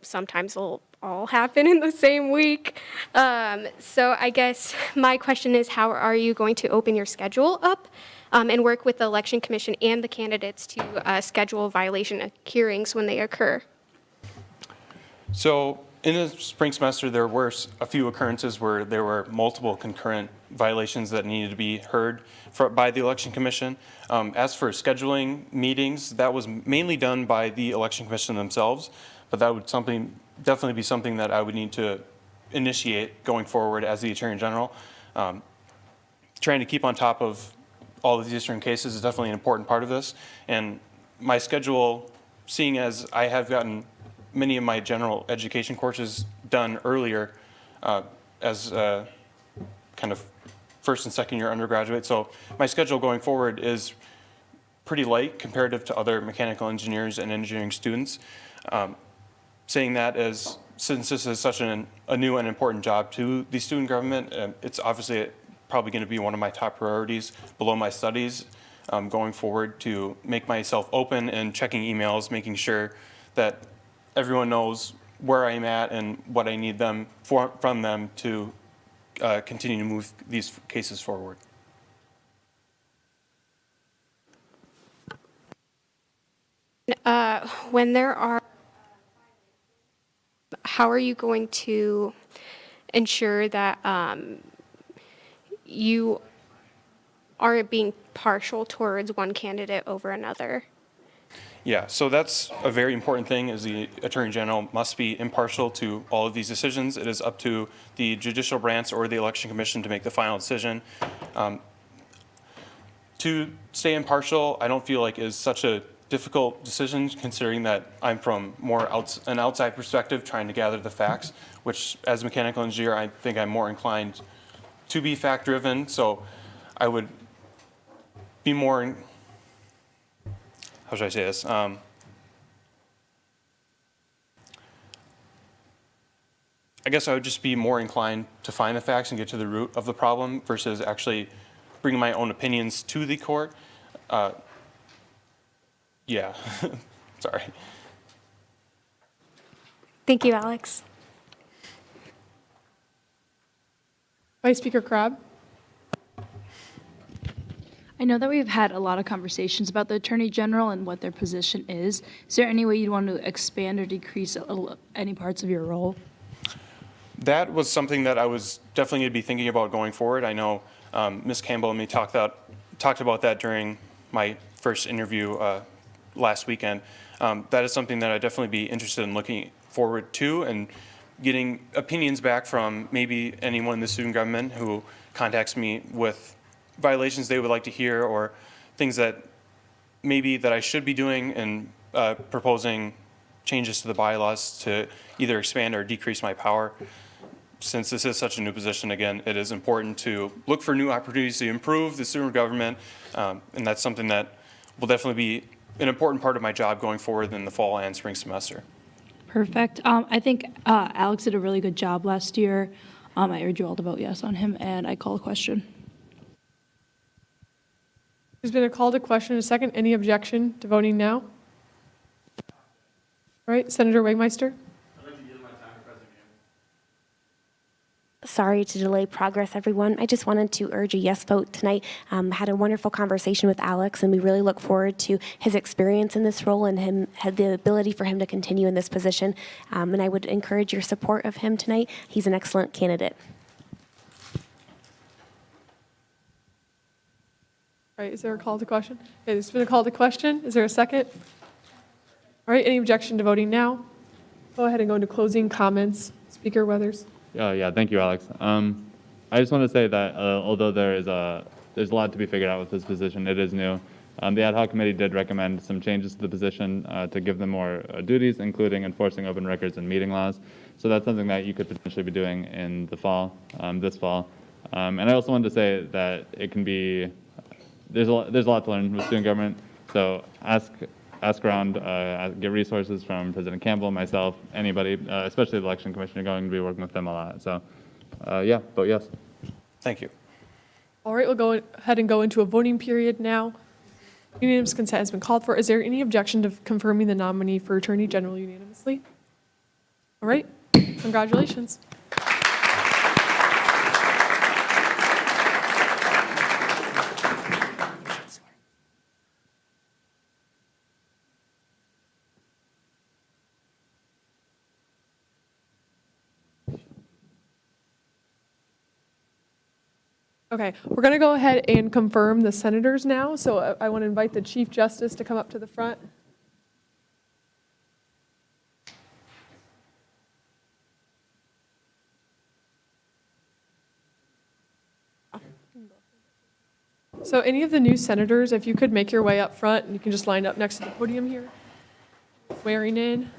[SPEAKER 5] Sometimes they'll all happen in the same week. So I guess my question is, how are you going to open your schedule up and work with the Election Commission and the candidates to schedule violation hearings when they occur?
[SPEAKER 8] So in the spring semester, there were a few occurrences where there were multiple concurrent violations that needed to be heard by the Election Commission. As for scheduling meetings, that was mainly done by the Election Commission themselves, but that would definitely be something that I would need to initiate going forward as the Attorney General. Trying to keep on top of all of these different cases is definitely an important part of this. And my schedule, seeing as I have gotten many of my general education courses done earlier as kind of first and second year undergraduate. So my schedule going forward is pretty light comparative to other mechanical engineers and engineering students. Saying that as, since this is such a new and important job to the student government, it's obviously probably going to be one of my top priorities below my studies going forward, to make myself open and checking emails, making sure that everyone knows where I'm at and what I need them from them to continue to move these cases forward.
[SPEAKER 5] When there are, how are you going to ensure that you aren't being partial towards one candidate over another?
[SPEAKER 8] Yeah, so that's a very important thing, is the Attorney General must be impartial to all of these decisions. It is up to the judicial branch or the Election Commission to make the final decision. To stay impartial, I don't feel like is such a difficult decision, considering that I'm from more an outside perspective trying to gather the facts, which as a mechanical engineer, I think I'm more inclined to be fact-driven. So I would be more, how should I say this? I guess I would just be more inclined to find the facts and get to the root of the problem versus actually bringing my own opinions to the court. Yeah, sorry.
[SPEAKER 5] Thank you, Alex.
[SPEAKER 1] Vice Speaker Crabbe?
[SPEAKER 18] I know that we've had a lot of conversations about the Attorney General and what their position is. Is there any way you'd want to expand or decrease any parts of your role?
[SPEAKER 8] That was something that I was definitely going to be thinking about going forward. I know Ms. Campbell and me talked about that during my first interview last weekend. That is something that I'd definitely be interested in looking forward to and getting opinions back from maybe anyone in the student government who contacts me with violations they would like to hear or things that maybe that I should be doing and proposing changes to the bylaws to either expand or decrease my power. Since this is such a new position, again, it is important to look for new opportunities to improve the student government, and that's something that will definitely be an important part of my job going forward in the fall and spring semester.
[SPEAKER 18] Perfect. I think Alex did a really good job last year. I urge you all to vote yes on him, and I call a question.
[SPEAKER 1] There's been a call to question, a second. Any objection to voting now? All right, Senator Wegmeister?
[SPEAKER 7] Sorry to delay progress, everyone. I just wanted to urge a yes vote tonight. Had a wonderful conversation with Alex, and we really look forward to his experience in this role and him had the ability for him to continue in this position. And I would encourage your support of him tonight. He's an excellent candidate.
[SPEAKER 1] All right, is there a call to question? Okay, there's been a call to question. Is there a second? All right, any objection to voting now? Go ahead and go into closing comments. Speaker Weathers.
[SPEAKER 2] Yeah, thank you, Alex. I just want to say that although there's a lot to be figured out with this position, it is new. The ad hoc committee did recommend some changes to the position to give them more duties, including enforcing open records and meeting laws. So that's something that you could potentially be doing in the fall, this fall. And I also wanted to say that it can be, there's a lot to learn with student government. So ask around, get resources from President Campbell, myself, anybody, especially the election commissioner, going to be working with them a lot. So yeah, vote yes.
[SPEAKER 8] Thank you.
[SPEAKER 1] All right, we'll go ahead and go into a voting period now. Unanimous consent has been called for. Is there any objection to confirming the nominee for Attorney General unanimously? All right, congratulations. Okay, we're going to go ahead and confirm the senators now. So I want to invite the Chief Justice to come up to the front. So any of the new senators, if you could make your way up front, and you can just line up next to the podium here, swearing in.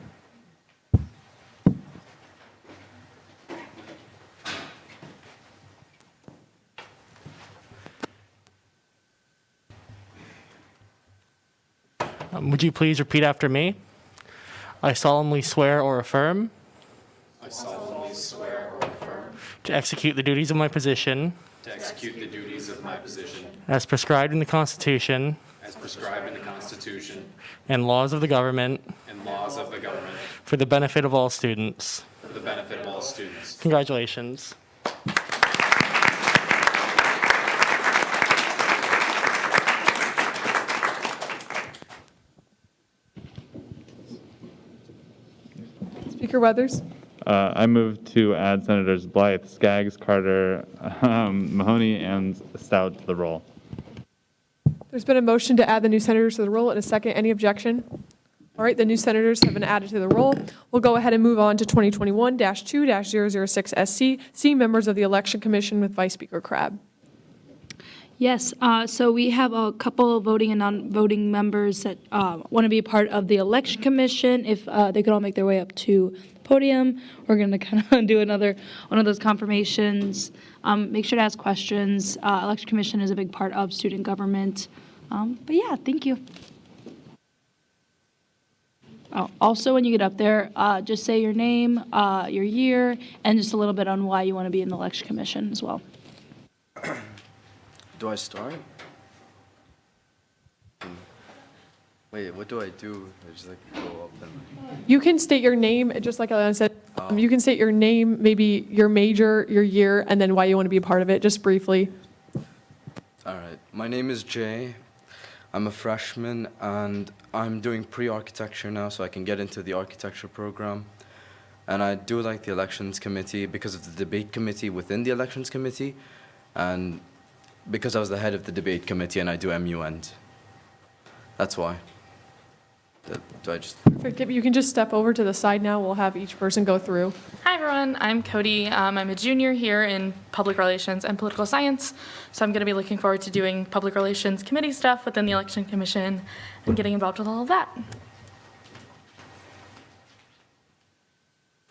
[SPEAKER 14] Would you please repeat after me? I solemnly swear or affirm.
[SPEAKER 3] I solemnly swear or affirm.
[SPEAKER 14] To execute the duties of my position.
[SPEAKER 3] To execute the duties of my position.
[SPEAKER 14] As prescribed in the Constitution.
[SPEAKER 3] As prescribed in the Constitution.
[SPEAKER 14] And laws of the government.
[SPEAKER 3] And laws of the government.
[SPEAKER 14] For the benefit of all students.
[SPEAKER 3] For the benefit of all students.
[SPEAKER 14] Congratulations.
[SPEAKER 1] Speaker Weathers.
[SPEAKER 2] I move to add Senators Blythe, Skaggs, Carter, Mahoney, and Stout to the roll.
[SPEAKER 1] There's been a motion to add the new senators to the roll. In a second, any objection? All right, the new senators have been added to the roll. We'll go ahead and move on to 2021-2-006 SC, members of the Election Commission with Vice Speaker Crabbe.
[SPEAKER 18] Yes, so we have a couple of voting and non-voting members that want to be a part of the Election Commission. If they could all make their way up to the podium, we're going to kind of do another one of those confirmations. Make sure to ask questions. Election Commission is a big part of student government. But yeah, thank you. Oh, also, when you get up there, just say your name, your year, and just a little bit on why you want to be in the election commission as well.
[SPEAKER 15] Do I start? Wait, what do I do? I just like go up and.
[SPEAKER 1] You can state your name, just like I said, you can state your name, maybe your major, your year, and then why you want to be a part of it, just briefly.
[SPEAKER 15] All right. My name is Jay. I'm a freshman, and I'm doing pre-architecture now, so I can get into the architecture program. And I do like the elections committee because of the debate committee within the elections committee, and because I was the head of the debate committee, and I do MUN. That's why. Do I just...
[SPEAKER 1] Perfect. You can just step over to the side now. We'll have each person go through.
[SPEAKER 16] Hi, everyone. I'm Cody. I'm a junior here in public relations and political science. So I'm going to be looking forward to doing public relations committee stuff within the election commission and getting involved with all of that.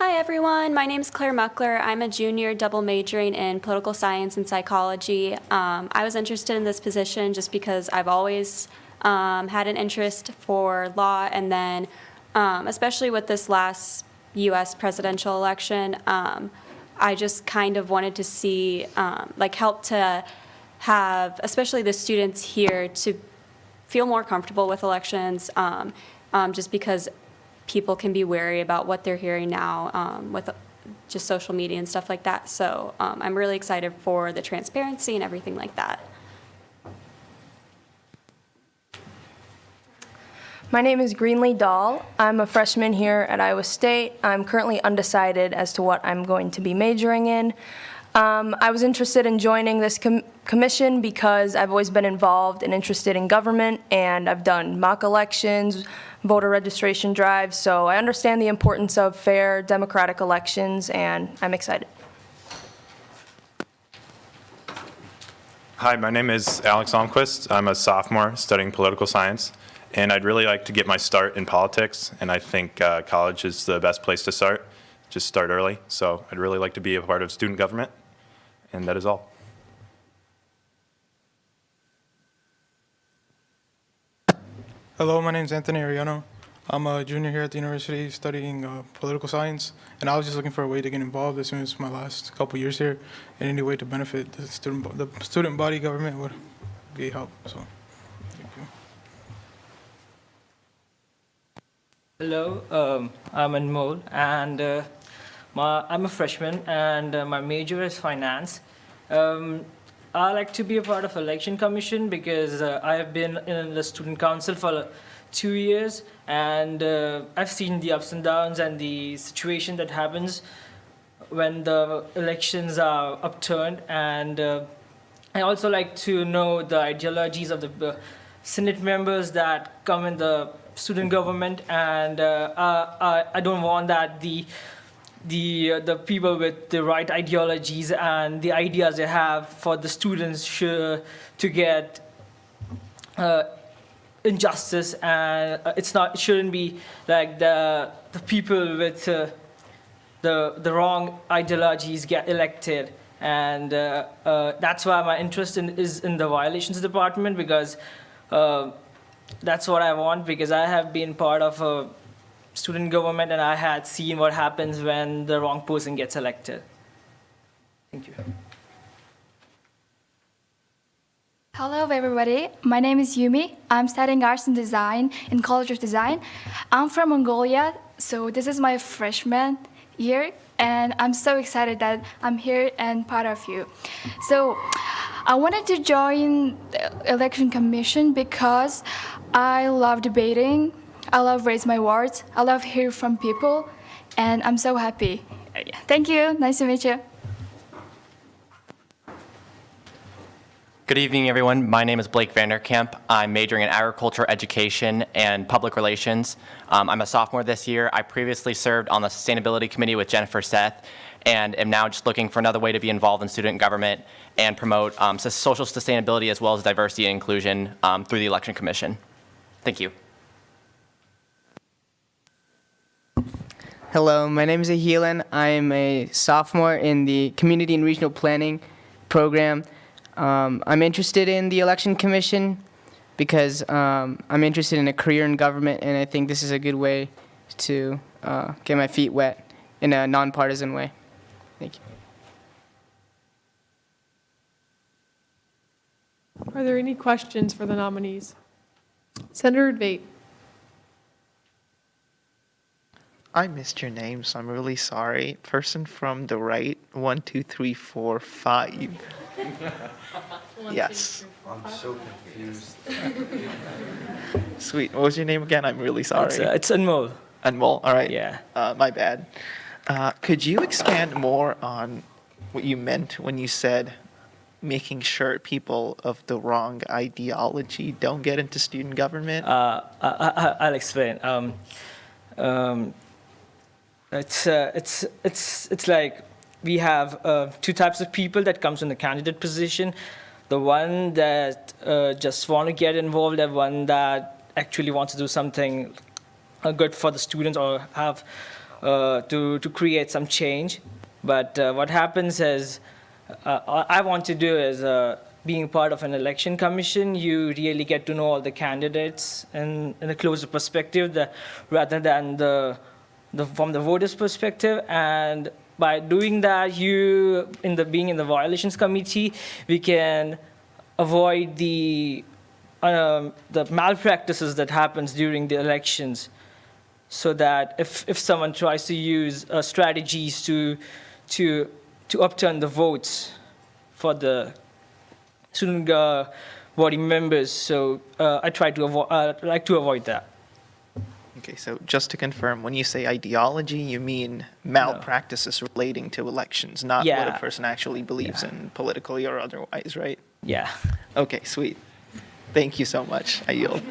[SPEAKER 19] Hi, everyone. My name is Claire Muckler. I'm a junior double majoring in political science and psychology. I was interested in this position just because I've always had an interest for law, and then especially with this last U.S. presidential election, I just kind of wanted to see, help to have, especially the students here, to feel more comfortable with elections, just because people can be wary about what they're hearing now with just social media and stuff like that. So I'm really excited for the transparency and everything like that.
[SPEAKER 24] My name is Greenlee Dahl. I'm a freshman here at Iowa State. I'm currently undecided as to what I'm going to be majoring in. I was interested in joining this commission because I've always been involved and interested in government, and I've done mock elections, voter registration drives, so I understand the importance of fair, democratic elections, and I'm excited.
[SPEAKER 25] Hi, my name is Alex Almquist. I'm a sophomore studying political science. And I'd really like to get my start in politics, and I think college is the best place to start. Just start early. So I'd really like to be a part of student government, and that is all.
[SPEAKER 26] Hello, my name is Anthony Ariano. I'm a junior here at the university studying political science, and I was just looking for a way to get involved as soon as my last couple years here, and any way to benefit the student body government would be help. So.
[SPEAKER 27] Hello, I'm Anmol, and I'm a freshman, and my major is finance. I like to be a part of election commission because I have been in the student council for 2 years, and I've seen the ups and downs and the situation that happens when the elections are upturned, and I also like to know the ideologies of the Senate members that come in the student government, and I don't want that the people with the right ideologies and the ideas they have for the students to get injustice, and it shouldn't be like the people with the wrong ideologies get elected, and that's why my interest is in the violations department, because that's what I want, because I have been part of a student government and I had seen what happens when the wrong person gets elected. Thank you.
[SPEAKER 28] Hello, everybody. My name is Yumi. I'm studying arts and design in College of Design. I'm from Mongolia, so this is my freshman year, and I'm so excited that I'm here and part of you. So I wanted to join the election commission because I love debating, I love raise my words, I love hear from people, and I'm so happy. Thank you. Nice to meet you.
[SPEAKER 29] Good evening, everyone. My name is Blake Vanderkamp. I'm majoring in agriculture, education, and public relations. I'm a sophomore this year. I previously served on the sustainability committee with Jennifer Seth, and am now just looking for another way to be involved in student government and promote social sustainability as well as diversity and inclusion through the election commission. Thank you.
[SPEAKER 30] Hello, my name is Ahilan. I'm a sophomore in the Community and Regional Planning program. I'm interested in the election commission because I'm interested in a career in government, and I think this is a good way to get my feet wet in a nonpartisan way. Thank you.
[SPEAKER 1] Are there any questions for the nominees? Senator Debate.
[SPEAKER 4] I missed your name, so I'm really sorry. Person from the right, 1, 2, 3, 4, 5. Yes.
[SPEAKER 15] I'm so confused.
[SPEAKER 4] Sweet. What was your name again? I'm really sorry.
[SPEAKER 27] It's Anmol.
[SPEAKER 4] Anmol. All right.
[SPEAKER 27] Yeah.
[SPEAKER 4] My bad. Could you expand more on what you meant when you said making sure people of the wrong ideology don't get into student government?
[SPEAKER 27] I'll explain. It's like we have two types of people that comes in the candidate position. The one that just want to get involved, and one that actually wants to do something good for the students or have to create some change. But what happens is, I want to do is being part of an election commission, you really get to know all the candidates in a closer perspective rather than from the voters' perspective. And by doing that, being in the violations committee, we can avoid the malpractices that happens during the elections. So that if someone tries to use strategies to upturn the votes for the student body members, so I like to avoid that.
[SPEAKER 4] Okay, so just to confirm, when you say ideology, you mean malpractices relating to elections, not what a person actually believes in politically or otherwise, right?
[SPEAKER 27] Yeah.
[SPEAKER 4] Okay, sweet. Thank you so much. I yield.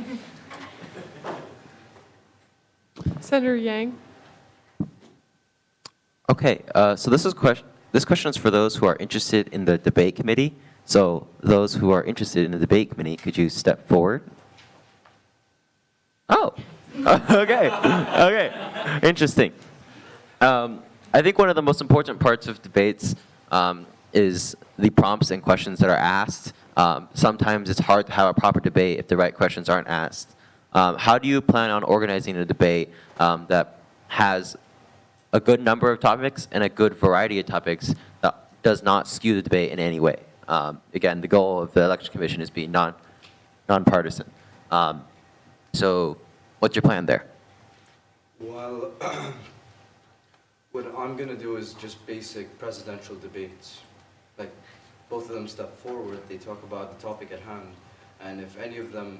[SPEAKER 1] Senator Yang.
[SPEAKER 9] Okay, so this question is for those who are interested in the debate committee. So those who are interested in the debate committee, could you step forward? Oh, okay, okay, interesting. I think one of the most important parts of debates is the prompts and questions that are asked. Sometimes it's hard to have a proper debate if the right questions aren't asked. How do you plan on organizing a debate that has a good number of topics and a good variety of topics that does not skew the debate in any way? Again, the goal of the Election Commission is being nonpartisan. So what's your plan there?
[SPEAKER 15] Well, what I'm going to do is just basic presidential debates. Like, both of them step forward, they talk about the topic at hand, and if any of them,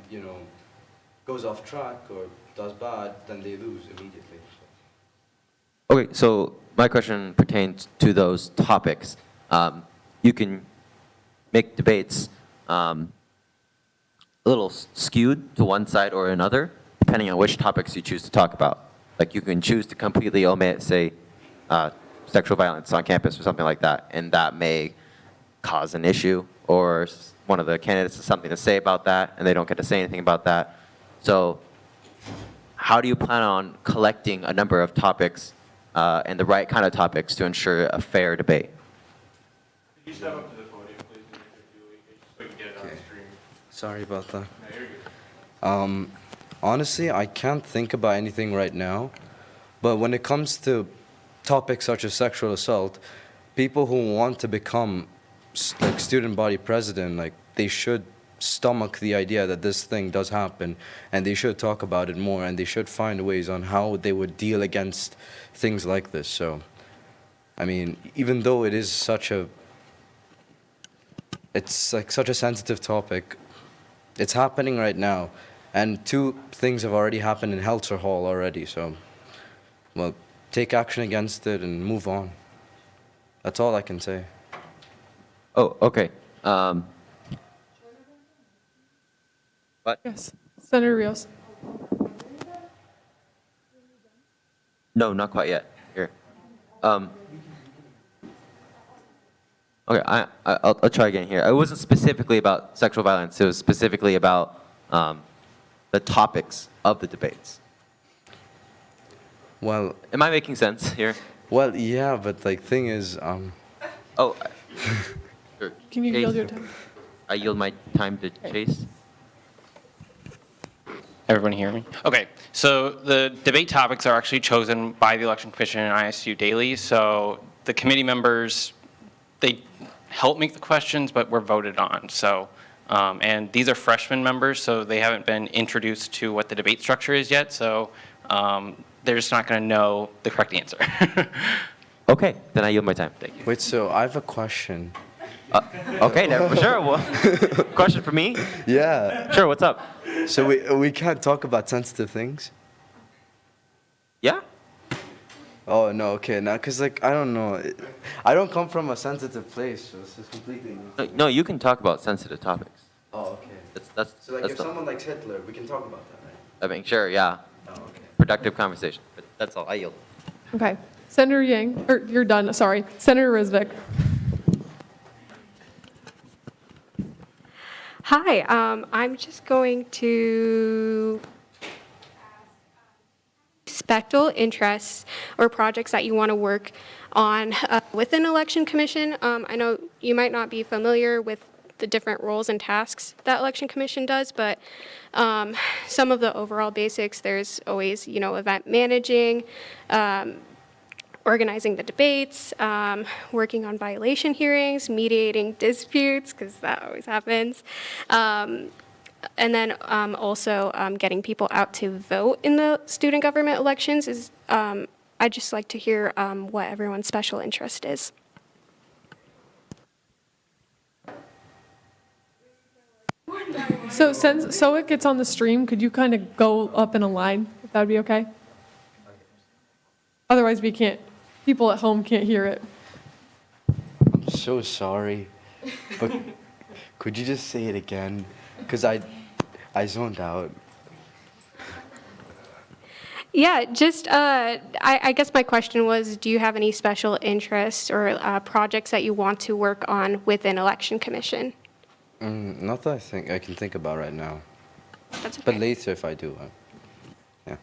[SPEAKER 15] goes off track or does bad, then they lose immediately.
[SPEAKER 9] Okay, so my question pertains to those topics. You can make debates a little skewed to one side or another, depending on which topics you choose to talk about. Like you can choose to completely omit, say, sexual violence on campus or something like that, and that may cause an issue, or one of the candidates has something to say about that, and they don't get to say anything about that. So how do you plan on collecting a number of topics and the right kind of topics to ensure a fair debate?
[SPEAKER 8] Could you step up to the podium, please, so we can get it on the stream?
[SPEAKER 15] Sorry about that.
[SPEAKER 8] No, you're good.
[SPEAKER 15] Honestly, I can't think about anything right now, but when it comes to topics such as sexual assault, people who want to become like student body president, like they should stomach the idea that this thing does happen, and they should talk about it more, and they should find ways on how they would deal against things like this. So, I mean, even though it is it's like such a sensitive topic, it's happening right now, and 2 things have already happened in Helter Hall already. So, well, take action against it and move on. That's all I can say.
[SPEAKER 9] Oh, okay. What?
[SPEAKER 1] Yes. Senator Rios.
[SPEAKER 9] No, not quite yet. Here. Okay, I'll try again here. It wasn't specifically about sexual violence. It was specifically about the topics of the debates.
[SPEAKER 15] Well,
[SPEAKER 9] am I making sense here?
[SPEAKER 15] Well, yeah, but like thing is,
[SPEAKER 9] Oh, sure.
[SPEAKER 1] Can you
[SPEAKER 9] Chase?
[SPEAKER 1] yield your time?
[SPEAKER 9] I yield my time to Chase.
[SPEAKER 6] everyone hear me? Okay, so the debate topics are actually chosen by the Election Commission and ISU daily. So the committee members, they help make the questions, but we're voted on. So, and these are freshman members, so they haven't been introduced to what the debate structure is yet. So they're just not going to know the correct answer.
[SPEAKER 9] Okay, then I yield my time. Thank you.
[SPEAKER 15] Wait, so I have a question.
[SPEAKER 9] Okay, sure. Well, question for me?
[SPEAKER 15] Yeah.
[SPEAKER 9] Sure, what's up?
[SPEAKER 15] So we can't talk about sensitive things?
[SPEAKER 9] Yeah?
[SPEAKER 15] Oh, no, okay. Now, because, like, I don't know. I don't come from a sensitive place, so it's just completely new.
[SPEAKER 9] No, you can talk about sensitive topics.
[SPEAKER 15] Oh, okay.
[SPEAKER 9] That's
[SPEAKER 15] So, like,
[SPEAKER 9] that's
[SPEAKER 15] if
[SPEAKER 9] the-
[SPEAKER 15] someone likes Hitler, we can talk about that, right?
[SPEAKER 9] I mean, sure, yeah.
[SPEAKER 15] Oh, okay.
[SPEAKER 9] Productive conversation. But that's all. I yield.
[SPEAKER 1] Okay. Senator Yang, or you're done, sorry. Senator Risvik.
[SPEAKER 5] Hi, I'm just going to special interests or projects that you want to work on within Election Commission. I know you might not be familiar with the different roles and tasks that Election Commission does, but some of the overall basics, there's always, event managing, organizing the debates, working on violation hearings, mediating disputes, because that always happens, and then also getting people out to vote in the student government elections is, I'd just like to hear what everyone's special interest is.
[SPEAKER 1] So so it gets on the stream, could you kind of go up in a line, if that would be okay? Otherwise, people at home can't hear it.
[SPEAKER 15] I'm so sorry, but could you just say it again? Because I zoned out.
[SPEAKER 5] Yeah, just, I guess my question was, do you have any special interests or projects that you want to work on within Election Commission?
[SPEAKER 15] Not that I can think about right now.
[SPEAKER 5] That's okay.
[SPEAKER 15] But later if I do. Yeah.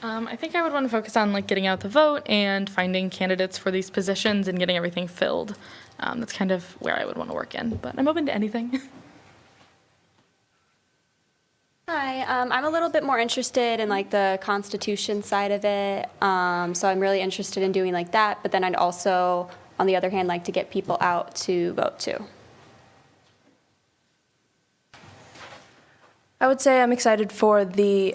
[SPEAKER 16] I think I would want to focus on getting out the vote and finding candidates for these positions and getting everything filled. That's kind of where I would want to work in, but I'm open to anything.
[SPEAKER 19] Hi, I'm a little bit more interested in the Constitution side of it. So I'm really interested in doing that, but then I'd also, on the other hand, like to get people out to vote too.
[SPEAKER 24] I would say I'm excited for the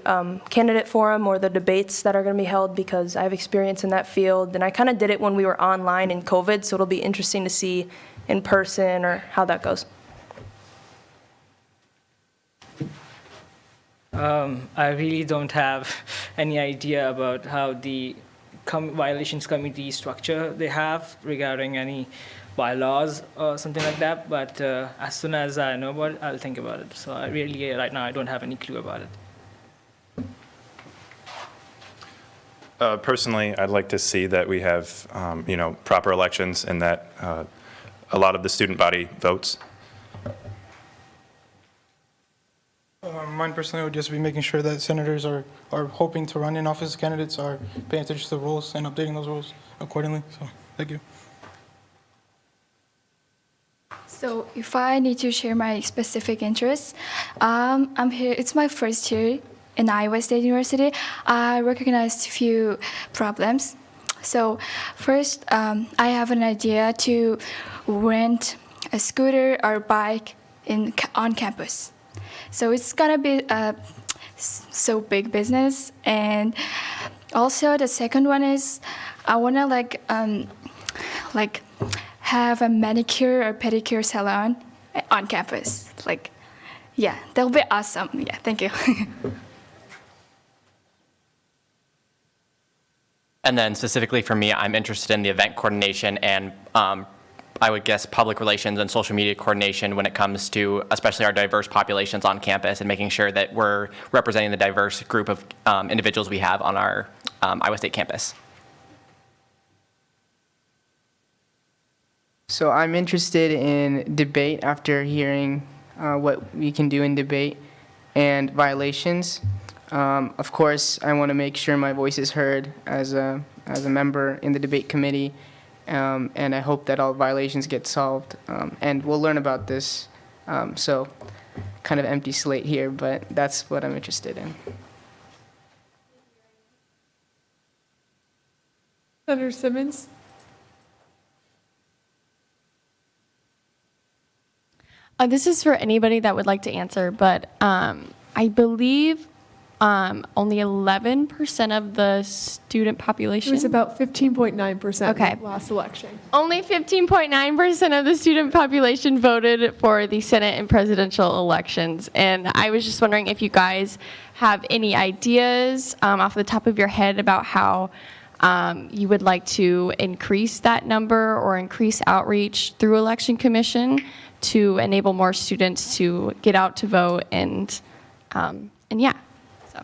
[SPEAKER 24] candidate forum or the debates that are going to be held because I have experience in that field, and I kind of did it when we were online in COVID, so it'll be interesting to see in person or how that goes.
[SPEAKER 27] I really don't have any idea about how the violations committee structure they have regarding any bylaws or something like that, but as soon as I know about it, I'll think about it. So I really, right now, I don't have any clue about it.
[SPEAKER 25] Personally, I'd like to see that we have, proper elections and that a lot of the student body votes.
[SPEAKER 26] Mine personally would just be making sure that senators are hoping to run in office candidates are paying attention to the rules and updating those rules accordingly. So, thank you.
[SPEAKER 28] So if I need to share my specific interests, I'm here, it's my first year in Iowa State University. I recognized a few problems. So first, I have an idea to rent a scooter or bike on campus. So it's gonna be a so big business. And also the second one is I wanna have a manicure or pedicure salon on campus. Yeah, that'll be awesome. Yeah, thank you.
[SPEAKER 29] And then specifically for me, I'm interested in the event coordination and I would guess public relations and social media coordination when it comes to especially our diverse populations on campus and making sure that we're representing the diverse group of individuals we have on our Iowa State campus.
[SPEAKER 30] So I'm interested in debate after hearing what we can do in debate and violations. Of course, I want to make sure my voice is heard as a member in the debate committee, and I hope that all violations get solved. And we'll learn about this. So kind of empty slate here, but that's what I'm interested in.
[SPEAKER 1] Senator Simmons?
[SPEAKER 7] This is for anybody that would like to answer, but I believe only 11% of the student
[SPEAKER 1] It
[SPEAKER 7] population.
[SPEAKER 1] was about 15.9%
[SPEAKER 7] Okay.
[SPEAKER 1] last election.
[SPEAKER 7] Only 15.9% of the student population voted for the Senate and presidential elections. And I was just wondering if you guys have any ideas off the top of your head about how you would like to increase that number or increase outreach through Election Commission to enable more students to get out to vote and yeah. So.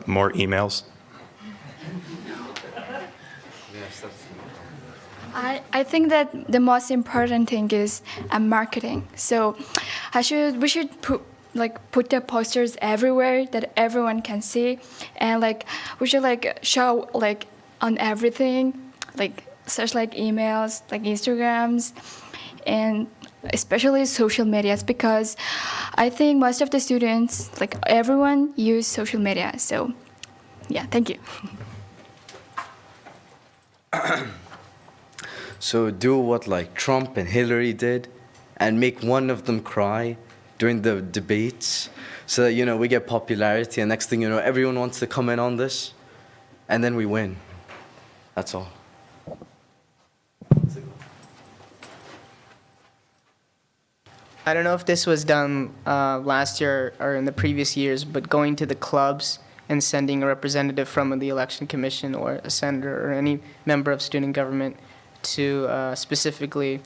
[SPEAKER 25] More emails.
[SPEAKER 28] I think that the most important thing is marketing. So we should put the posters everywhere that everyone can see, and we should show on everything, such emails, Instagrams, and especially social medias, because I think most of the students, everyone, use social media. So yeah, thank you.
[SPEAKER 15] So do what Trump and Hillary did and make one of them cry during the debates so that, we get popularity, and next thing you know, everyone wants to come in on this, and then we win. That's all.
[SPEAKER 30] I don't know if this was done last year or in the previous years, but going to the clubs and sending a representative from the Election Commission or a senator or any member of student government to specifically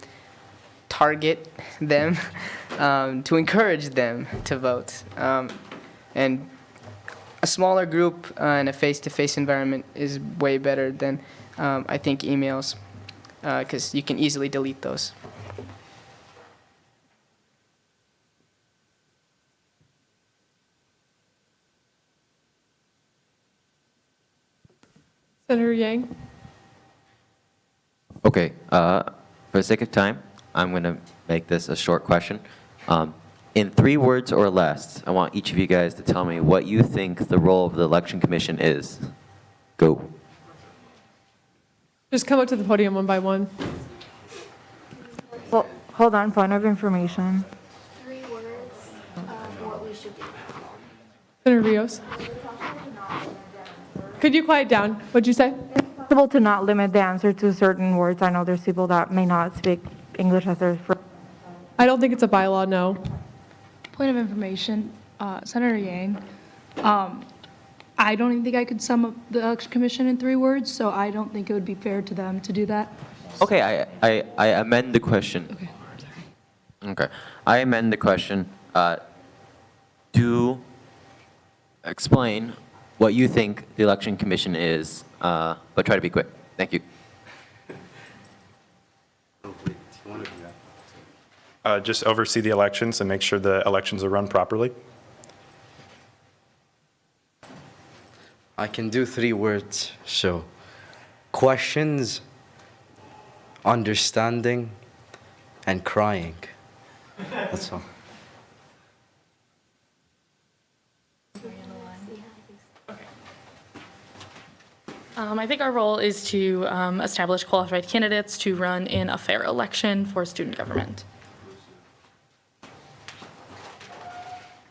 [SPEAKER 30] target them, to encourage them to vote. And a smaller group in a face-to-face environment is way better than, I think, emails, because you can easily delete those.
[SPEAKER 1] Senator Yang?
[SPEAKER 9] Okay, for the sake of time, I'm going to make this a short question. In 3 words or less, I want each of you guys to tell me what you think the role of the Election Commission is. Go.
[SPEAKER 1] Just come up to the podium one by one.
[SPEAKER 10] Well, hold on, point of information.
[SPEAKER 28] 3 words what we should do.
[SPEAKER 1] Senator Rios? Could you quiet down? What'd you say?
[SPEAKER 10] It's possible to not limit the answer to certain words. I know there's people that may not speak English as their first.
[SPEAKER 1] I don't think it's a bylaw, no.
[SPEAKER 18] Point of information, Senator Yang, I don't even think I could sum up the Election Commission in 3 words, so I don't think it would be fair to them to do that.
[SPEAKER 9] Okay, I amend the question.
[SPEAKER 18] Okay.
[SPEAKER 9] Okay, I amend the question. To explain what you think the Election Commission is, but try to be quick. Thank you.
[SPEAKER 25] Just oversee the elections and make sure the elections are run properly.
[SPEAKER 15] I can do 3 words. So, questions, understanding, and crying. That's all.
[SPEAKER 16] I think our role is to establish qualified candidates to run in a fair election for student government.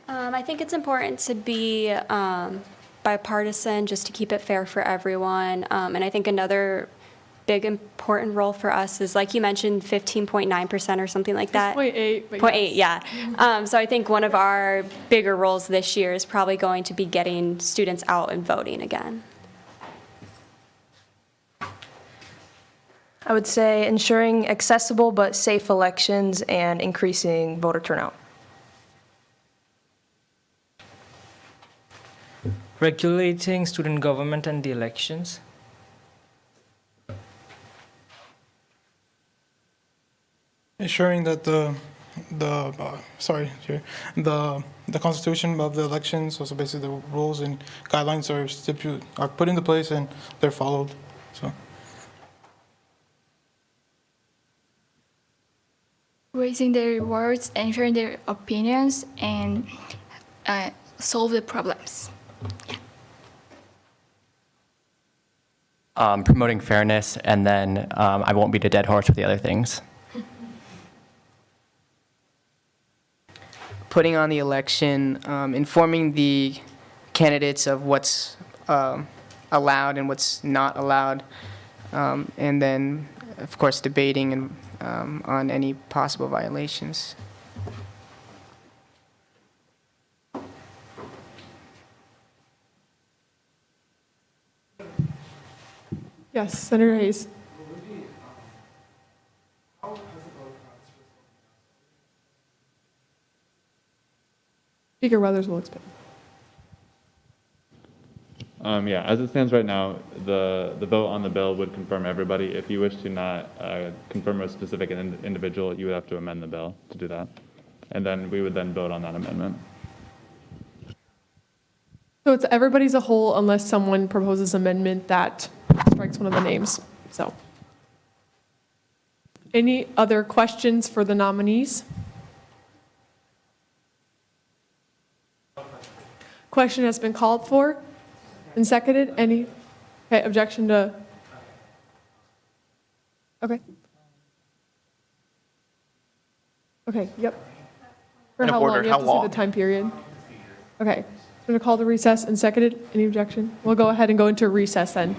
[SPEAKER 19] I think it's important to be bipartisan, just to keep it fair for everyone. And I think another big important role for us is, like you mentioned, 15.9% or something like that.
[SPEAKER 1] 0.8.
[SPEAKER 19] 0.8, yeah. So I think one of our bigger roles this year is probably going to be getting students out and voting again.
[SPEAKER 24] I would say ensuring accessible but safe elections and increasing voter turnout.
[SPEAKER 27] Regulating student government and the elections.
[SPEAKER 26] Ensuring that the Constitution of the elections, so basically the rules and guidelines are put into place and they're followed. So
[SPEAKER 28] raising their words and sharing their opinions and solve the problems.
[SPEAKER 29] Promoting fairness, and then I won't beat a dead horse with the other things.
[SPEAKER 30] Putting on the election, informing the candidates of what's allowed and what's not allowed, and then, of course, debating and, on any possible violations.
[SPEAKER 1] Yes, Senator Hayes. Speaker Weathers will expand.
[SPEAKER 2] Yeah, as it stands right now, the vote on the bill would confirm everybody. If you wish to not confirm a specific individual, you would have to amend the bill to do that. And then we would then vote on that amendment.
[SPEAKER 1] So it's everybody as a whole unless someone proposes amendment that strikes one of the names. So, any other questions for the nominees? Question has been called for and seconded. Any, okay, objection to? Okay. Okay, yep. For
[SPEAKER 4] Point of
[SPEAKER 1] how
[SPEAKER 4] order,
[SPEAKER 1] long? You
[SPEAKER 4] how
[SPEAKER 1] have to say
[SPEAKER 4] long?
[SPEAKER 1] the time period. Okay. I'm going to call the recess and seconded. Any objection? We'll go ahead and go into recess then.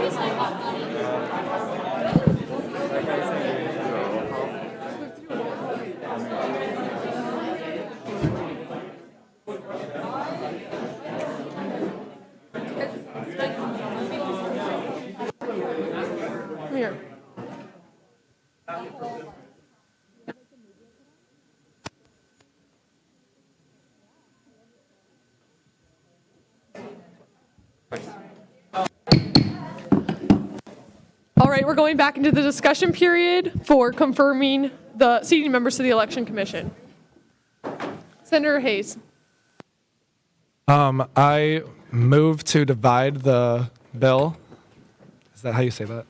[SPEAKER 1] Come here. All right, we're going back into the discussion period for confirming the seating members to the Election Commission. Senator Hayes.
[SPEAKER 3] I move to divide the bill. Is that how you say that?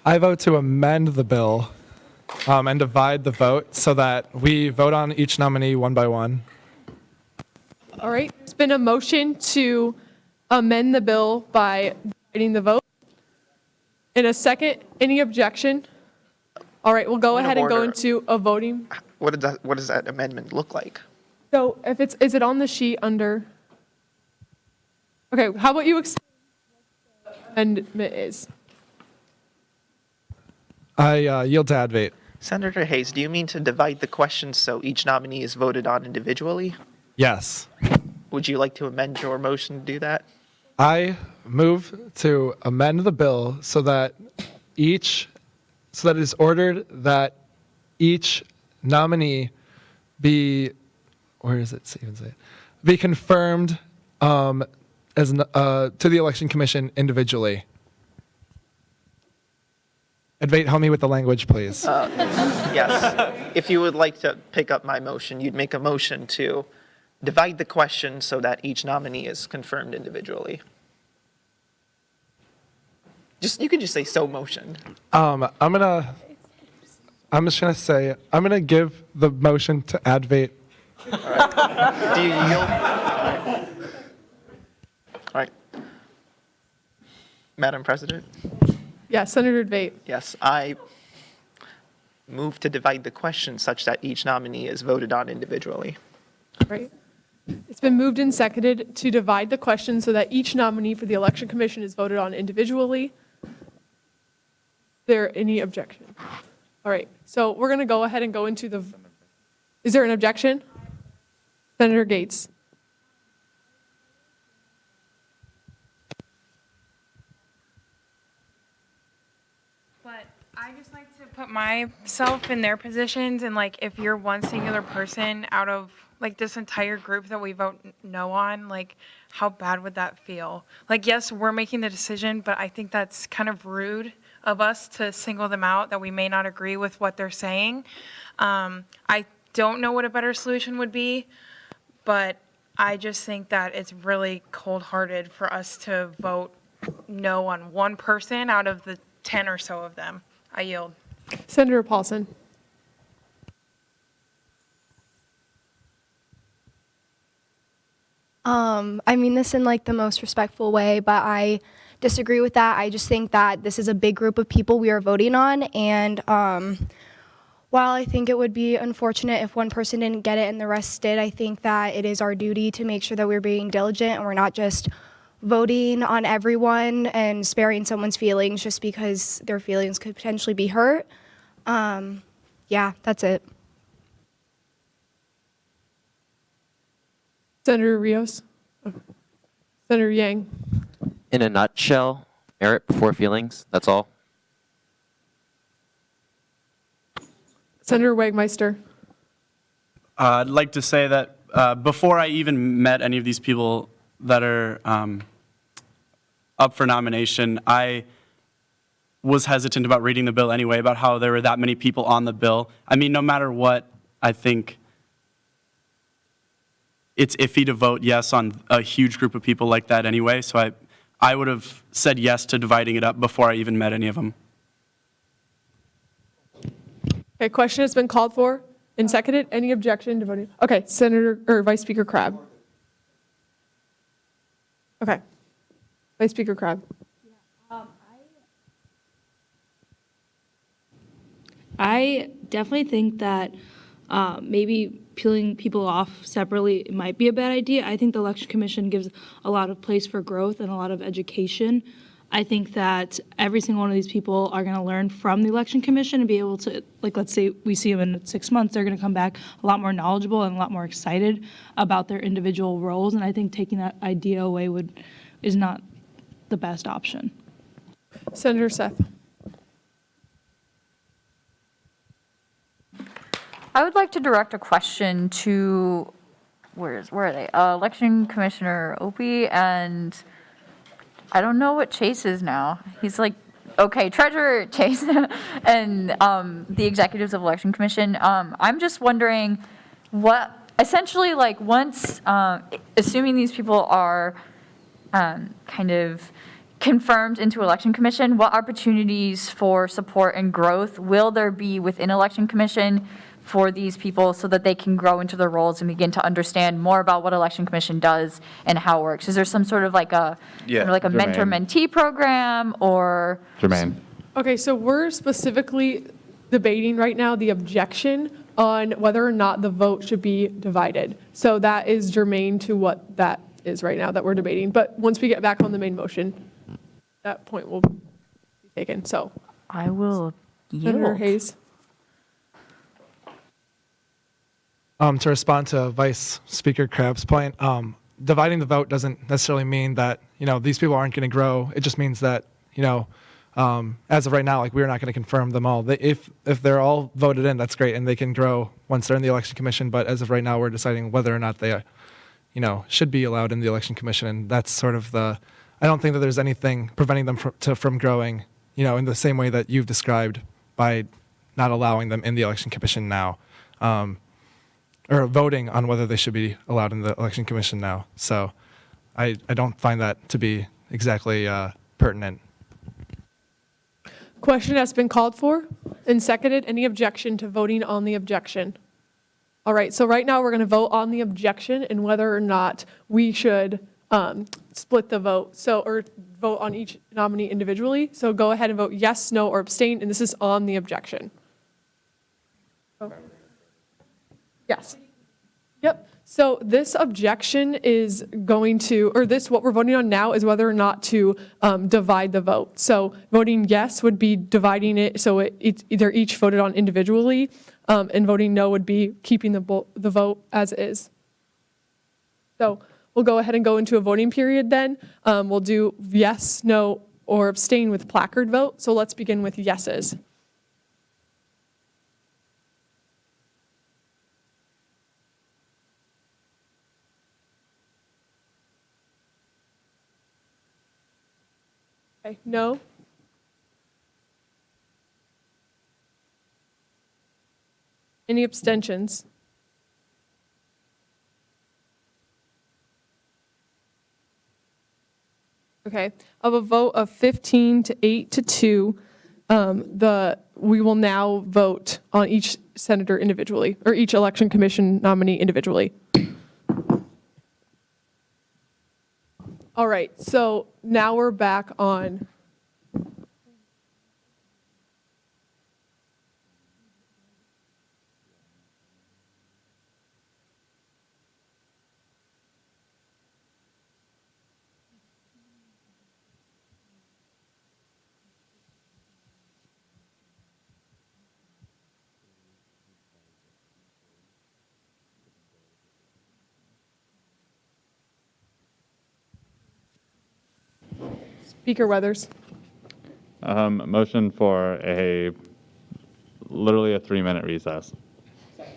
[SPEAKER 3] I vote to amend the bill and divide the vote so that we vote on each nominee one by one.
[SPEAKER 1] All right, there's been a motion to amend the bill by dividing the vote. In a second, any objection? All right, we'll go
[SPEAKER 4] Point of
[SPEAKER 1] ahead and go
[SPEAKER 4] order.
[SPEAKER 1] into a voting.
[SPEAKER 4] What does that amendment look like?
[SPEAKER 1] So if is it on the sheet under? Okay, how about you explain what the amendment is?
[SPEAKER 3] I yield to advocate.
[SPEAKER 4] Senator Hayes, do you mean to divide the questions so each nominee is voted on individually?
[SPEAKER 3] Yes.
[SPEAKER 4] Would you like to amend your motion to do that?
[SPEAKER 3] I move to amend the bill so that it is ordered that each nominee be, where does it even say it? Be confirmed to the Election Commission individually. Advait, help me with the language, please.
[SPEAKER 4] Yes. If you would like to pick up my motion, you'd make a motion to divide the question so that each nominee is confirmed individually. You can just say so motion.
[SPEAKER 3] I'm just gonna say, I'm gonna give the motion to advait.
[SPEAKER 4] Do you yield? All right. Madam President?
[SPEAKER 1] Yes, Senator Debate.
[SPEAKER 4] Yes, I move to divide the question such that each nominee is voted on individually.
[SPEAKER 1] Right. It's been moved and seconded to divide the question so that each nominee for the Election Commission is voted on individually. Is there any objection? All right, so we're going to go ahead and go into the, is there an objection? Senator Gates.
[SPEAKER 11] But I just like to put myself in their positions, and like if you're one singular person out of like this entire group that we vote no on, like how bad would that feel? Like, yes, we're making the decision, but I think that's kind of rude of us to single them out, that we may not agree with what they're saying. I don't know what a better solution would be, but I just think that it's really cold-hearted for us to vote no on one person out of the 10 or so of them. I yield.
[SPEAKER 1] Senator Paulson.
[SPEAKER 12] I mean this in like the most respectful way, but I disagree with that. I just think that this is a big group of people we are voting on, and while I think it would be unfortunate if one person didn't get it and the rest did, I think that it is our duty to make sure that we're being diligent and we're not just voting on everyone and sparing someone's feelings just because their feelings could potentially be hurt. Yeah, that's it.
[SPEAKER 1] Senator Rios. Senator Yang.
[SPEAKER 9] In a nutshell, merit before feelings, that's all.
[SPEAKER 1] Senator Wagmeister.
[SPEAKER 13] I'd like to say that before I even met any of these people that are up for nomination, I was hesitant about reading the bill anyway, about how there were that many people on the bill. I mean, no matter what, I think it's iffy to vote yes on a huge group of people like that anyway, so I would have said yes to dividing it up before I even met any of them.
[SPEAKER 1] Okay, question has been called for and seconded. Any objection to voting? Okay, Senator or Vice Speaker Crabb. Okay, Vice Speaker Crabb.
[SPEAKER 18] I definitely think that maybe peeling people off separately might be a bad idea. I think the Election Commission gives a lot of place for growth and a lot of education. I think that every single one of these people are going to learn from the Election Commission and be able to, like, let's say we see them in 6 months, they're going to come back a lot more knowledgeable and a lot more excited about their individual roles. And I think taking that idea away is not the best option.
[SPEAKER 1] Senator Seth.
[SPEAKER 5] I would like to direct a question to, where are they? Election Commissioner Opie, and I don't know what Chase is now. He's like, okay, Treasurer Chase and the executives of Election Commission. I'm just wondering what, essentially, like, once, assuming these people are kind of confirmed into Election Commission, what opportunities for support and growth will there be within Election Commission for these people so that they can grow into their roles and begin to understand more about what Election Commission does and how it works? Is there some sort of like a,
[SPEAKER 2] Yeah,
[SPEAKER 5] kind of like a mentor-mentee program or?
[SPEAKER 2] Jermaine.
[SPEAKER 1] Okay, so we're specifically debating right now the objection on whether or not the vote should be divided. So that is germane to what that is right now that we're debating. But once we get back on the main motion, that point will be taken. So
[SPEAKER 5] I will
[SPEAKER 1] Senator
[SPEAKER 5] yield.
[SPEAKER 1] Hayes.
[SPEAKER 3] To respond to Vice Speaker Crabb's point, dividing the vote doesn't necessarily mean that, these people aren't going to grow. It just means that, as of right now, like, we're not going to confirm them all. If they're all voted in, that's great, and they can grow once they're in the Election Commission. But as of right now, we're deciding whether or not they, should be allowed in the Election Commission. And that's sort of I don't think that there's anything preventing them from growing, in the same way that you've described by not allowing them in the Election Commission now. Or voting on whether they should be allowed in the Election Commission now. So I don't find that to be exactly pertinent.
[SPEAKER 1] Question has been called for and seconded. Any objection to voting on the objection? All right, so right now we're going to vote on the objection and whether or not we should split the vote. Or vote on each nominee individually. So go ahead and vote yes, no, or abstain, and this is on the objection. Oh. Yes. Yep. So this objection is going to, what we're voting on now is whether or not to divide the vote. So voting yes would be dividing it, so it's either each voted on individually, and voting no would be keeping the vote as is. So we'll go ahead and go into a voting period then. We'll do yes, no, or abstain with placard vote. So let's begin with yeses. Okay, no. Any abstentions? Okay, of a vote of 15 to 8 to 2, we will now vote on each senator individually, or each election commission nominee individually. All right, so now we're back on. Speaker Weathers.
[SPEAKER 2] Motion for literally a 3-minute recess.
[SPEAKER 1] Okay,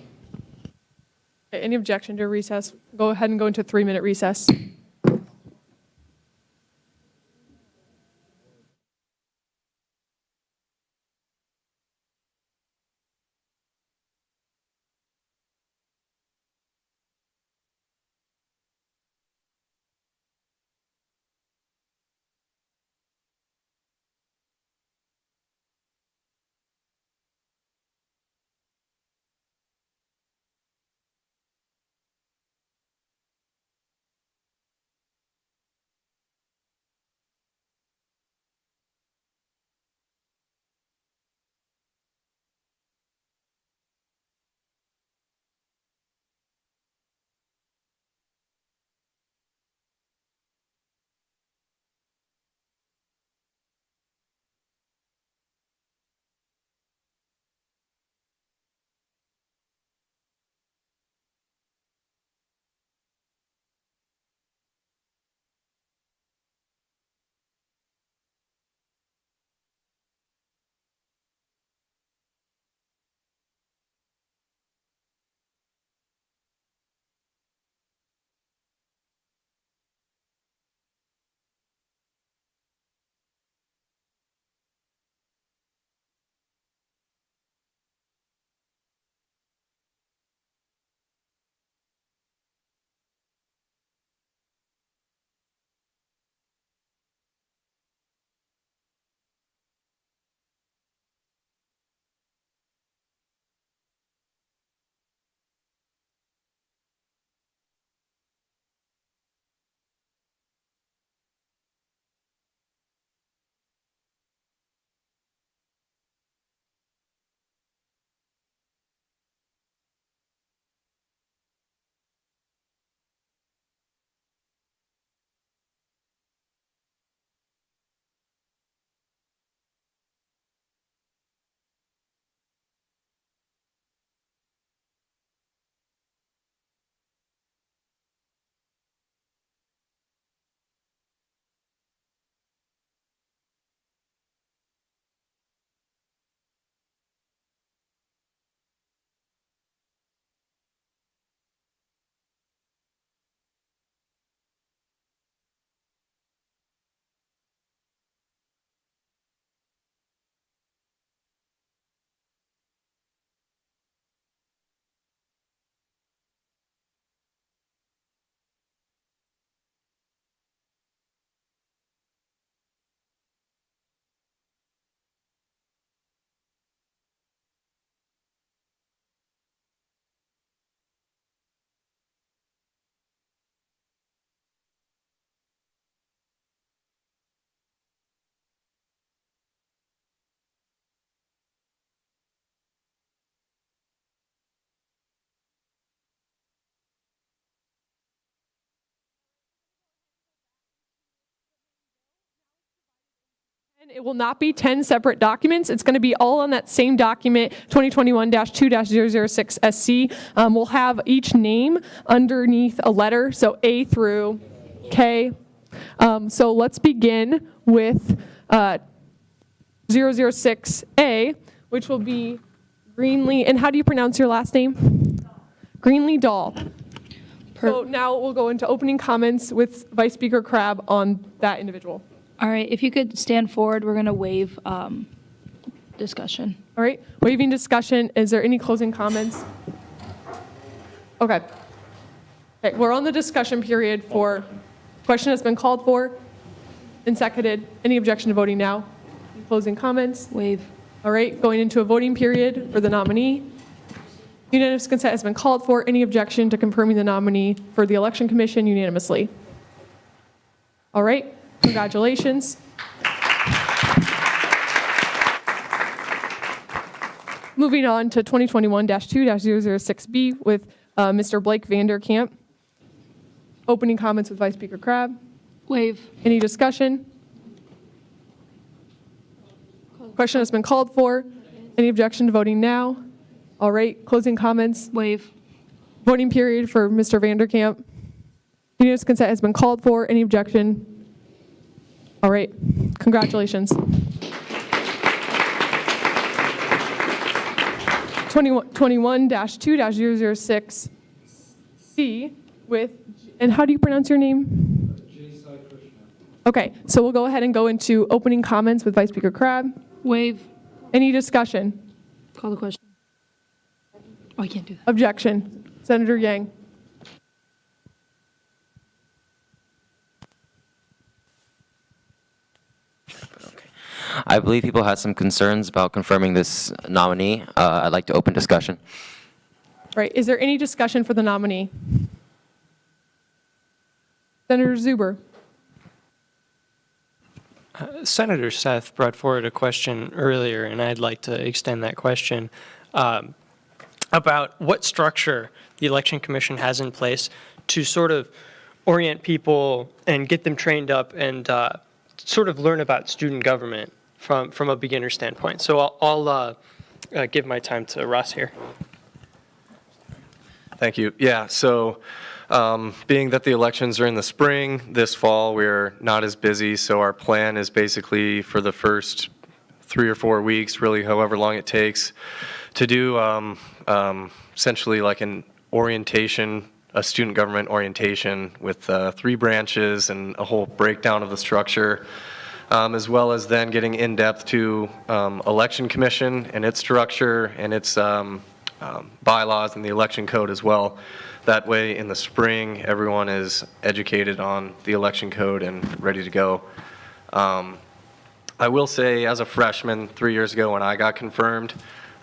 [SPEAKER 1] any objection to recess? Go ahead and go into a 3-minute recess. It will not be 10 separate documents. It's going to be all on that same document, 2021-2-006 SC. We'll have each name underneath a letter, so A through K. So let's begin with 006A, which will be Greenlee. And how do you pronounce your last name? Greenlee Dahl. So now we'll go into opening comments with Vice Speaker Crabb on that individual.
[SPEAKER 18] All right, if you could stand forward, we're going to waive discussion.
[SPEAKER 1] All right, waiving discussion. Is there any closing comments? Okay. Okay, we're on the discussion period for question that's been called for and seconded. Any objection to voting now? Closing comments?
[SPEAKER 18] Waive.
[SPEAKER 1] All right, going into a voting period for the nominee. Unanimous consent has been called for. Any objection to confirming the nominee for the Election Commission unanimously? All right. Congratulations. Moving on to 2021-2-006B with Mr. Blake Vanderkamp. Opening comments with Vice Speaker Crabb.
[SPEAKER 18] Waive.
[SPEAKER 1] Any discussion? Question has been called for. Any objection to voting now? All right, closing comments.
[SPEAKER 18] Waive.
[SPEAKER 1] Voting period for Mr. Vanderkamp. Unanimous consent has been called for. Any objection? All right, congratulations. 21-2-006C with, and how do you pronounce your name? Okay, so we'll go ahead and go into opening comments with Vice Speaker Crabb.
[SPEAKER 18] Waive.
[SPEAKER 1] Any discussion?
[SPEAKER 18] Call the question. Oh, I can't do that.
[SPEAKER 1] Objection. Senator Yang.
[SPEAKER 9] I believe people had some concerns about confirming this nominee. I'd like to open discussion.
[SPEAKER 1] Right, is there any discussion for the nominee? Senator Zuber.
[SPEAKER 6] Senator Seth brought forward a question earlier, and I'd like to extend that question about what structure the Election Commission has in place to sort of orient people and get them trained up and sort of learn about student government from a beginner standpoint. So I'll give my time to Russ here.
[SPEAKER 7] Thank you. Yeah, so being that the elections are in the spring, this fall we're not as busy, so our plan is basically for the first 3 or 4 weeks, really however long it takes, to do essentially like an orientation, a student government orientation with 3 branches and a whole breakdown of the structure, as well as then getting in depth to Election Commission and its structure and its bylaws and the election code as well. That way in the spring everyone is educated on the election code and ready to go. I will say as a freshman 3 years ago when I got confirmed,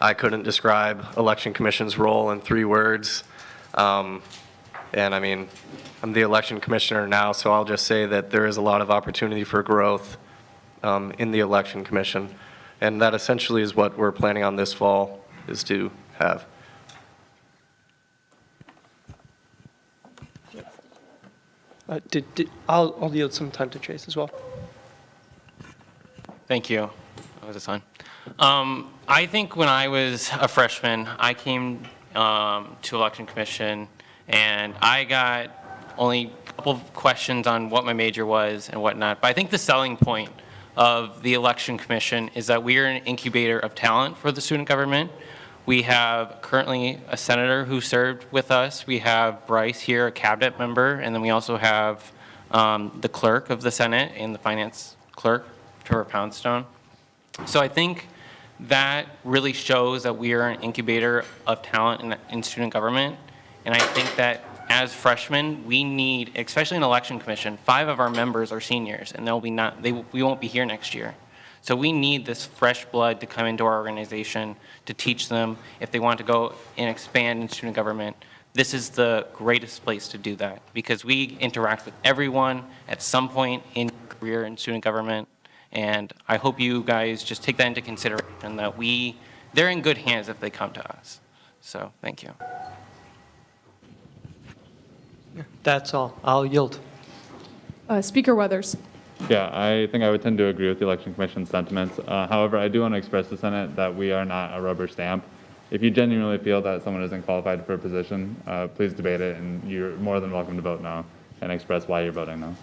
[SPEAKER 7] I couldn't describe Election Commission's role in 3 words. And I mean, I'm the election commissioner now, so I'll just say that there is a lot of opportunity for growth in the Election Commission. And that essentially is what we're planning on this fall, is to have.
[SPEAKER 6] I'll yield some time to Chase as well.
[SPEAKER 8] Thank you. Was this on? I think when I was a freshman, I came to Election Commission, and I got only a couple of questions on what my major was and whatnot. But I think the selling point of the Election Commission is that we are an incubator of talent for the student government. We have currently a senator who served with us. We have Bryce here, a cabinet member, and then we also have the clerk of the Senate and the finance clerk, Trevor Poundstone. So I think that really shows that we are an incubator of talent in student government. And I think that as freshmen, we need, especially in Election Commission, 5 of our members are seniors, and we won't be here next year. So we need this fresh blood to come into our organization to teach them if they want to go and expand in student government. This is the greatest place to do that because we interact with everyone at some point in your career in student government. And I hope you guys just take that into consideration that they're in good hands if they come to us. So thank you.
[SPEAKER 6] That's all. I'll yield.
[SPEAKER 1] Speaker Weathers.
[SPEAKER 2] Yeah, I think I would tend to agree with the Election Commission's sentiments. However, I do want to express to Senate that we are not a rubber stamp. If you genuinely feel that someone isn't qualified for a position, please debate it, and you're more than welcome to vote no and express why you're voting no.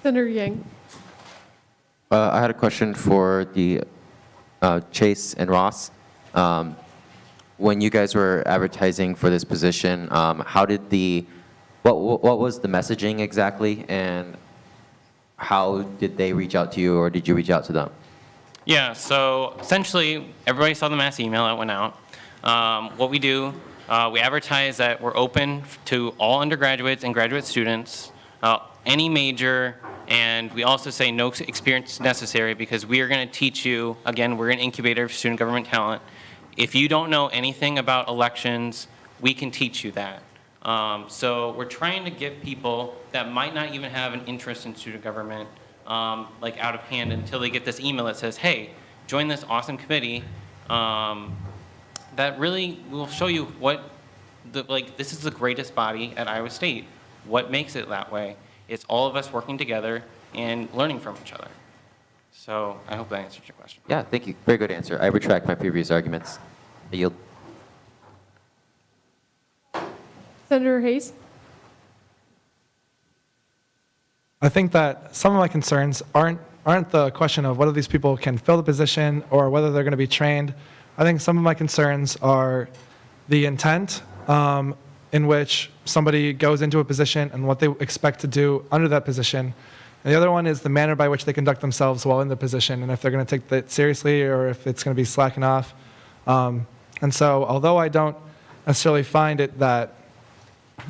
[SPEAKER 1] Senator Yang.
[SPEAKER 9] I had a question for the Chase and Ross. When you guys were advertising for this position, how did what was the messaging exactly, and how did they reach out to you, or did you reach out to them?
[SPEAKER 8] Yeah, so essentially, everybody saw the mass email that went out. What we do, we advertise that we're open to all undergraduates and graduate students, any major, and we also say no experience necessary because we are going to teach you, again, we're an incubator of student government talent. If you don't know anything about elections, we can teach you that. So we're trying to get people that might not even have an interest in student government like out of hand until they get this email that says, hey, join this awesome committee that really will show you what this is the greatest body at Iowa State. What makes it that way? It's all of us working together and learning from each other. So I hope that answers your question.
[SPEAKER 9] Yeah, thank you. Very good answer. I retract my previous arguments. I yield.
[SPEAKER 1] Senator Hayes.
[SPEAKER 3] I think that some of my concerns aren't the question of whether these people can fill the position or whether they're going to be trained. I think some of my concerns are the intent in which somebody goes into a position and what they expect to do under that position. And the other one is the manner by which they conduct themselves while in the position, and if they're going to take that seriously or if it's going to be slacking off. And so, although I don't necessarily find it that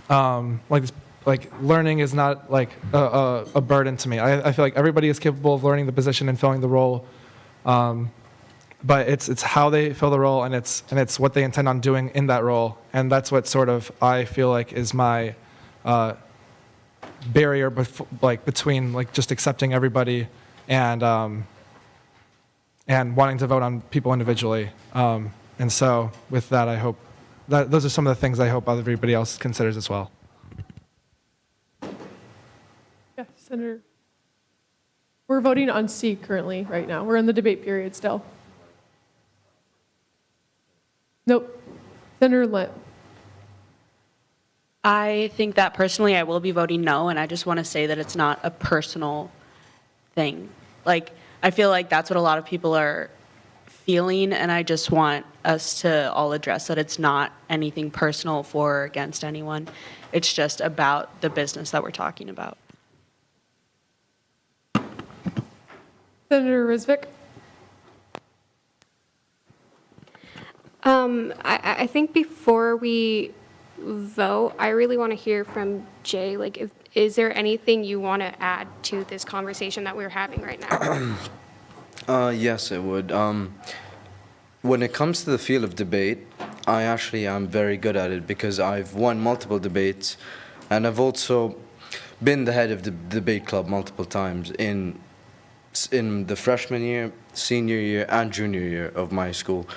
[SPEAKER 3] like learning is not like a burden to me. I feel like everybody is capable of learning the position and filling the role, but it's how they fill the role, and it's what they intend on doing in that role, and that's what sort of I feel like is my barrier between just accepting everybody and wanting to vote on people individually. And so with that, I hope that those are some of the things I hope everybody else considers as well.
[SPEAKER 1] Yeah, Senator. We're voting on C currently right now. We're in the debate period still. Nope. Senator Lent.
[SPEAKER 10] I think that personally I will be voting no, and I just want to say that it's not a personal thing. Like, I feel like that's what a lot of people are feeling, and I just want us to all address that it's not anything personal for or against anyone. It's just about the business that we're talking about.
[SPEAKER 1] Senator Rizvik.
[SPEAKER 14] I think before we vote, I really want to hear from Jay. Like, is there anything you want to add to this conversation that we're having right now?
[SPEAKER 15] Yes, it would. When it comes to the field of debate, I actually am very good at it because I've won multiple debates, and I've also been the head of the debate club multiple times in the freshman year, senior year, and junior year of my school.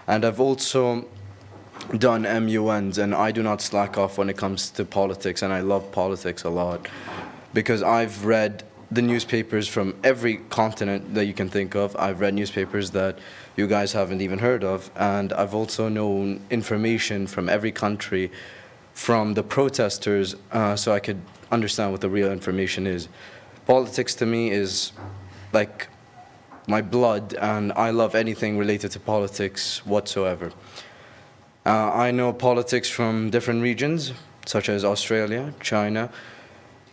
[SPEAKER 15] And I've also done MUNs, and I do not slack off when it comes to politics, and I love politics a lot because I've read the newspapers from every continent that you can think of. I've read newspapers that you guys haven't even heard of, and I've also known information from every country from the protesters so I could understand what the real information is. Politics to me is like my blood, and I love anything related to politics whatsoever. I know politics from different regions, such as Australia, China,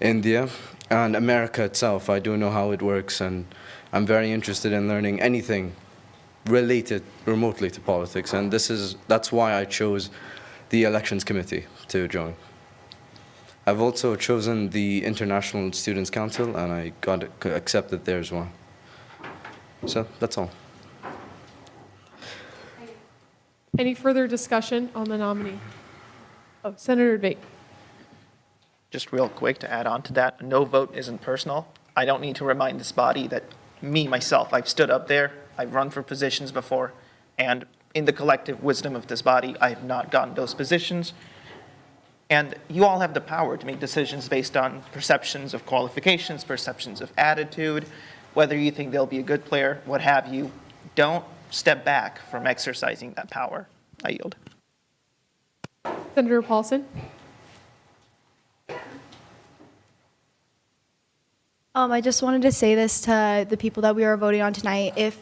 [SPEAKER 15] India, and America itself. I do know how it works, and I'm very interested in learning anything related remotely to politics, and that's why I chose the Elections Committee to join. I've also chosen the International Students Council, and I got accepted there as well. So that's all.
[SPEAKER 1] Any further discussion on the nominee? Oh, Senator Debate.
[SPEAKER 4] Just real quick to add on to that, no vote isn't personal. I don't need to remind this body that myself, I've stood up there, I've run for positions before, and in the collective wisdom of this body, I have not gotten those positions. And you all have the power to make decisions based on perceptions of qualifications, perceptions of attitude, whether you think they'll be a good player, what have you. Don't step back from exercising that power. I yield.
[SPEAKER 1] Senator Paulson?
[SPEAKER 12] I just wanted to say this to the people that we are voting on tonight. If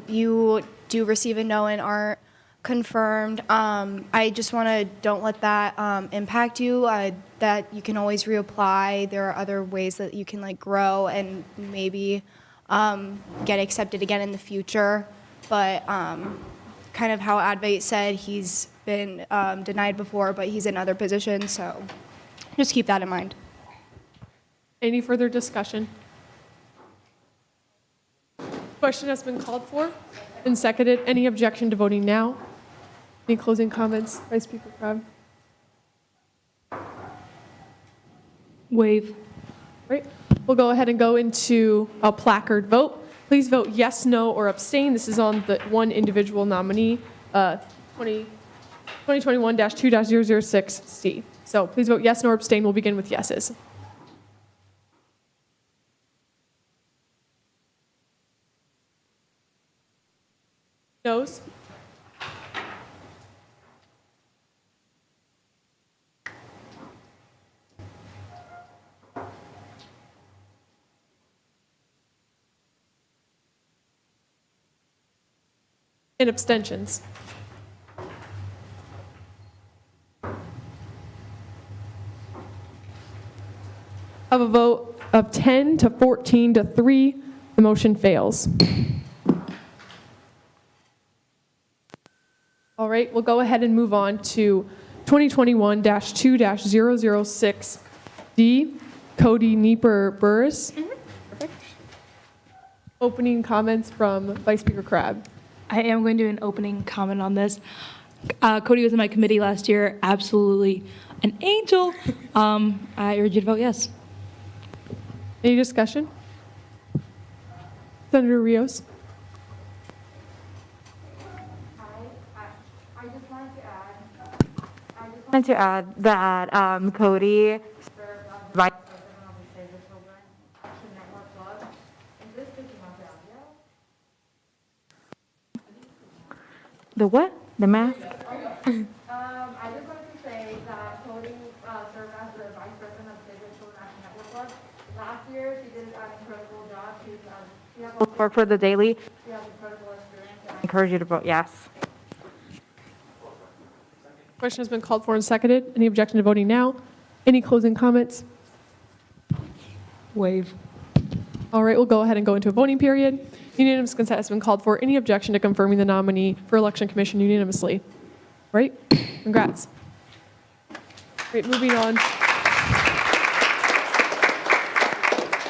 [SPEAKER 12] you do receive a no and aren't confirmed, I just want to don't let that impact you. That you can always reapply. There are other ways that you can like grow and maybe get accepted again in the future. But kind of how Advait said, he's been denied before, but he's in other positions. So just keep that in mind.
[SPEAKER 1] Any further discussion? Question has been called for and seconded. Any objection to voting now? Any closing comments? Vice Speaker Crabbe?
[SPEAKER 18] Waive.
[SPEAKER 1] Great. We'll go ahead and go into a placard vote. Please vote yes, no, or abstain. This is on the one individual nominee, 2021-2-006C. So please vote yes, no, or abstain. We'll begin with yeses. Noes? And abstentions? Of a vote of 10 to 14 to 3, the motion fails. All right, we'll go ahead and move on to 2021-2-006D, Cody Nieper-Burris. Perfect. Opening comments from Vice Speaker Crabbe.
[SPEAKER 18] I am going to do an opening comment on this. Cody was in my committee last year, absolutely an angel. I urge you to vote yes.
[SPEAKER 1] Any discussion? Senator Rios.
[SPEAKER 16] I wanted to add that Cody served as vice president of the Save the Children Action Network Club. Is this picking up the audio? The what? The mask? I just wanted to say that Cody served as the vice president of the Save the Children Action Network Club. Last year, she did an incredible job. She has worked for the Daily. She has incredible experience, and I encourage you to vote yes.
[SPEAKER 1] Question has been called for and seconded. Any objection to voting now? Any closing comments?
[SPEAKER 18] Waive.
[SPEAKER 1] All right, we'll go ahead and go into a voting period. Unanimous consent has been called for. Any objection to confirming the nominee for Election Commission unanimously? Right? Congrats. Great, moving on.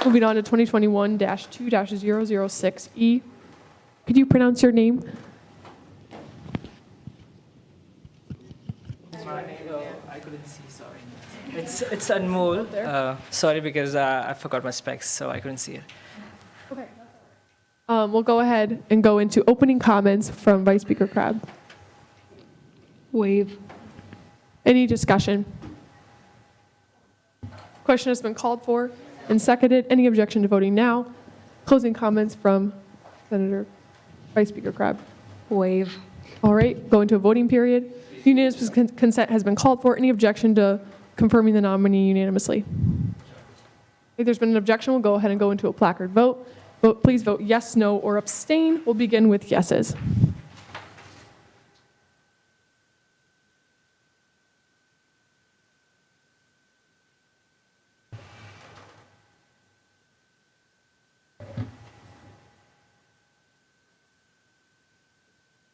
[SPEAKER 1] Moving on to 2021-2-006E. Could you pronounce your name?
[SPEAKER 17] I couldn't see, sorry. It's Anmol. Sorry, because I forgot my specs, so I couldn't see it.
[SPEAKER 1] Okay. We'll go ahead and go into opening comments from Vice Speaker Crabbe.
[SPEAKER 18] Waive.
[SPEAKER 1] Any discussion? Question has been called for and seconded. Any objection to voting now? Closing comments from Vice Speaker Crabbe.
[SPEAKER 18] Waive.
[SPEAKER 1] All right, go into a voting period. Unanimous consent has been called for. Any objection to confirming the nominee unanimously? If there's been an objection, we'll go ahead and go into a placard vote. Please vote yes, no, or abstain. We'll begin with yeses.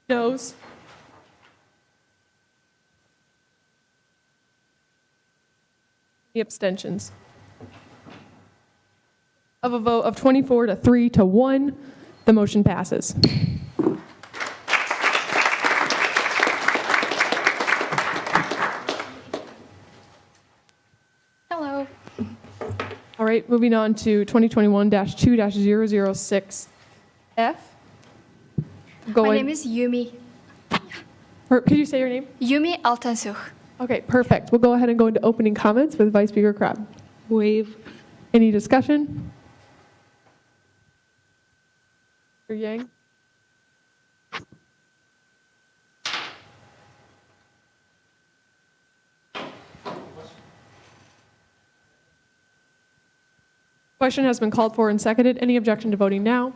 [SPEAKER 1] Noes? Any abstentions? Of a vote of 24 to 3 to 1, the motion passes.
[SPEAKER 28] Hello.
[SPEAKER 1] All right, moving on to 2021-2-006F.
[SPEAKER 28] My name is Yumi.
[SPEAKER 1] Could you say your name?
[SPEAKER 28] Yumi Altansuch.
[SPEAKER 1] Okay, perfect. We'll go ahead and go into opening comments with Vice Speaker Crab.
[SPEAKER 18] Waive.
[SPEAKER 1] Any discussion? Mr. Yang? Question has been called for and seconded. Any objection to voting now?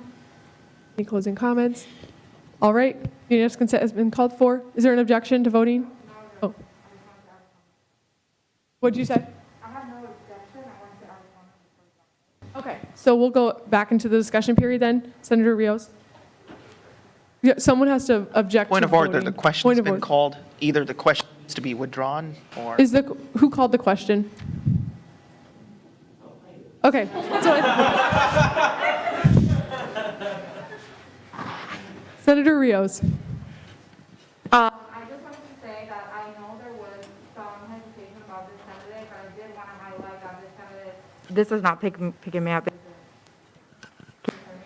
[SPEAKER 1] Any closing comments? All right, unanimous consent has been called for. Is there an objection to voting? Oh. What'd you say? I have no objection. I want to add a comment. Okay, so we'll go back into the discussion period then. Senator Rios? Yeah, someone has to object
[SPEAKER 4] Point
[SPEAKER 1] to
[SPEAKER 4] of order,
[SPEAKER 1] voting.
[SPEAKER 4] the question's been called. Either the question needs to be withdrawn or.
[SPEAKER 1] Who called the question? Okay, so Senator Rios.
[SPEAKER 16] I just wanted to say that I know there was some hesitation about this candidate, but I did want to highlight that this candidate. This is not picking me up. Can you hear me?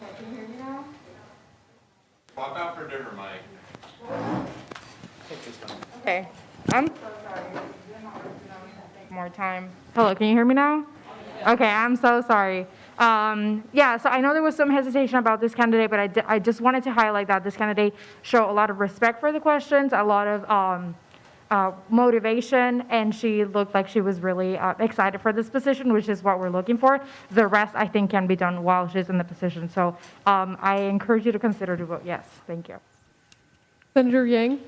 [SPEAKER 16] Okay, can you hear me now?
[SPEAKER 7] Walk out for a different mic.
[SPEAKER 16] Okay, I'm so sorry. More time. Hello, can you hear me now? Okay, I'm so sorry. Yeah, so I know there was some hesitation about this candidate, but I just wanted to highlight that this candidate showed a lot of respect for the questions, a lot of motivation, and she looked like she was really excited for this position, which is what we're looking for. The rest, I think, can be done while she's in the position. So I encourage you to consider to vote yes. Thank you.
[SPEAKER 1] Senator Yang?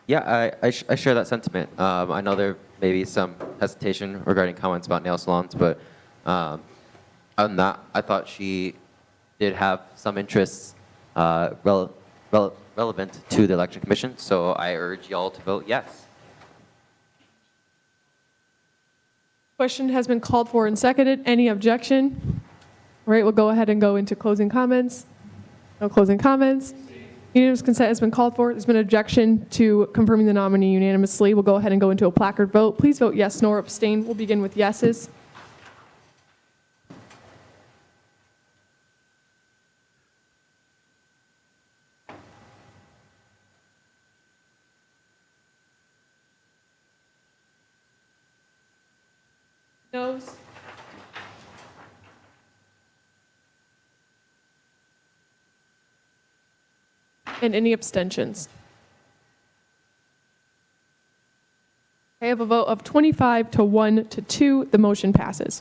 [SPEAKER 9] Yeah, I share that sentiment. I know there may be some hesitation regarding comments about nail salons, but other than that, I thought she did have some interests relevant to the Election Commission, so I urge y'all to vote yes.
[SPEAKER 1] Question has been called for and seconded. Any objection? All right, we'll go ahead and go into closing comments. No closing comments. Unanimous consent has been called for. There's been an objection to confirming the nominee unanimously. We'll go ahead and go into a placard vote. Please vote yes, no, or abstain. We'll begin with yeses. Noes. And any abstentions? I have a vote of 25 to 1 to 2. The motion passes.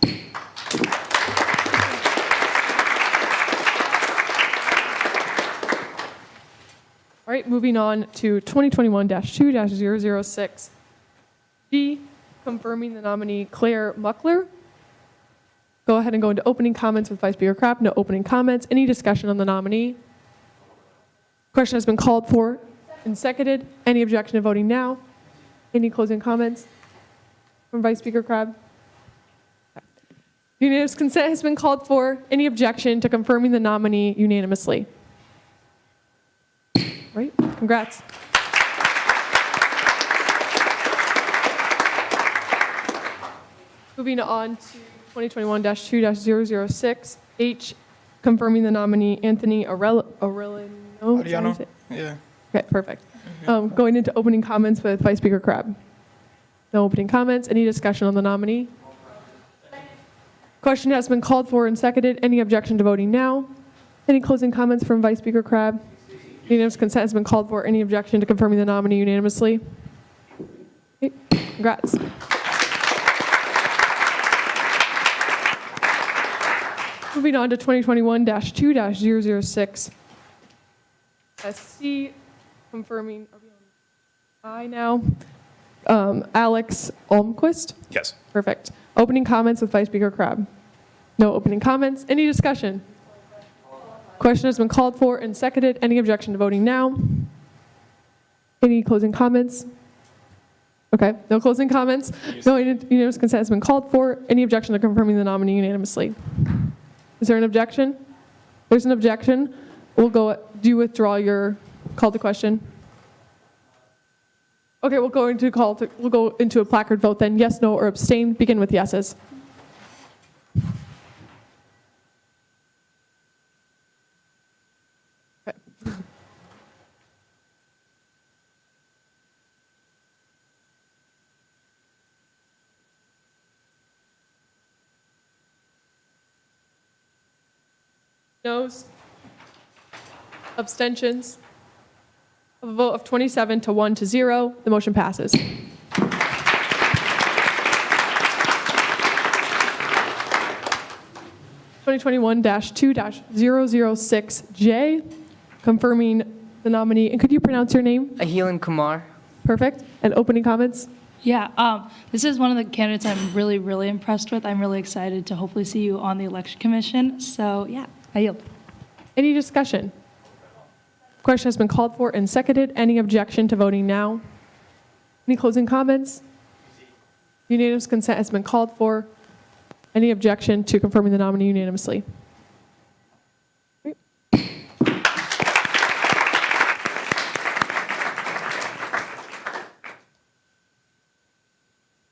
[SPEAKER 1] All right, moving on to 2021-2-006. G, confirming the nominee Claire Muckler. Go ahead and go into opening comments with Vice Speaker Crabb. No opening comments. Any discussion on the nominee? Question has been called for and seconded. Any objection to voting now? Any closing comments from Vice Speaker Crabb? Unanimous consent has been called for. Any objection to confirming the nominee unanimously? Right, congrats. Moving on to 2021-2-006. H, confirming the nominee Anthony Arellano.
[SPEAKER 19] Yeah.
[SPEAKER 1] Okay, perfect. Going into opening comments with Vice Speaker Crabb. No opening comments. Any discussion on the nominee? Question has been called for and seconded. Any objection to voting now? Any closing comments from Vice Speaker Crabb? Unanimous consent has been called for. Any objection to confirming the nominee unanimously? Okay, congrats. Moving on to 2021-2-006. SC, confirming, are we on I now? Alex Olmquist?
[SPEAKER 19] Yes.
[SPEAKER 1] Perfect. Opening comments with Vice Speaker Crabb. No opening comments. Any discussion? Question has been called for and seconded. Any objection to voting now? Any closing comments? Okay, no closing comments. No unanimous consent has been called for. Any objection to confirming the nominee unanimously? Is there an objection? There's an objection. We'll go, do you withdraw your call to question? Okay, we'll go into a placard vote then. Yes, no, or abstain. Begin with yeses. Okay. Noes? Abstentions? A vote of 27 to 1 to 0, the motion passes. (2021-2-006J), confirming the nominee. And could you pronounce your name?
[SPEAKER 17] Ahilan Kumar.
[SPEAKER 1] Perfect. And opening comments?
[SPEAKER 18] Yeah, this is one of the candidates I'm really, really impressed with. I'm really excited to hopefully see you on the election commission. So yeah, I yield.
[SPEAKER 1] Any discussion? Question has been called for and seconded. Any objection to voting now? Any closing comments? Unanimous consent has been called for. Any objection to confirming the nominee unanimously? Great.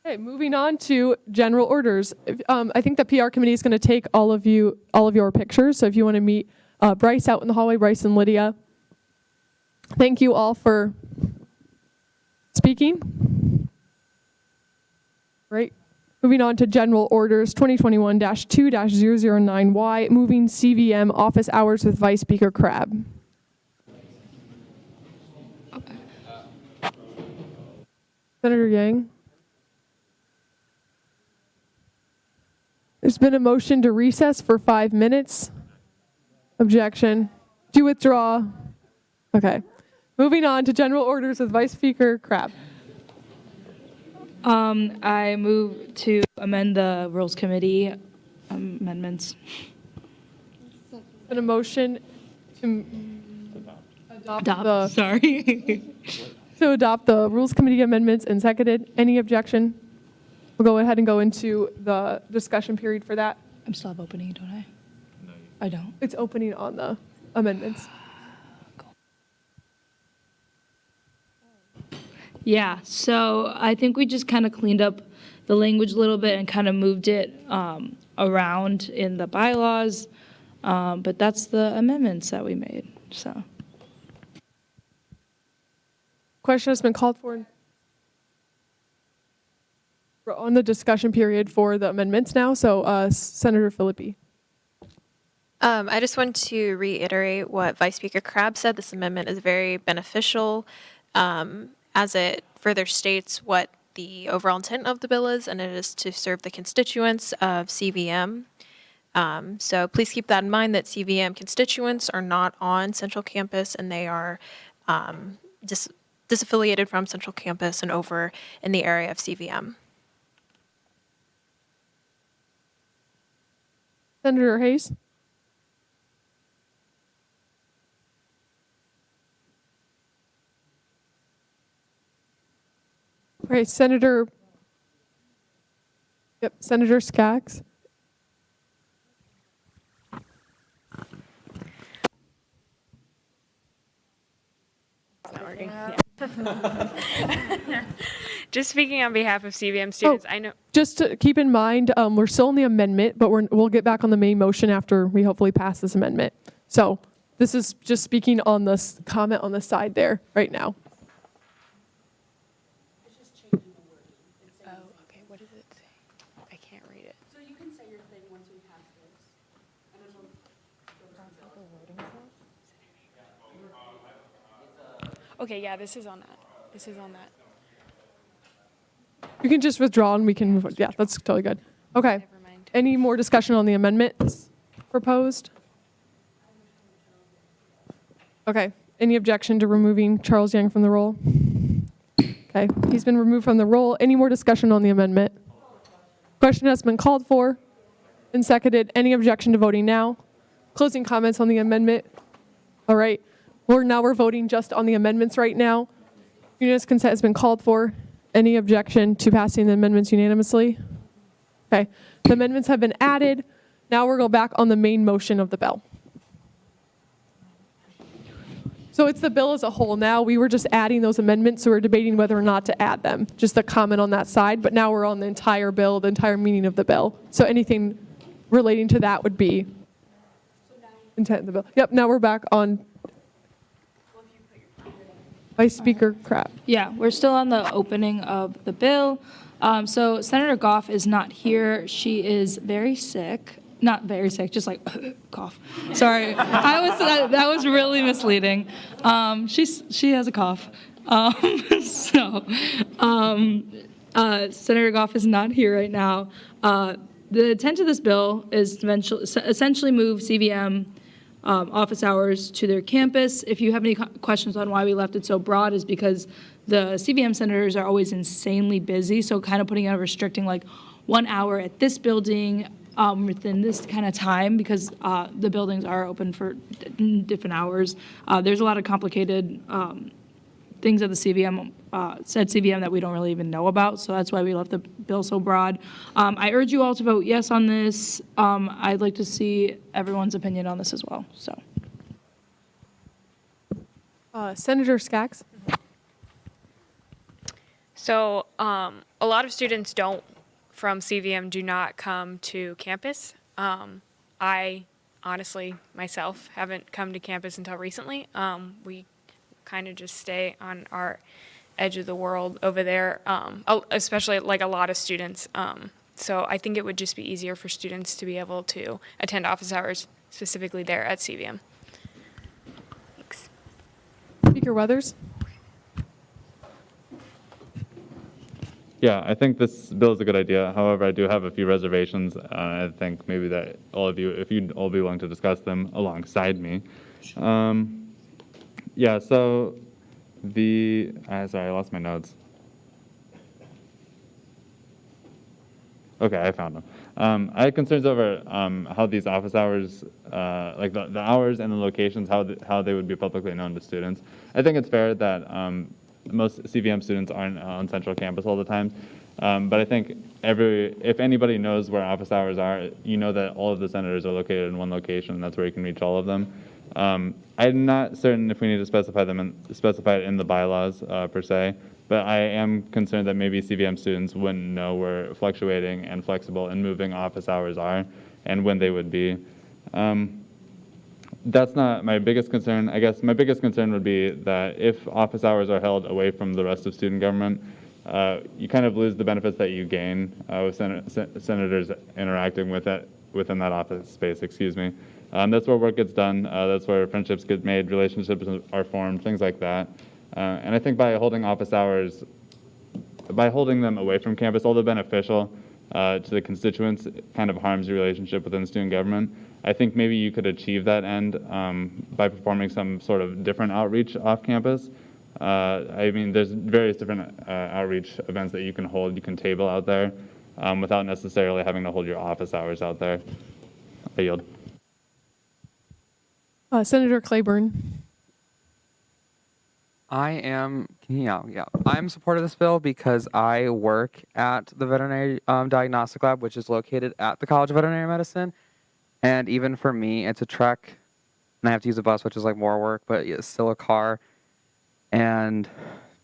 [SPEAKER 1] Okay, moving on to general orders. I think the PR committee is going to take all of your pictures. So if you want to meet Bryce out in the hallway, Bryce and Lydia. Thank you all for speaking. Right. Moving on to general orders 2021-2-009Y, moving CVM office hours with Vice Speaker Crabb. Senator Yang. There's been a motion to recess for 5 minutes. Objection. Do you withdraw? Okay. Moving on to general orders with Vice Speaker Crabb.
[SPEAKER 18] I move to amend the Rules Committee amendments.
[SPEAKER 1] Been a motion to adopt to adopt the Rules Committee amendments and seconded. Any objection? We'll go ahead and go into the discussion period for that.
[SPEAKER 18] I'm still opening, don't I? I don't.
[SPEAKER 1] It's opening on the amendments.
[SPEAKER 18] Yeah, so I think we just kind of cleaned up the language a little bit and kind of moved it around in the bylaws. But that's the amendments that we made, so.
[SPEAKER 1] Question has been called for. We're on the discussion period for the amendments now, so Senator Philippi.
[SPEAKER 20] I just want to reiterate what Vice Speaker Crabb said. This amendment is very beneficial as it further states what the overall intent of the bill is, and it is to serve the constituents of CVM. So please keep that in mind that CVM constituents are not on Central Campus, and they are disaffiliated from Central Campus and over in the area of CVM.
[SPEAKER 1] Senator Hayes. All right, Senator Skaggs.
[SPEAKER 14] Just speaking on behalf of CVM students, I know.
[SPEAKER 1] Just to keep in mind, we're still in the amendment, but we'll get back on the main motion after we hopefully pass this amendment. So this is just speaking on this comment on the side there right now.
[SPEAKER 14] Okay, yeah, this is on that. This is on that.
[SPEAKER 1] You can just withdraw and we can move on. Yeah, that's totally good. Okay. Any more discussion on the amendments proposed? Okay. Any objection to removing Charles Yang from the roll? Okay. He's been removed from the roll. Any more discussion on the amendment? Question has been called for and seconded. Any objection to voting now? Closing comments on the amendment? All right. We're voting just on the amendments right now. Unanimous consent has been called for. Any objection to passing the amendments unanimously? Okay. The amendments have been added. Now we're going back on the main motion of the bill. So it's the bill as a whole now. We were just adding those amendments, so we're debating whether or not to add them. Just a comment on that side, but now we're on the entire bill, the entire meaning of the bill. So anything relating to that would be intent of the bill. Yep, now we're back on Vice Speaker Crabb.
[SPEAKER 18] Yeah, we're still on the opening of the bill. So Senator Goff is not here. She is very sick. not very sick, just like cough. Sorry, that was really misleading. She has a cough. Senator Goff is not here right now. The intent of this bill is to essentially move CVM office hours to their campus. If you have any questions on why we left it so broad, is because the CVM senators are always insanely busy, so kind of putting out restricting like 1 hour at this building within this kind of time, because the buildings are open for different hours. There's a lot of complicated things at the CVM, said CVM, that we don't really even know about, so that's why we left the bill so broad. I urge you all to vote yes on this. I'd like to see everyone's opinion on this as well. So,
[SPEAKER 1] Senator Skaggs.
[SPEAKER 11] So a lot of students from CVM do not come to campus. I honestly, myself, haven't come to campus until recently. We kind of just stay on our edge of the world over there, especially like a lot of students. So I think it would just be easier for students to be able to attend office hours specifically there at CVM. Thanks.
[SPEAKER 1] Speaker Weathers.
[SPEAKER 2] Yeah, I think this bill is a good idea. However, I do have a few reservations. I think maybe that all of you, if you'd all be willing to discuss them alongside me. Yeah, so sorry, I lost my notes. Okay, I found them. I had concerns over how these office hours, like the hours and the locations, how they would be publicly known to students. I think it's fair that most CVM students aren't on central campus all the time, but I think if anybody knows where office hours are, you know that all of the senators are located in one location, and that's where you can reach all of them. I'm not certain if we need to specify it in the bylaws per se, but I am concerned that maybe CVM students wouldn't know where fluctuating and flexible and moving office hours are and when they would be. That's not my biggest concern. I guess my biggest concern would be that if office hours are held away from the rest of student government, you kind of lose the benefits that you gain with senators interacting within that office space, excuse me. That's where work gets done. That's where friendships get made, relationships are formed, things like that. And I think by holding office hours, by holding them away from campus, although beneficial to the constituents, it kind of harms your relationship within student government. I think maybe you could achieve that end by performing some sort of different outreach off campus. I mean, there's various different outreach events that you can hold. You can table out there without necessarily having to hold your office hours out there. I yield.
[SPEAKER 1] Senator Claiborne.
[SPEAKER 8] I'm supportive of this bill because I work at the veterinary diagnostic lab, which is located at the College of Veterinary Medicine. And even for me, it's a trek, and I have to use a bus, which is like more work, but it's still a car. And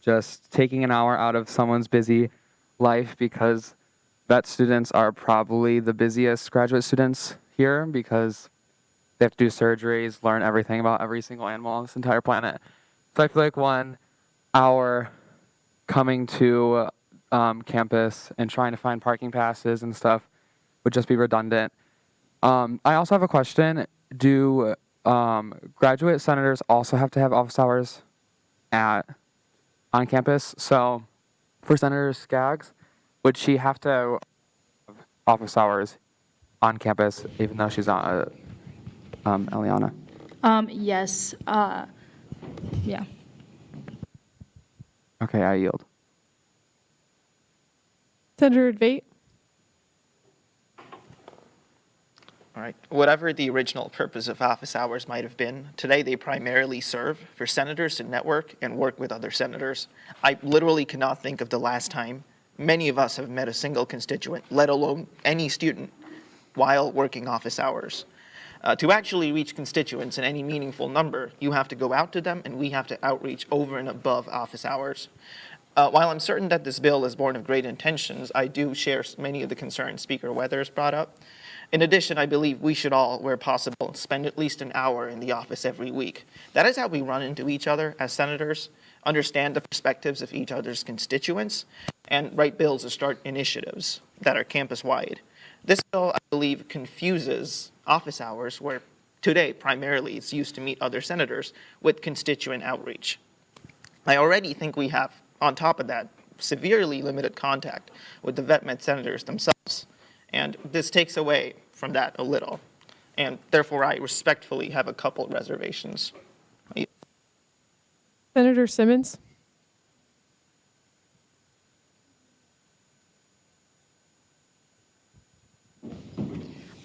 [SPEAKER 8] just taking an hour out of someone's busy life, because vet students are probably the busiest graduate students here because they have to do surgeries, learn everything about every single animal on this entire planet. So I feel like 1 hour coming to campus and trying to find parking passes and stuff would just be redundant. I also have a question. Do graduate senators also have to have office hours on campus? So for Senator Skaggs, would she have to have office hours on campus even though she's not Eliana?
[SPEAKER 18] Yes. Yeah.
[SPEAKER 8] Okay, I yield.
[SPEAKER 1] Senator Debate.
[SPEAKER 4] All right. Whatever the original purpose of office hours might have been, today they primarily serve for senators to network and work with other senators. I literally cannot think of the last time many of us have met a single constituent, let alone any student, while working office hours. To actually reach constituents in any meaningful number, you have to go out to them, and we have to outreach over and above office hours. While I'm certain that this bill is born of great intentions, I do share many of the concerns Speaker Weathers brought up. In addition, I believe we should all, where possible, spend at least an hour in the office every week. That is how we run into each other as senators. understand the perspectives of each other's constituents, and write bills or start initiatives that are campus-wide. This bill, I believe, confuses office hours, where today primarily it's used to meet other senators, with constituent outreach. I already think we have, on top of that, severely limited contact with the vet med senators themselves. And this takes away from that a little. And therefore, I respectfully have a couple reservations.
[SPEAKER 1] Senator Simmons?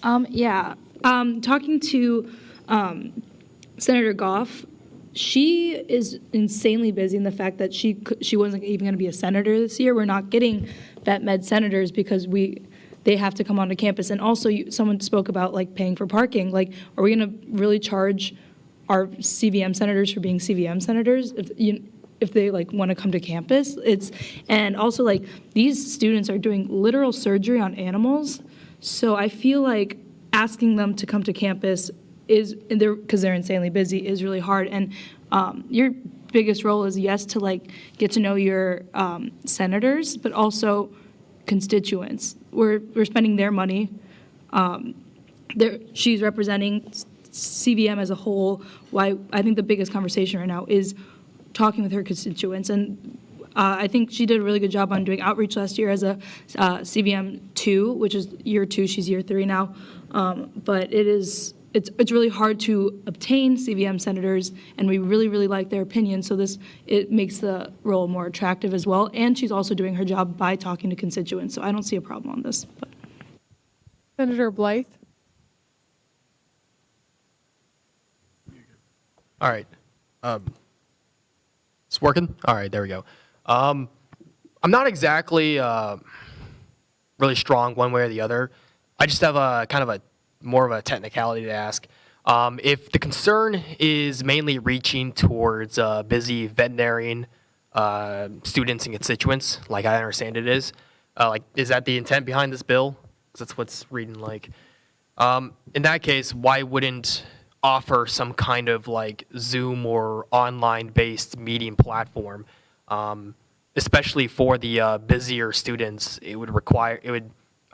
[SPEAKER 18] Talking to Senator Goff, she is insanely busy in the fact that she wasn't even going to be a senator this year. We're not getting vet med senators because they have to come onto campus. And also, someone spoke about like paying for parking. Like, are we going to really charge our CVM senators for being CVM senators if they like want to come to campus? And also like these students are doing literal surgery on animals. So I feel like asking them to come to campus because they're insanely busy is really hard. And your biggest role is, yes, to like get to know your senators, but also constituents. We're spending their money. She's representing CVM as a whole. Why I think the biggest conversation right now is talking with her constituents. And I think she did a really good job on doing outreach last year as a CVM 2, which is year 2. She's year 3 now. But it's really hard to obtain CVM senators, and we really, really like their opinion. So it makes the role more attractive as well. And she's also doing her job by talking to constituents. So I don't see a problem on this. But.
[SPEAKER 1] Senator Blythe?
[SPEAKER 13] All right. It's working? All right, there we go. I'm not exactly really strong one way or the other. I just have a kind of more of a technicality to ask. If the concern is mainly reaching towards busy veterinarian students and constituents, like I understand it is that the intent behind this bill? Because that's what's reading like. In that case, why wouldn't offer some kind of like Zoom or online-based meeting platform, especially for the busier students?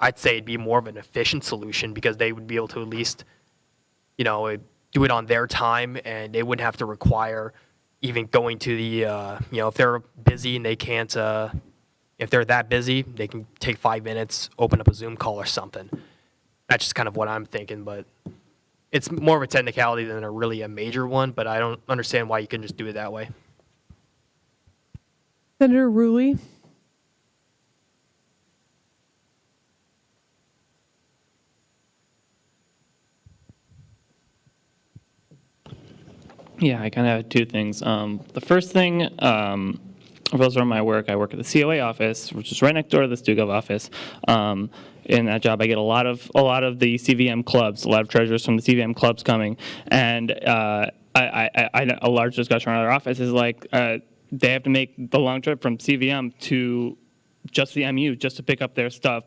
[SPEAKER 13] I'd say it'd be more of an efficient solution because they would be able to at least, do it on their time, and they wouldn't have to require even going to the, if they're busy and they can't, if they're that busy, they can take 5 minutes, open up a Zoom call or something. That's just kind of what I'm thinking, but it's more of a technicality than a major one, but I don't understand why you couldn't just do it that way.
[SPEAKER 1] Senator Rulli?
[SPEAKER 21] Yeah, I kind of have two things. The first thing revolves around my work. I work at the COA office, which is right next door to the StuGov office. In that job, I get a lot of the CVM clubs, a lot of treasurers from the CVM clubs coming, and a large discussion around our office is like they have to make the long trip from CVM to just the MU just to pick up their stuff.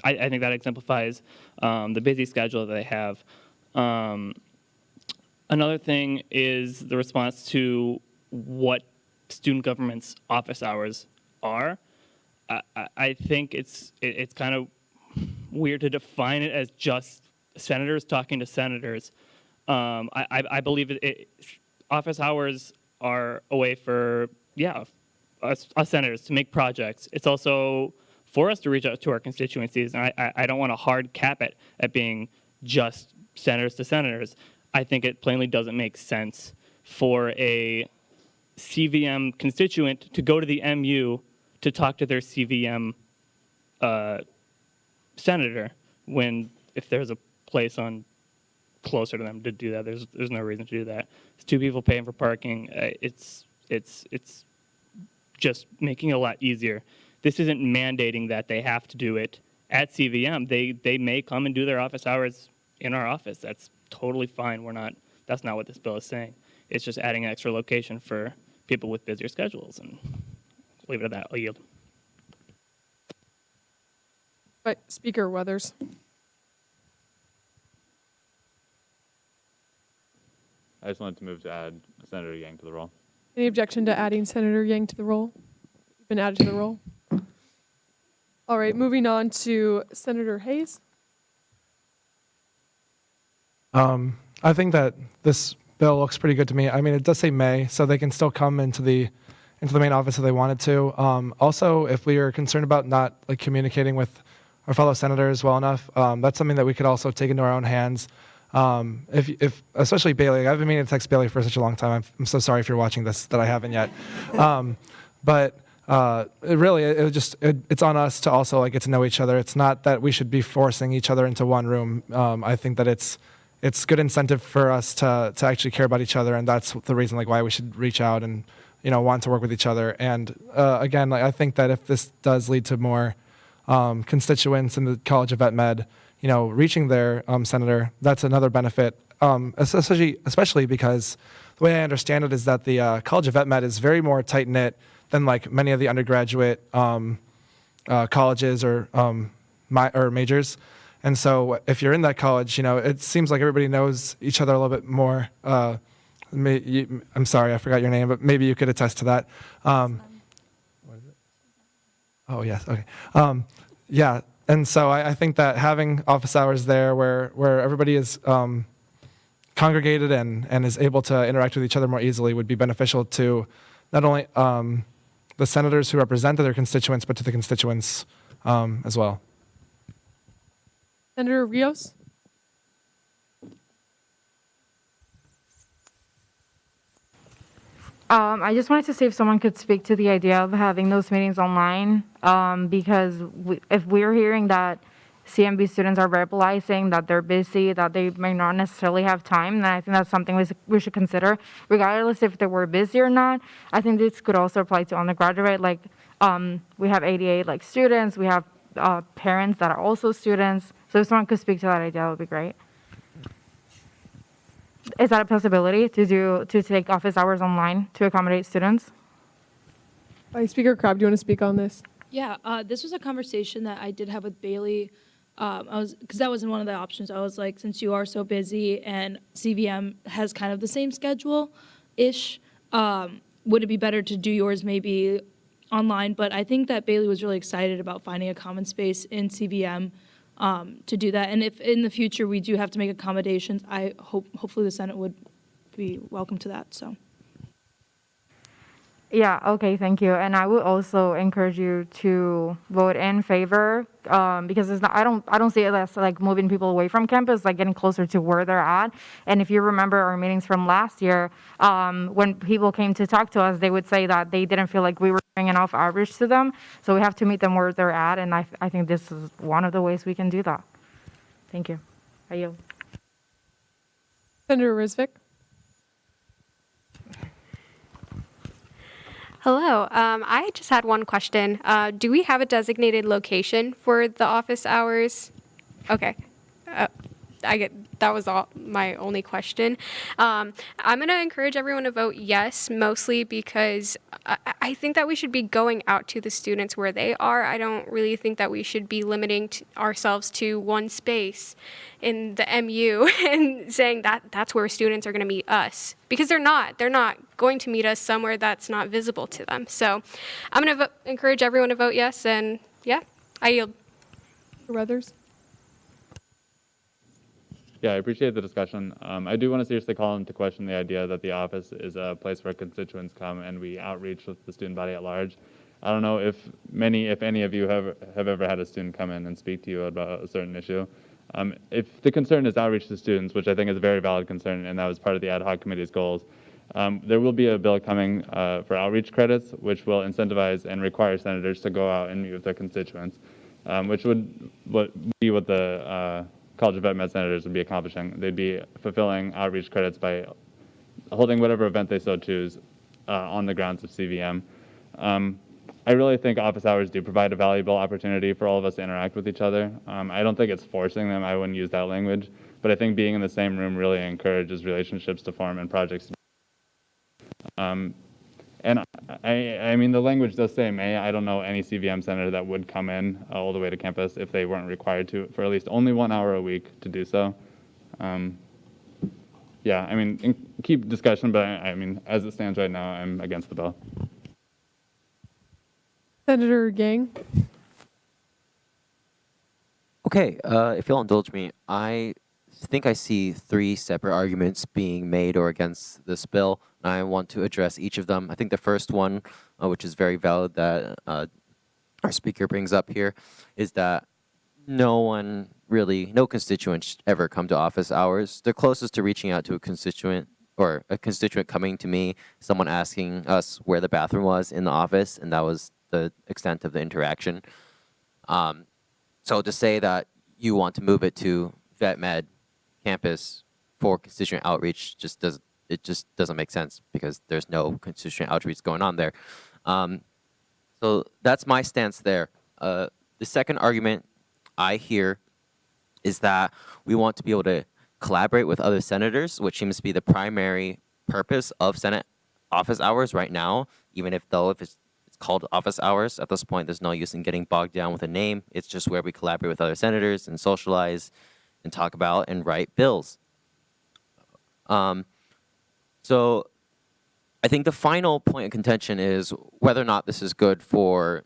[SPEAKER 21] I think that exemplifies the busy schedule that they have. Another thing is the response to what student government's office hours are. I think it's kind of weird to define it as just senators talking to senators. I believe office hours are a way for us senators to make projects. It's also for us to reach out to our constituencies, and I don't want a hard cap at being just senators to senators. I think it plainly doesn't make sense for a CVM constituent to go to the MU to talk to their CVM senator when if there's a place on closer to them to do that, there's no reason to do that. It's 2 people paying for parking. It's just making it a lot easier. This isn't mandating that they have to do it at CVM. They may come and do their office hours in our office. That's totally fine. That's not what this bill is saying. It's just adding an extra location for people with busier schedules, and leave it at that. I'll yield.
[SPEAKER 1] But Speaker Weathers.
[SPEAKER 2] I just wanted to move to add Senator Yang to the roll.
[SPEAKER 1] Any objection to adding Senator Yang to the roll? Been added to the roll. All right, moving on to Senator Hayes.
[SPEAKER 3] I think that this bill looks pretty good to me. I mean, it does say may, so they can still come into the main office if they wanted to. Also, if we are concerned about not like communicating with our fellow senators well enough, that's something that we could also take into our own hands. If especially Bailey, I've been meaning to text Bailey for such a long time. I'm so sorry if you're watching this that I haven't yet. But it's on us to also like get to know each other. It's not that we should be forcing each other into one room. I think that it's good incentive for us to actually care about each other, and that's the reason like why we should reach out and want to work with each other. And again, like I think that if this does lead to more constituents in the College of Vet Med, reaching their senator, that's another benefit. Especially because the way I understand it is that the College of Vet Med is very more tight knit than like many of the undergraduate colleges or majors. And so if you're in that college, it seems like everybody knows each other a little bit more. I'm sorry, I forgot your name, but maybe you could attest to that. What is it? Oh, yes. Okay. Yeah. And so I think that having office hours there where everybody is congregated and is able to interact with each other more easily would be beneficial to not only the senators who represent their constituents, but to the constituents as well.
[SPEAKER 1] Senator Rios?
[SPEAKER 16] I just wanted to see if someone could speak to the idea of having those meetings online, because if we're hearing that CMB students are verbalizing that they're busy, that they may not necessarily have time, then I think that's something we should consider, regardless if they were busy or not. I think this could also apply to undergraduate. Like, we have 88 like students, we have parents that are also students. So if someone could speak to that idea, that would be great. Is that a possibility to take office hours online to accommodate students?
[SPEAKER 1] Vice Speaker Crabb, do you want to speak on this?
[SPEAKER 18] Yeah, this was a conversation that I did have with Bailey. Because that wasn't one of the options. I was like, since you are so busy and CVM has kind of the same schedule-ish, would it be better to do yours maybe online? But I think that Bailey was really excited about finding a common space in CVM to do that. And if in the future we do have to make accommodations, hopefully the Senate would be welcome to that. So.
[SPEAKER 16] Yeah, okay, thank you. And I would also encourage you to vote in favor, because it's not, I don't see it as like moving people away from campus, like getting closer to where they're at. And if you remember our meetings from last year, when people came to talk to us, they would say that they didn't feel like we were doing enough outreach to them. So we have to meet them where they're at, and I think this is one of the ways we can do that. Thank you. I yield.
[SPEAKER 1] Senator Rizvik?
[SPEAKER 14] Hello. I just had one question. Do we have a designated location for the office hours? Okay. That was my only question. I'm going to encourage everyone to vote yes, mostly because I think that we should be going out to the students where they are. I don't really think that we should be limiting ourselves to one space in the MU and saying that that's where students are going to meet us, because they're not. They're not going to meet us somewhere that's not visible to them. So I'm going to encourage everyone to vote yes, and yeah, I yield.
[SPEAKER 1] Weathers?
[SPEAKER 2] Yeah, I appreciate the discussion. I do want to seriously call into question the idea that the office is a place where constituents come and we outreach with the student body at large. I don't know if any of you have ever had a student come in and speak to you about a certain issue. If the concern is outreach to students, which I think is a very valid concern, and that was part of the ad hoc committee's goals, there will be a bill coming for outreach credits, which will incentivize and require senators to go out and meet with their constituents, which would be what the College of Vet Med senators would be accomplishing. They'd be fulfilling outreach credits by holding whatever event they so choose on the grounds of CVM. I really think office hours do provide a valuable opportunity for all of us to interact with each other. I don't think it's forcing them. I wouldn't use that language. But I think being in the same room really encourages relationships to form and projects. And I mean, the language does say may. I don't know any CVM senator that would come in all the way to campus if they weren't required to for at least only 1 hour a week to do so. yeah, I mean, keep discussion, but I mean, as it stands right now, I'm against the bill.
[SPEAKER 1] Senator Gang?
[SPEAKER 9] Okay, if you'll indulge me, I think I see 3 separate arguments being made or against this bill. And I want to address each of them. I think the first one, which is very valid that our speaker brings up here, is that no constituents ever come to office hours. The closest to reaching out to a constituent or a constituent coming to me, someone asking us where the bathroom was in the office, and that was the extent of the interaction. So to say that you want to move it to vet med campus for constituent outreach just doesn't make sense because there's no constituent outreach going on there. So that's my stance there. The second argument I hear is that we want to be able to collaborate with other senators, which seems to be the primary purpose of Senate office hours right now, even if it's called office hours. At this point, there's no use in getting bogged down with a name. It's just where we collaborate with other senators and socialize and talk about and write bills. So I think the final point of contention is whether or not this is good for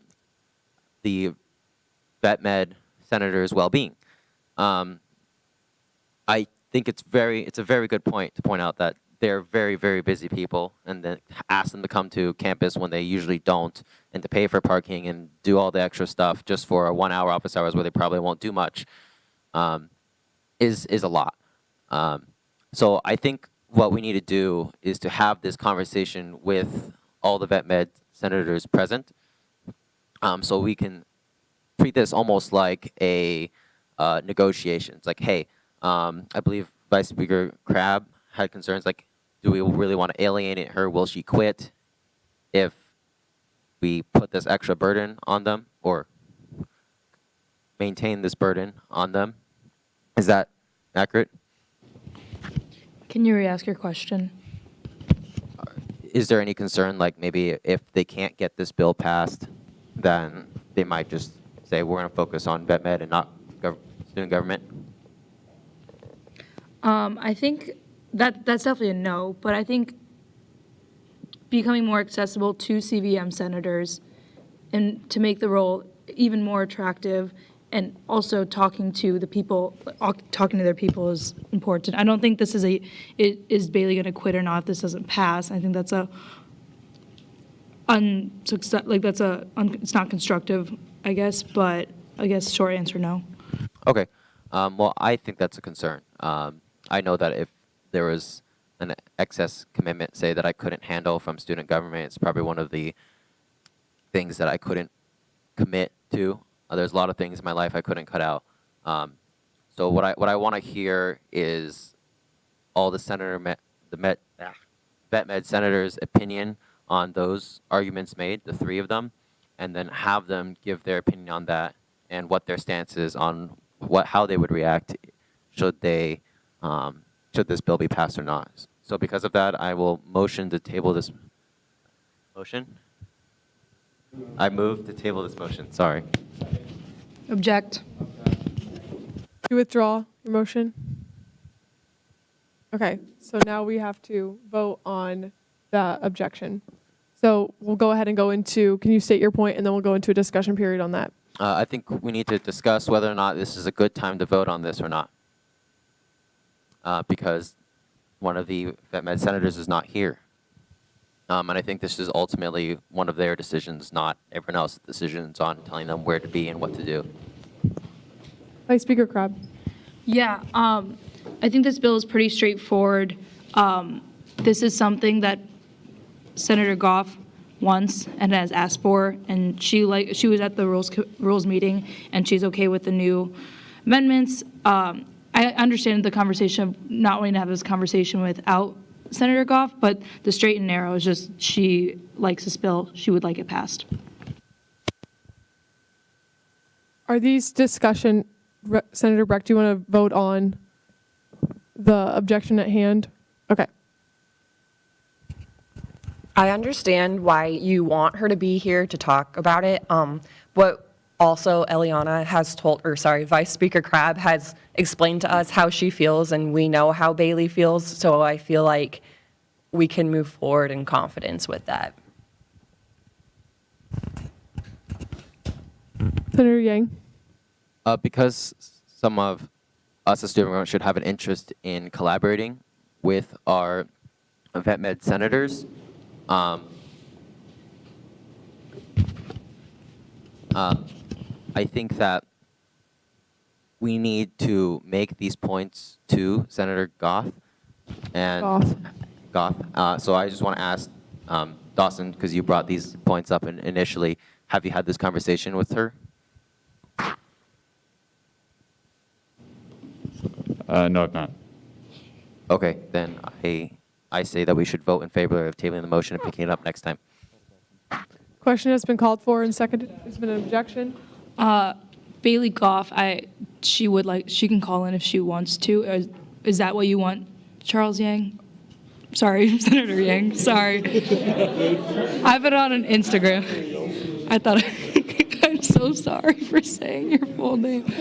[SPEAKER 9] the vet med senators' well-being. I think it's a very good point to point out that they're very, very busy people, and then ask them to come to campus when they usually don't, and to pay for parking and do all the extra stuff just for a 1 hour office hours where they probably won't do much, is a lot. So I think what we need to do is to have this conversation with all the vet med senators present, so we can treat this almost like a negotiation. It's like, hey, I believe Vice Speaker Crabb had concerns like, do we really want to alienate her? Will she quit if we put this extra burden on them or maintain this burden on them? Is that accurate?
[SPEAKER 18] Can you re-ask your question?
[SPEAKER 9] Is there any concern, like maybe if they can't get this bill passed, then they might just say, we're going to focus on vet med and not student government?
[SPEAKER 18] I think that's definitely a no, but I think becoming more accessible to CVM senators and to make the role even more attractive, and also talking to their people is important. I don't think this is is Bailey going to quit or not if this doesn't pass. I think that's it's not constructive, I guess, but I guess short answer, no.
[SPEAKER 9] Okay. Well, I think that's a concern. I know that if there was an excess commitment, say, that I couldn't handle from student government, it's probably one of the things that I couldn't commit to. There's a lot of things in my life I couldn't cut out. So what I want to hear is all the vet med senators' opinion on those arguments made, the 3 of them, and then have them give their opinion on that and what their stance is on how they would react should this bill be passed or not. So because of that, I will motion to table this motion. I move to table this motion. Sorry.
[SPEAKER 18] Object.
[SPEAKER 1] You withdraw your motion? Okay, so now we have to vote on the objection. So we'll go ahead and can you state your point, and then we'll go into a discussion period on that.
[SPEAKER 9] I think we need to discuss whether or not this is a good time to vote on this or not. Because one of the vet med senators is not here. And I think this is ultimately one of their decisions, not everyone else's decisions on telling them where to be and what to do.
[SPEAKER 1] Vice Speaker Crabb.
[SPEAKER 18] Yeah, I think this bill is pretty straightforward. This is something that Senator Goff wants and has asked for, and she was at the rules meeting, and she's okay with the new amendments. I understand the conversation of not wanting to have this conversation without Senator Goff, but the straight and narrow is just she likes this bill. She would like it passed.
[SPEAKER 1] Are these discussion, Senator Breck, do you want to vote on the objection at hand? Okay.
[SPEAKER 5] I understand why you want her to be here to talk about it. What also Eliana has Vice Speaker Crabb has explained to us how she feels, and we know how Bailey feels, so I feel like we can move forward in confidence with that.
[SPEAKER 1] Senator Yang?
[SPEAKER 9] Because some of us as student government should have an interest in collaborating with our vet med senators, I think that we need to make these points to Senator Goff. So I just want to ask Dawson, because you brought these points up initially, have you had this conversation with her?
[SPEAKER 2] No, I've not.
[SPEAKER 9] Okay, then I say that we should vote in favor of tabling the motion and picking it up next time.
[SPEAKER 1] Question has been called for and seconded. There's been an objection.
[SPEAKER 18] Bailey Goff, she can call in if she wants to. Is that what you want, Charles Yang? Sorry, Senator Yang. Sorry. I have it on an Instagram. I thought I'm so sorry for saying your full name.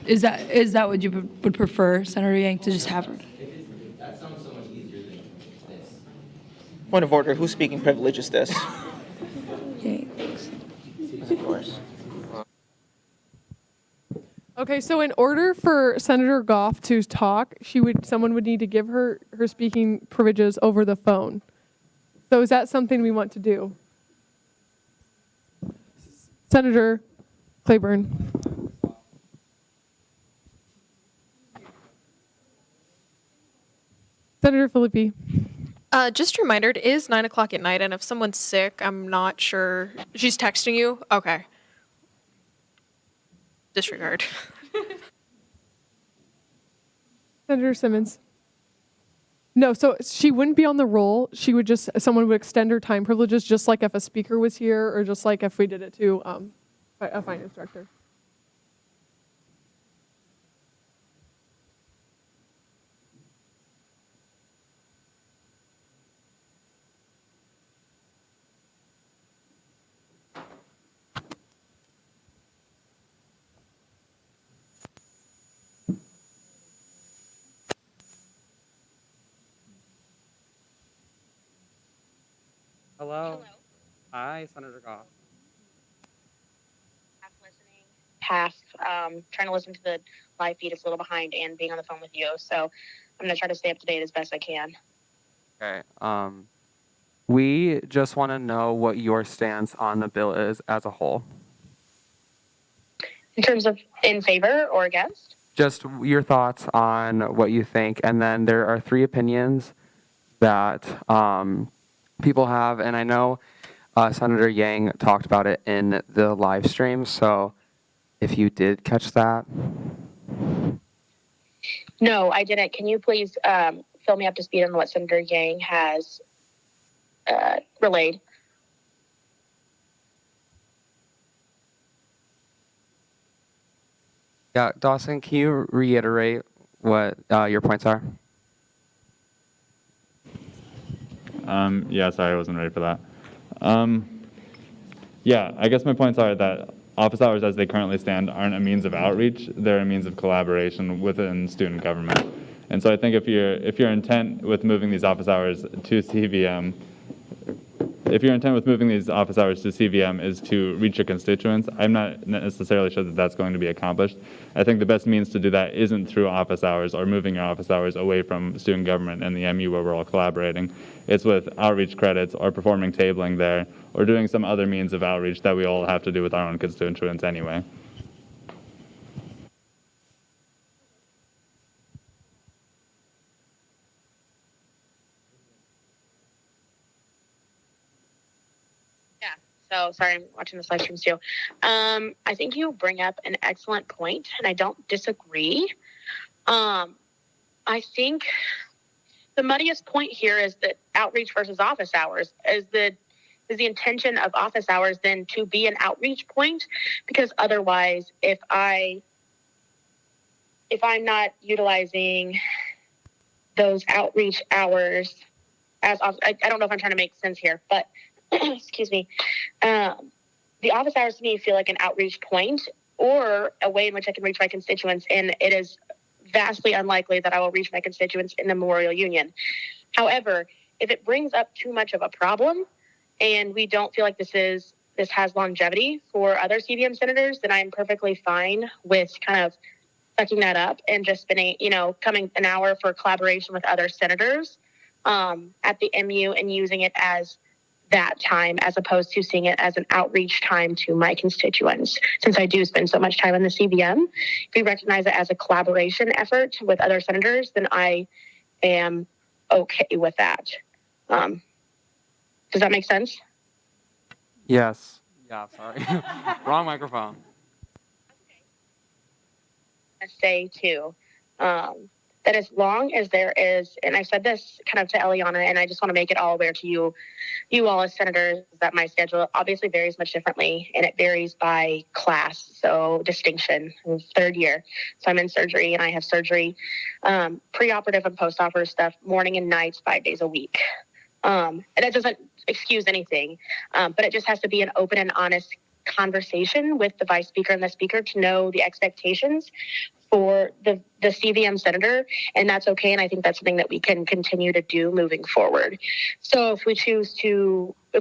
[SPEAKER 18] Is that what you would prefer, Senator Yang, to just have her?
[SPEAKER 9] That sounds so much easier than this.
[SPEAKER 4] Point of order, whose speaking privilege is this?
[SPEAKER 9] Of course.
[SPEAKER 1] Okay, so in order for Senator Goff to talk, someone would need to give her speaking privileges over the phone. So is that something we want to do? Senator Claiborne. Senator Philippi.
[SPEAKER 20] Just a reminder, it is 9 o'clock at night, and if someone's sick, I'm not sure. She's texting you? Okay. Disregard.
[SPEAKER 1] Senator Simmons. No, so she wouldn't be on the roll. Someone would extend her time privileges, just like if a speaker was here, or just like if we did it to a finance director.
[SPEAKER 6] Hello. Hi, Senator Goff.
[SPEAKER 22] Half trying to listen to the live feed. It's a little behind, and being on the phone with you. So I'm going to try to stay up to date as best I can.
[SPEAKER 6] Okay. We just want to know what your stance on the bill is as a whole.
[SPEAKER 22] In terms of in favor or against?
[SPEAKER 6] Just your thoughts on what you think. And then there are 3 opinions that people have. And I know Senator Yang talked about it in the live stream. So if you did catch that.
[SPEAKER 22] No, I didn't. Can you please fill me up to speed on what Senator Yang has relayed?
[SPEAKER 6] Yeah, Dawson, can you reiterate what your points are?
[SPEAKER 2] Yeah, sorry, I wasn't ready for that. Yeah, I guess my points are that office hours as they currently stand aren't a means of outreach, they're a means of collaboration within student government. And so I think if your intent with moving these office hours to CVM, if your intent with moving these office hours to CVM is to reach your constituents, I'm not necessarily sure that that's going to be accomplished. I think the best means to do that isn't through office hours or moving your office hours away from student government and the MU where we're all collaborating. It's with outreach credits or performing tabling there or doing some other means of outreach that we all have to do with our own constituents anyway.
[SPEAKER 22] So sorry, I'm watching this live stream too. I think you bring up an excellent point, and I don't disagree. I think the muddiest point here is that outreach versus office hours. Is the intention of office hours then to be an outreach point? Because otherwise, if I'm not utilizing those outreach hours as I don't know if I'm trying to make sense here, but excuse me. the office hours to me feel like an outreach point or a way in which I can reach my constituents. And it is vastly unlikely that I will reach my constituents in the Memorial Union. However, if it brings up too much of a problem and we don't feel like this has longevity for other CVM senators, then I'm perfectly fine with kind of sucking that up and just spending, coming an hour for collaboration with other senators at the MU and using it as that time as opposed to seeing it as an outreach time to my constituents. Since I do spend so much time in the CVM, if we recognize it as a collaboration effort with other senators, then I am okay with that. Does that make sense?
[SPEAKER 6] Yes. Yeah, sorry. Wrong microphone.
[SPEAKER 22] I say too, that as long as there is, and I said this kind of to Eliana, and I just want to make it all aware to you all as senators, that my schedule obviously varies much differently, and it varies by class, so distinction, third year. So I'm in surgery, and I have surgery, preoperative and postoperative stuff, morning and nights, 5 days a week. And that doesn't excuse anything, but it just has to be an open and honest conversation with the vice speaker and the speaker to know the expectations for the CVM senator, and that's okay. And I think that's something that we can continue to do moving forward. So if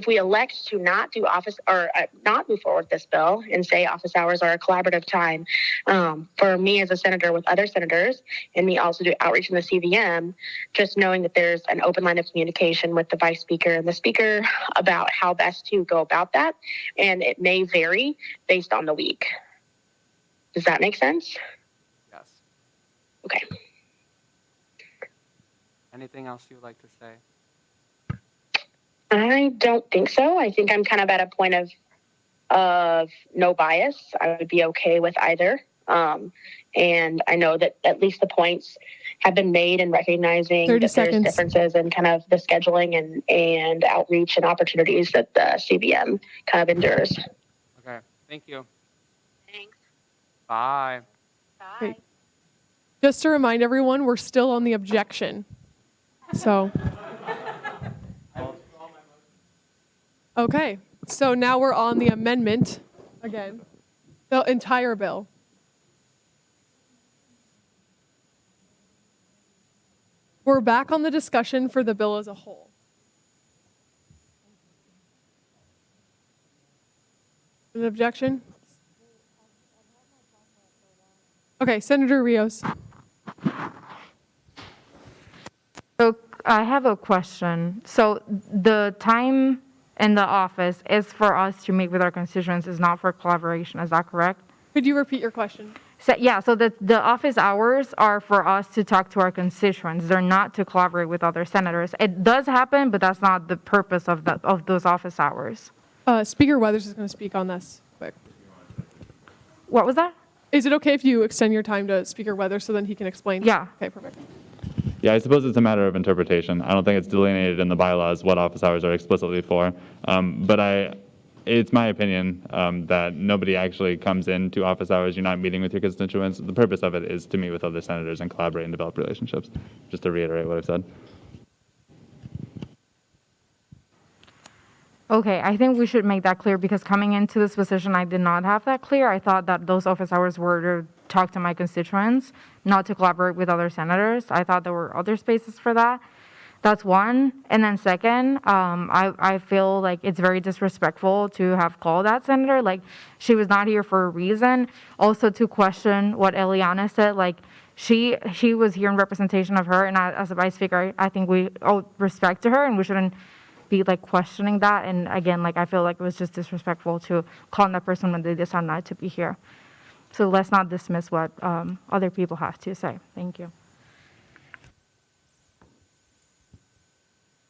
[SPEAKER 22] we elect to not do office or not move forward with this bill and say office hours are a collaborative time, for me as a senator with other senators, and me also do outreach in the CVM, just knowing that there's an open line of communication with the vice speaker and the speaker about how best to go about that. And it may vary based on the week. Does that make sense?
[SPEAKER 6] Yes.
[SPEAKER 22] Okay.
[SPEAKER 6] Anything else you would like to say?
[SPEAKER 22] I don't think so. I think I'm kind of at a point of no bias. I would be okay with either. And I know that at least the points have been made in recognizing that there's differences in kind of the scheduling and outreach and opportunities that the CVM kind of endures.
[SPEAKER 6] Okay. Thank you.
[SPEAKER 22] Thanks.
[SPEAKER 6] Bye.
[SPEAKER 22] Bye.
[SPEAKER 1] Just to remind everyone, we're still on the objection. So. Okay, so now we're on the amendment again, the entire bill. We're back on the discussion for the bill as a whole. An objection? Okay, Senator Rios.
[SPEAKER 16] So I have a question. So the time in the office is for us to meet with our constituents, is not for collaboration. Is that correct?
[SPEAKER 1] Could you repeat your question?
[SPEAKER 16] So, yeah, so the office hours are for us to talk to our constituents. They're not to collaborate with other senators. It does happen, but that's not the purpose of those office hours.
[SPEAKER 1] Speaker Weathers is going to speak on this quick.
[SPEAKER 16] What was that?
[SPEAKER 1] Is it okay if you extend your time to Speaker Weathers so then he can explain?
[SPEAKER 16] Yeah.
[SPEAKER 1] Okay, perfect.
[SPEAKER 2] Yeah, I suppose it's a matter of interpretation. I don't think it's delineated in the bylaws what office hours are explicitly for. But it's my opinion that nobody actually comes into office hours. You're not meeting with your constituents. The purpose of it is to meet with other senators and collaborate and develop relationships, just to reiterate what I've said.
[SPEAKER 16] Okay, I think we should make that clear because coming into this position, I did not have that clear. I thought that those office hours were to talk to my constituents, not to collaborate with other senators. I thought there were other spaces for that. That's one. And then second, I feel like it's very disrespectful to have called that senator. Like, she was not here for a reason. Also to question what Eliana said, like, she was here in representation of her, and as a vice speaker, I think we owe respect to her, and we shouldn't be like questioning that. And again, like, I feel like it was just disrespectful to call on that person when they decide not to be here. So let's not dismiss what other people have to say. Thank you.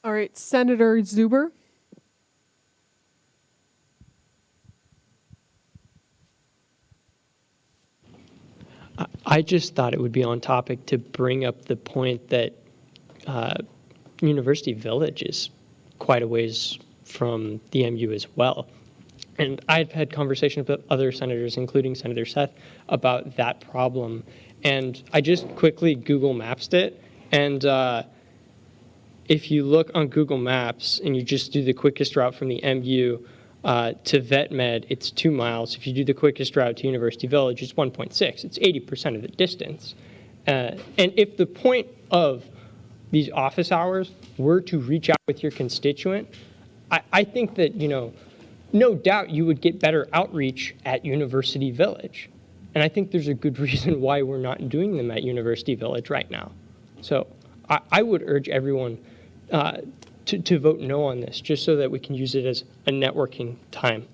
[SPEAKER 1] All right, Senator Zuber.
[SPEAKER 10] I just thought it would be on topic to bring up the point that University Village is quite a ways from the MU as well. And I've had conversations with other senators, including Senator Seth, about that problem. And I just quickly Google Mapped it. And if you look on Google Maps and you just do the quickest route from the MU To vet med, it's 2 miles. If you do the quickest route to University Village, it's 1.6. It's 80% of the distance. And if the point of these office hours were to reach out with your constituent, I think that, no doubt you would get better outreach at University Village. And I think there's a good reason why we're not doing them at University Village right now. So I would urge everyone to vote no on this, just so that we can use it as a networking time.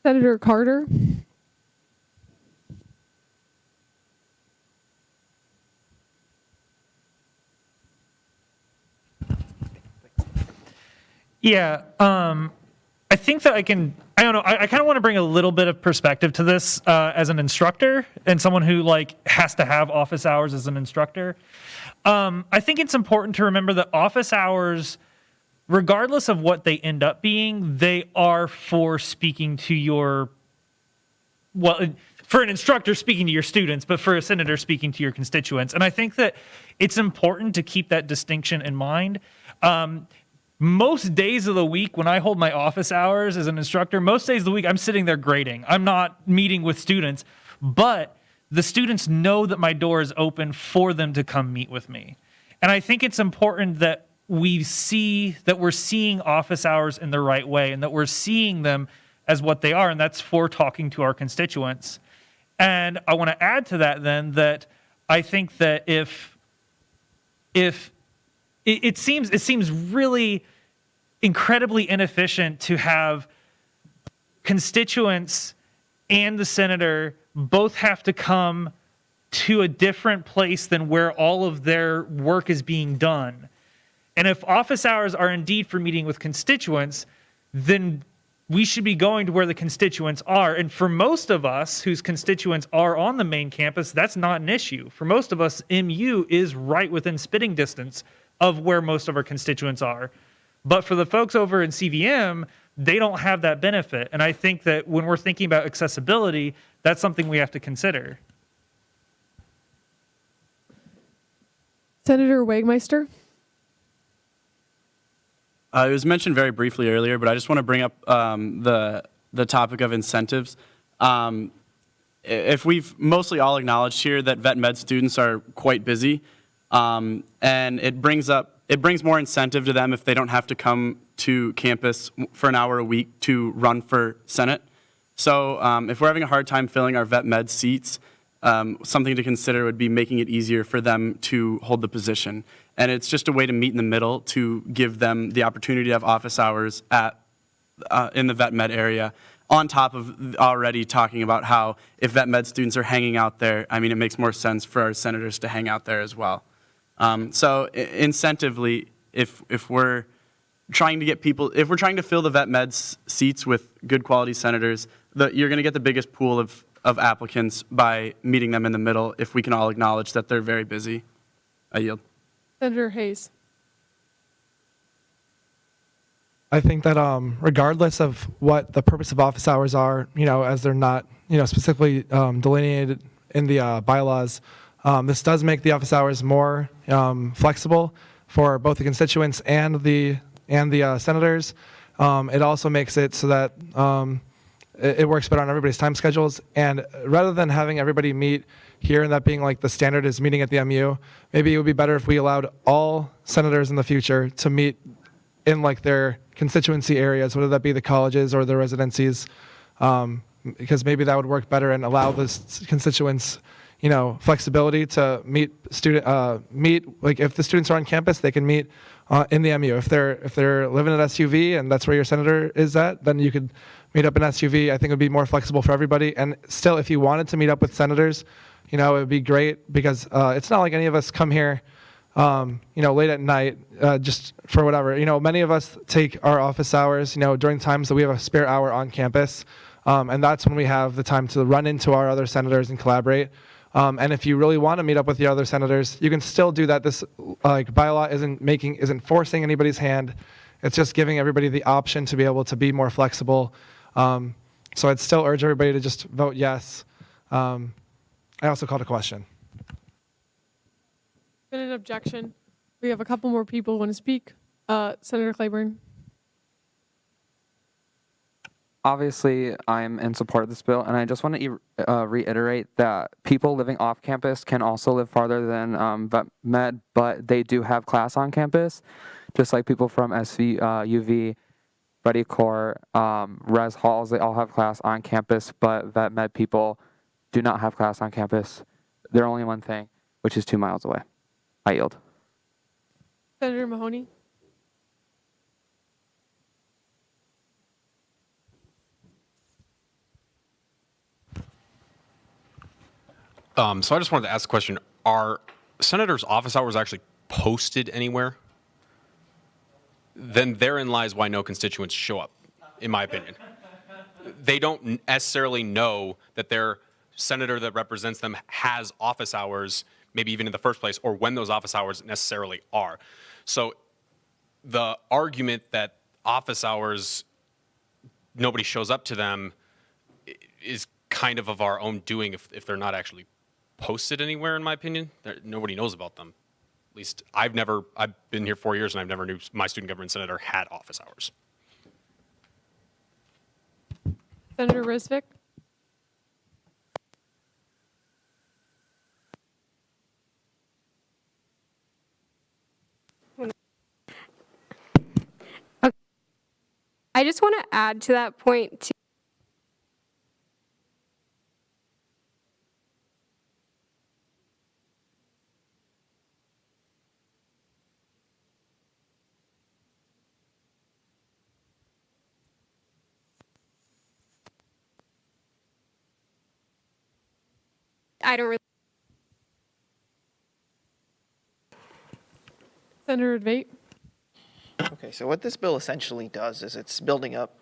[SPEAKER 1] Senator Carter.
[SPEAKER 12] Yeah, I think that I don't know, I kind of want to bring a little bit of perspective to this as an instructor and someone who has to have office hours as an instructor. I think it's important to remember that office hours, regardless of what they end up being, they are for speaking to for an instructor speaking to your students, but for a senator speaking to your constituents. And I think that it's important to keep that distinction in mind. Most days of the week when I hold my office hours as an instructor, most days of the week I'm sitting there grading. I'm not meeting with students, but the students know that my door is open for them to come meet with me. And I think it's important that we're seeing office hours in the right way and that we're seeing them as what they are, and that's for talking to our constituents. And I want to add to that then that I think that if it seems really incredibly inefficient to have constituents and the senator both have to come to a different place than where all of their work is being done. And if office hours are indeed for meeting with constituents, then we should be going to where the constituents are. And for most of us whose constituents are on the main campus, that's not an issue. For most of us, MU is right within spitting distance of where most of our constituents are. But for the folks over in CVM, they don't have that benefit. And I think that when we're thinking about accessibility, that's something we have to consider.
[SPEAKER 1] Senator Wagmeister.
[SPEAKER 15] It was mentioned very briefly earlier, but I just want to bring up the topic of incentives. If we've mostly all acknowledged here that vet med students are quite busy, and it brings more incentive to them if they don't have to come to campus for an hour a week to run for Senate. So if we're having a hard time filling our vet med seats, something to consider would be making it easier for them to hold the position. And it's just a way to meet in the middle to give them the opportunity to have office hours in the vet med area, on top of already talking about how if vet med students are hanging out there, I mean, it makes more sense for our senators to hang out there as well. So incentively, if we're trying to fill the vet med seats with good quality senators, you're going to get the biggest pool of applicants by meeting them in the middle if we can all acknowledge that they're very busy. I yield.
[SPEAKER 1] Senator Hayes.
[SPEAKER 3] I think that regardless of what the purpose of office hours are, as they're not, specifically delineated in the bylaws, this does make the office hours more flexible for both the constituents and the senators. It also makes it so that it works better on everybody's time schedules. And rather than having everybody meet here and that being like the standard is meeting at the MU, maybe it would be better if we allowed all senators in the future to meet in like their constituency areas, whether that be the colleges or the residencies, because maybe that would work better and allow the constituents, flexibility to meet like if the students are on campus, they can meet in the MU. If they're living at SUV and that's where your senator is at, then you could meet up in SUV. I think it would be more flexible for everybody. And still, if you wanted to meet up with senators, it would be great because it's not like any of us come here, late at night just for whatever. Many of us take our office hours, during times that we have a spare hour on campus. And that's when we have the time to run into our other senators and collaborate. And if you really want to meet up with the other senators, you can still do that. This bylaw isn't forcing anybody's hand. It's just giving everybody the option to be able to be more flexible. So I'd still urge everybody to just vote yes. I also called a question.
[SPEAKER 1] Been an objection. We have a couple more people want to speak. Senator Claiborne.
[SPEAKER 6] Obviously, I'm in support of this bill, and I just want to reiterate that people living off campus can also live farther than vet med, but they do have class on campus, just like people from UV, Buddy Corps, Res Halls, they all have class on campus, but vet med people do not have class on campus. They're only one thing, which is 2 miles away. I yield.
[SPEAKER 1] Senator Mahoney.
[SPEAKER 7] So I just wanted to ask a question. Are senators' office hours actually posted anywhere? Then therein lies why no constituents show up, in my opinion. They don't necessarily know that their senator that represents them has office hours, maybe even in the first place, or when those office hours necessarily are. So the argument that office hours, nobody shows up to them, is kind of our own doing if they're not actually posted anywhere, in my opinion. Nobody knows about them. At least I've been here 4 years and I've never knew my student government senator had office hours.
[SPEAKER 1] Senator Risvik.
[SPEAKER 14] I just want to add to that point too. I don't really.
[SPEAKER 1] Senator Debate.
[SPEAKER 4] Okay, so what this bill essentially does is it's building up,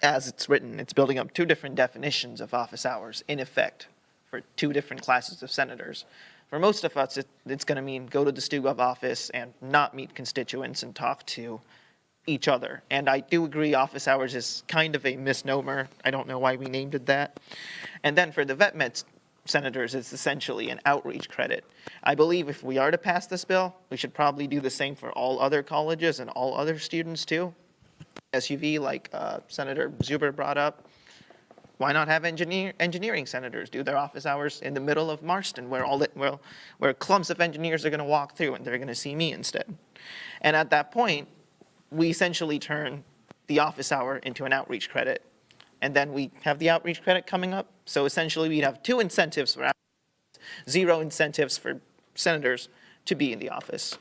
[SPEAKER 4] as it's written, it's building up two different definitions of office hours in effect for two different classes of senators. For most of us, it's going to mean go to the StuGov office and not meet constituents and talk to each other. And I do agree office hours is kind of a misnomer. I don't know why we named it that. And then for the vet med senators, it's essentially an outreach credit. I believe if we are to pass this bill, we should probably do the same for all other colleges and all other students too. SUV, like Senator Zuber brought up, why not have engineering senators do their office hours in the middle of Marston, where clumps of engineers are going to walk through and they're going to see me instead. And at that point, we essentially turn the office hour into an outreach credit. And then we have the outreach credit coming up. So essentially we'd have two incentives for zero incentives for senators to be in the office.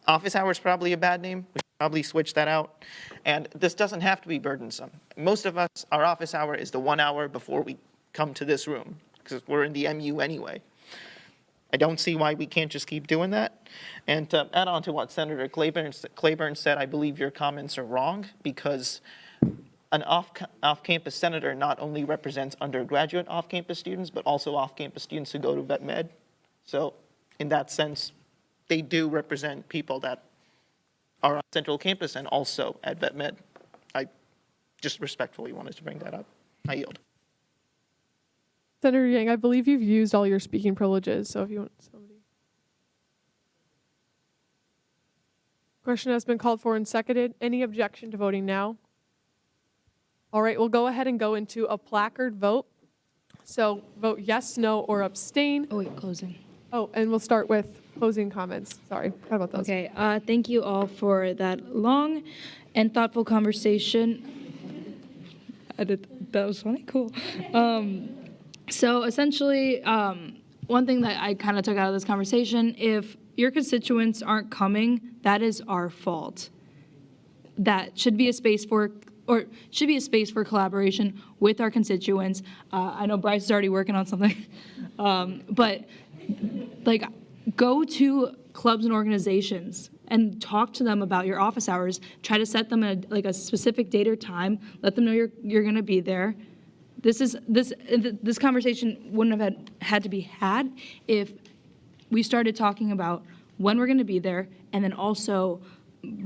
[SPEAKER 4] Office hour is probably a bad name. We should probably switch that out. And this doesn't have to be burdensome. Most of us, our office hour is the 1 hour before we come to this room, because we're in the MU anyway. I don't see why we can't just keep doing that. And to add on to what Senator Claiborne said, I believe your comments are wrong, because an off-campus senator not only represents undergraduate off-campus students, but also off-campus students who go to vet med. So in that sense, they do represent people that are on Central Campus and also at vet med. I just respectfully wanted to bring that up. I yield.
[SPEAKER 1] Senator Yang, I believe you've used all your speaking privileges, so if you want somebody. Question has been called for and seconded. Any objection to voting now? All right, we'll go ahead and go into a placard vote. So vote yes, no, or abstain.
[SPEAKER 18] Oh, wait, closing.
[SPEAKER 1] Oh, and we'll start with closing comments. Sorry, forgot about those.
[SPEAKER 18] Okay, thank you all for that long and thoughtful conversation. That was funny, cool. So essentially, one thing that I kind of took out of this conversation, if your constituents aren't coming, that is our fault. That should be a space for collaboration with our constituents. I know Bryce is already working on something, but like go to clubs and organizations and talk to them about your office hours. Try to set them a specific date or time. Let them know you're going to be there. This conversation wouldn't have had to be had if we started talking about when we're going to be there, and then also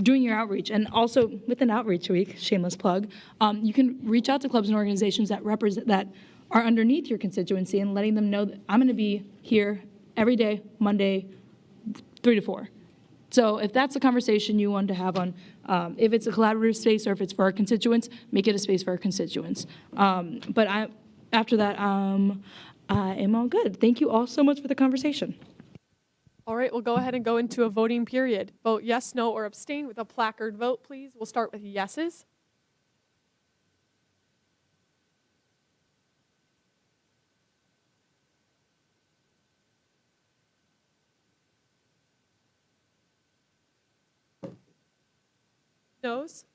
[SPEAKER 18] doing your outreach. And also with an outreach week, shameless plug, you can reach out to clubs and organizations that are underneath your constituency and letting them know that I'm going to be here every day, Monday, 3 to 4. So if that's the conversation you want to have on, if it's a collaborative space or if it's for our constituents, make it a space for our constituents. After that, I am all good. Thank you all so much for the conversation.
[SPEAKER 1] All right, we'll go ahead and go into a voting period. Vote yes, no, or abstain with a placard vote, please. We'll start with yeses. Noes?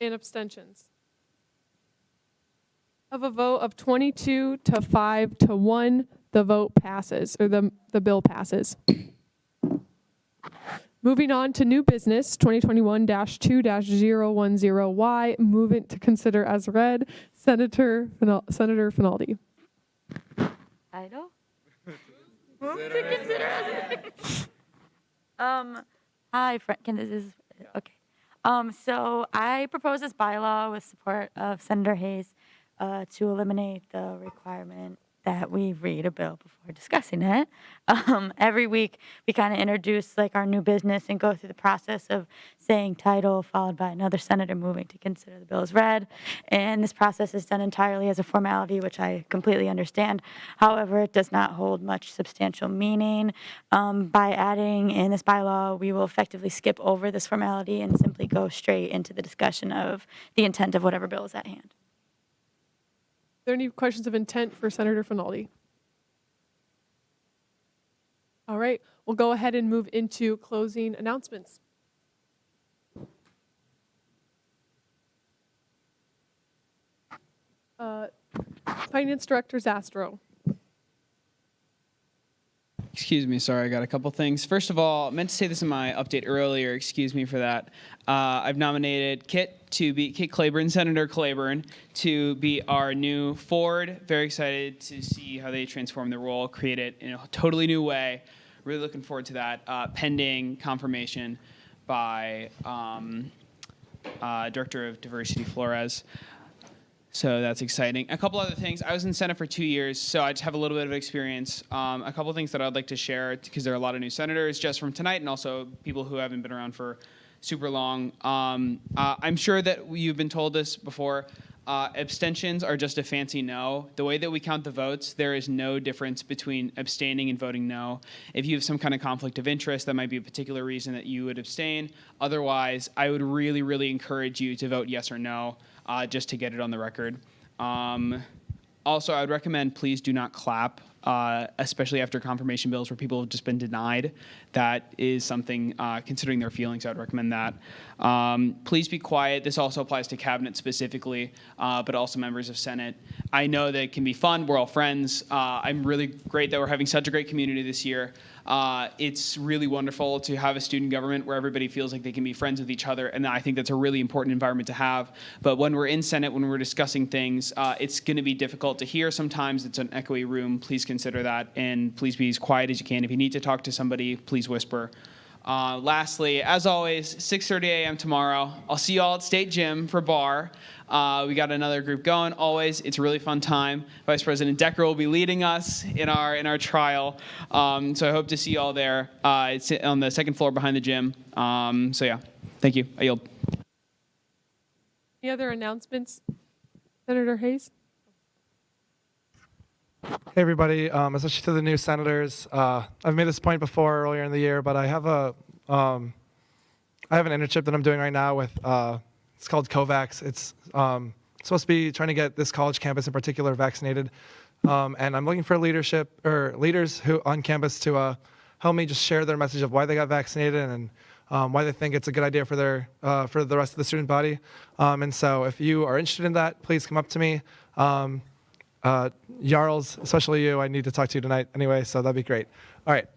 [SPEAKER 1] And abstentions. Of a vote of 22 to 5 to 1, the vote passes, or the bill passes. Moving on to new business, 2021-2-010Y, move it to consider as read. Senator Finaldi.
[SPEAKER 17] Title? Move to consider as hi, can this is, okay. So I propose this bylaw with support of Senator Hayes to eliminate the requirement that we read a bill before discussing it. Every week we kind of introduce like our new business and go through the process of saying title followed by another senator moving to consider the bill as read. And this process is done entirely as a formality, which I completely understand. However, it does not hold much substantial meaning. By adding in this bylaw, we will effectively skip over this formality and simply go straight into the discussion of the intent of whatever bill is at hand.
[SPEAKER 1] Are there any questions of intent for Senator Finaldi? All right, we'll go ahead and move into closing announcements. Finance Director Zastro.
[SPEAKER 19] Excuse me, sorry, I got a couple things. First of all, I meant to say this in my update earlier, excuse me for that. I've nominated Kit Claiborne, Senator Claiborne, to be our new Ford. Very excited to see how they transform the role, create it in a totally new way. Really looking forward to that, pending confirmation by Director of Diversity Flores. So that's exciting. A couple other things. I was in the Senate for 2 years, so I just have a little bit of experience. A couple of things that I'd like to share, because there are a lot of new senators just from tonight and also people who haven't been around for super long. I'm sure that you've been told this before. Abstentions are just a fancy no. The way that we count the votes, there is no difference between abstaining and voting no. If you have some kind of conflict of interest, that might be a particular reason that you would abstain. Otherwise, I would really, really encourage you to vote yes or no, just to get it on the record. Also, I would recommend please do not clap, especially after confirmation bills where people have just been denied. That is something, considering their feelings, I would recommend that. Please be quiet. This also applies to cabinet specifically, but also members of Senate. I know that it can be fun. We're all friends. I'm really great that we're having such a great community this year. It's really wonderful to have a student government where everybody feels like they can be friends with each other, and I think that's a really important environment to have. But when we're in Senate, when we're discussing things, it's going to be difficult to hear sometimes. It's an echoey room. Please consider that, and please be as quiet as you can. If you need to talk to somebody, please whisper. Lastly, as always, 6:30 a.m. tomorrow. I'll see you all at State Gym for bar. We got another group going. Always, it's a really fun time. Vice President Decker will be leading us in our trial. So I hope to see you all there. It's on the second floor behind the gym. So yeah, thank you. I yield.
[SPEAKER 1] Any other announcements? Senator Hayes?
[SPEAKER 3] Hey everybody, especially to the new senators. I've made this point before earlier in the year, but I have an internship that I'm doing right now with, it's called COVAX. It's supposed to be trying to get this college campus in particular vaccinated. And I'm looking for leadership or leaders who on campus to help me just share their message of why they got vaccinated and why they think it's a good idea for for the rest of the student body. And so if you are interested in that, please come up to me. Jarls, especially you, I need to talk to you tonight anyway, so that'd be great. All right,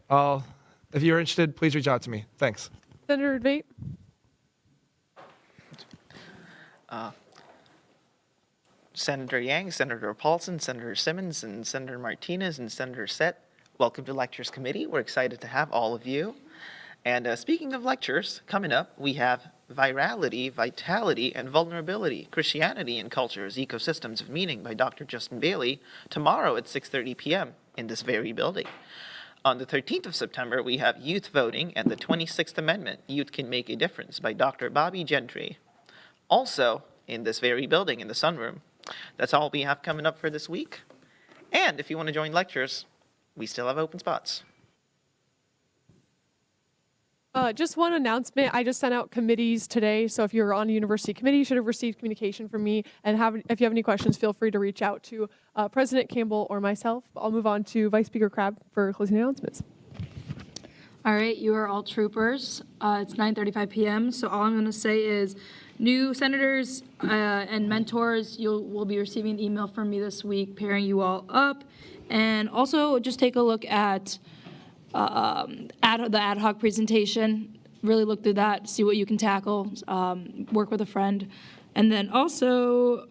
[SPEAKER 3] if you're interested, please reach out to me. Thanks.
[SPEAKER 1] Senator Debate?
[SPEAKER 4] Senator Yang, Senator Paulson, Senator Simmons, and Senator Martinez, and Senator Sett, welcome to Lectures Committee. We're excited to have all of you. And speaking of lectures, coming up, we have Virality, Vitality, and Vulnerability, Christianity and Cultures, Ecosystems of Meaning by Dr. Justin Bailey, tomorrow at 6:30 p.m. in this very building. On the 13th of September, we have Youth Voting and the 26th Amendment, Youth Can Make a Difference by Dr. Bobby Gentry. Also, in this very building, in the sunroom. That's all we have coming up for this week. And if you want to join lectures, we still have open spots.
[SPEAKER 1] Just one announcement. I just sent out committees today. So if you're on a university committee, you should have received communication from me. And if you have any questions, feel free to reach out to President Campbell or myself. I'll move on to Vice Speaker Crabb for closing announcements.
[SPEAKER 18] All right, you are all troopers. It's 9:35 p.m. So all I'm going to say is, new senators and mentors, will be receiving an email from me this week pairing you all up. And also just take a look at the ad hoc presentation. Really look through that, see what you can tackle, work with a friend. And then also,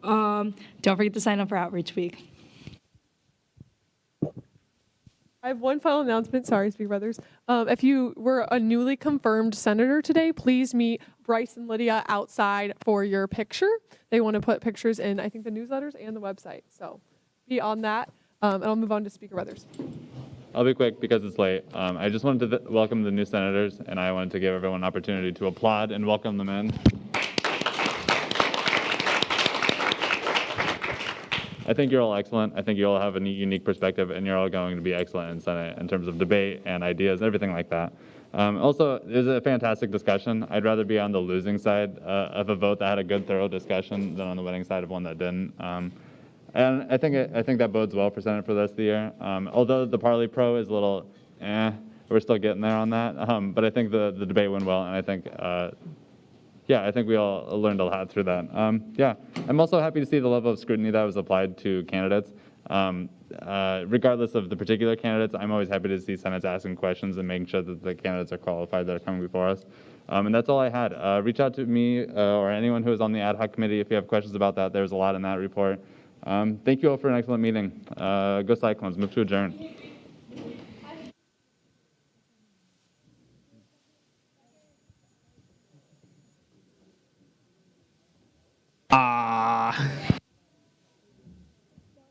[SPEAKER 18] don't forget to sign up for Outreach Week.
[SPEAKER 1] I have one final announcement. Sorry, Speaker Brothers. If you were a newly confirmed senator today, please meet Bryce and Lydia outside for your picture. They want to put pictures in, I think, the newsletters and the website. So be on that. And I'll move on to Speaker Brothers.
[SPEAKER 2] I'll be quick because it's late. I just wanted to welcome the new senators, and I wanted to give everyone an opportunity to applaud and welcome them in. I think you're all excellent. I think you all have a unique perspective, and you're all going to be excellent in Senate in terms of debate and ideas, everything like that. Also, it was a fantastic discussion. I'd rather be on the losing side of a vote that had a good, thorough discussion than on the winning side of one that didn't. And I think that bodes well for Senate for the rest of the year. Although the Parley Pro is a little, we're still getting there on that. But I think the debate went well, and I think, I think we all learned a lot through that. I'm also happy to see the level of scrutiny that was applied to candidates. Regardless of the particular candidates, I'm always happy to see Senate's asking questions and making sure that the candidates are qualified that are coming before us. And that's all I had. Reach out to me or anyone who is on the ad hoc committee if you have questions about that. There's a lot in that report. Thank you all for an excellent meeting. Go Cyclones. Move to adjourn.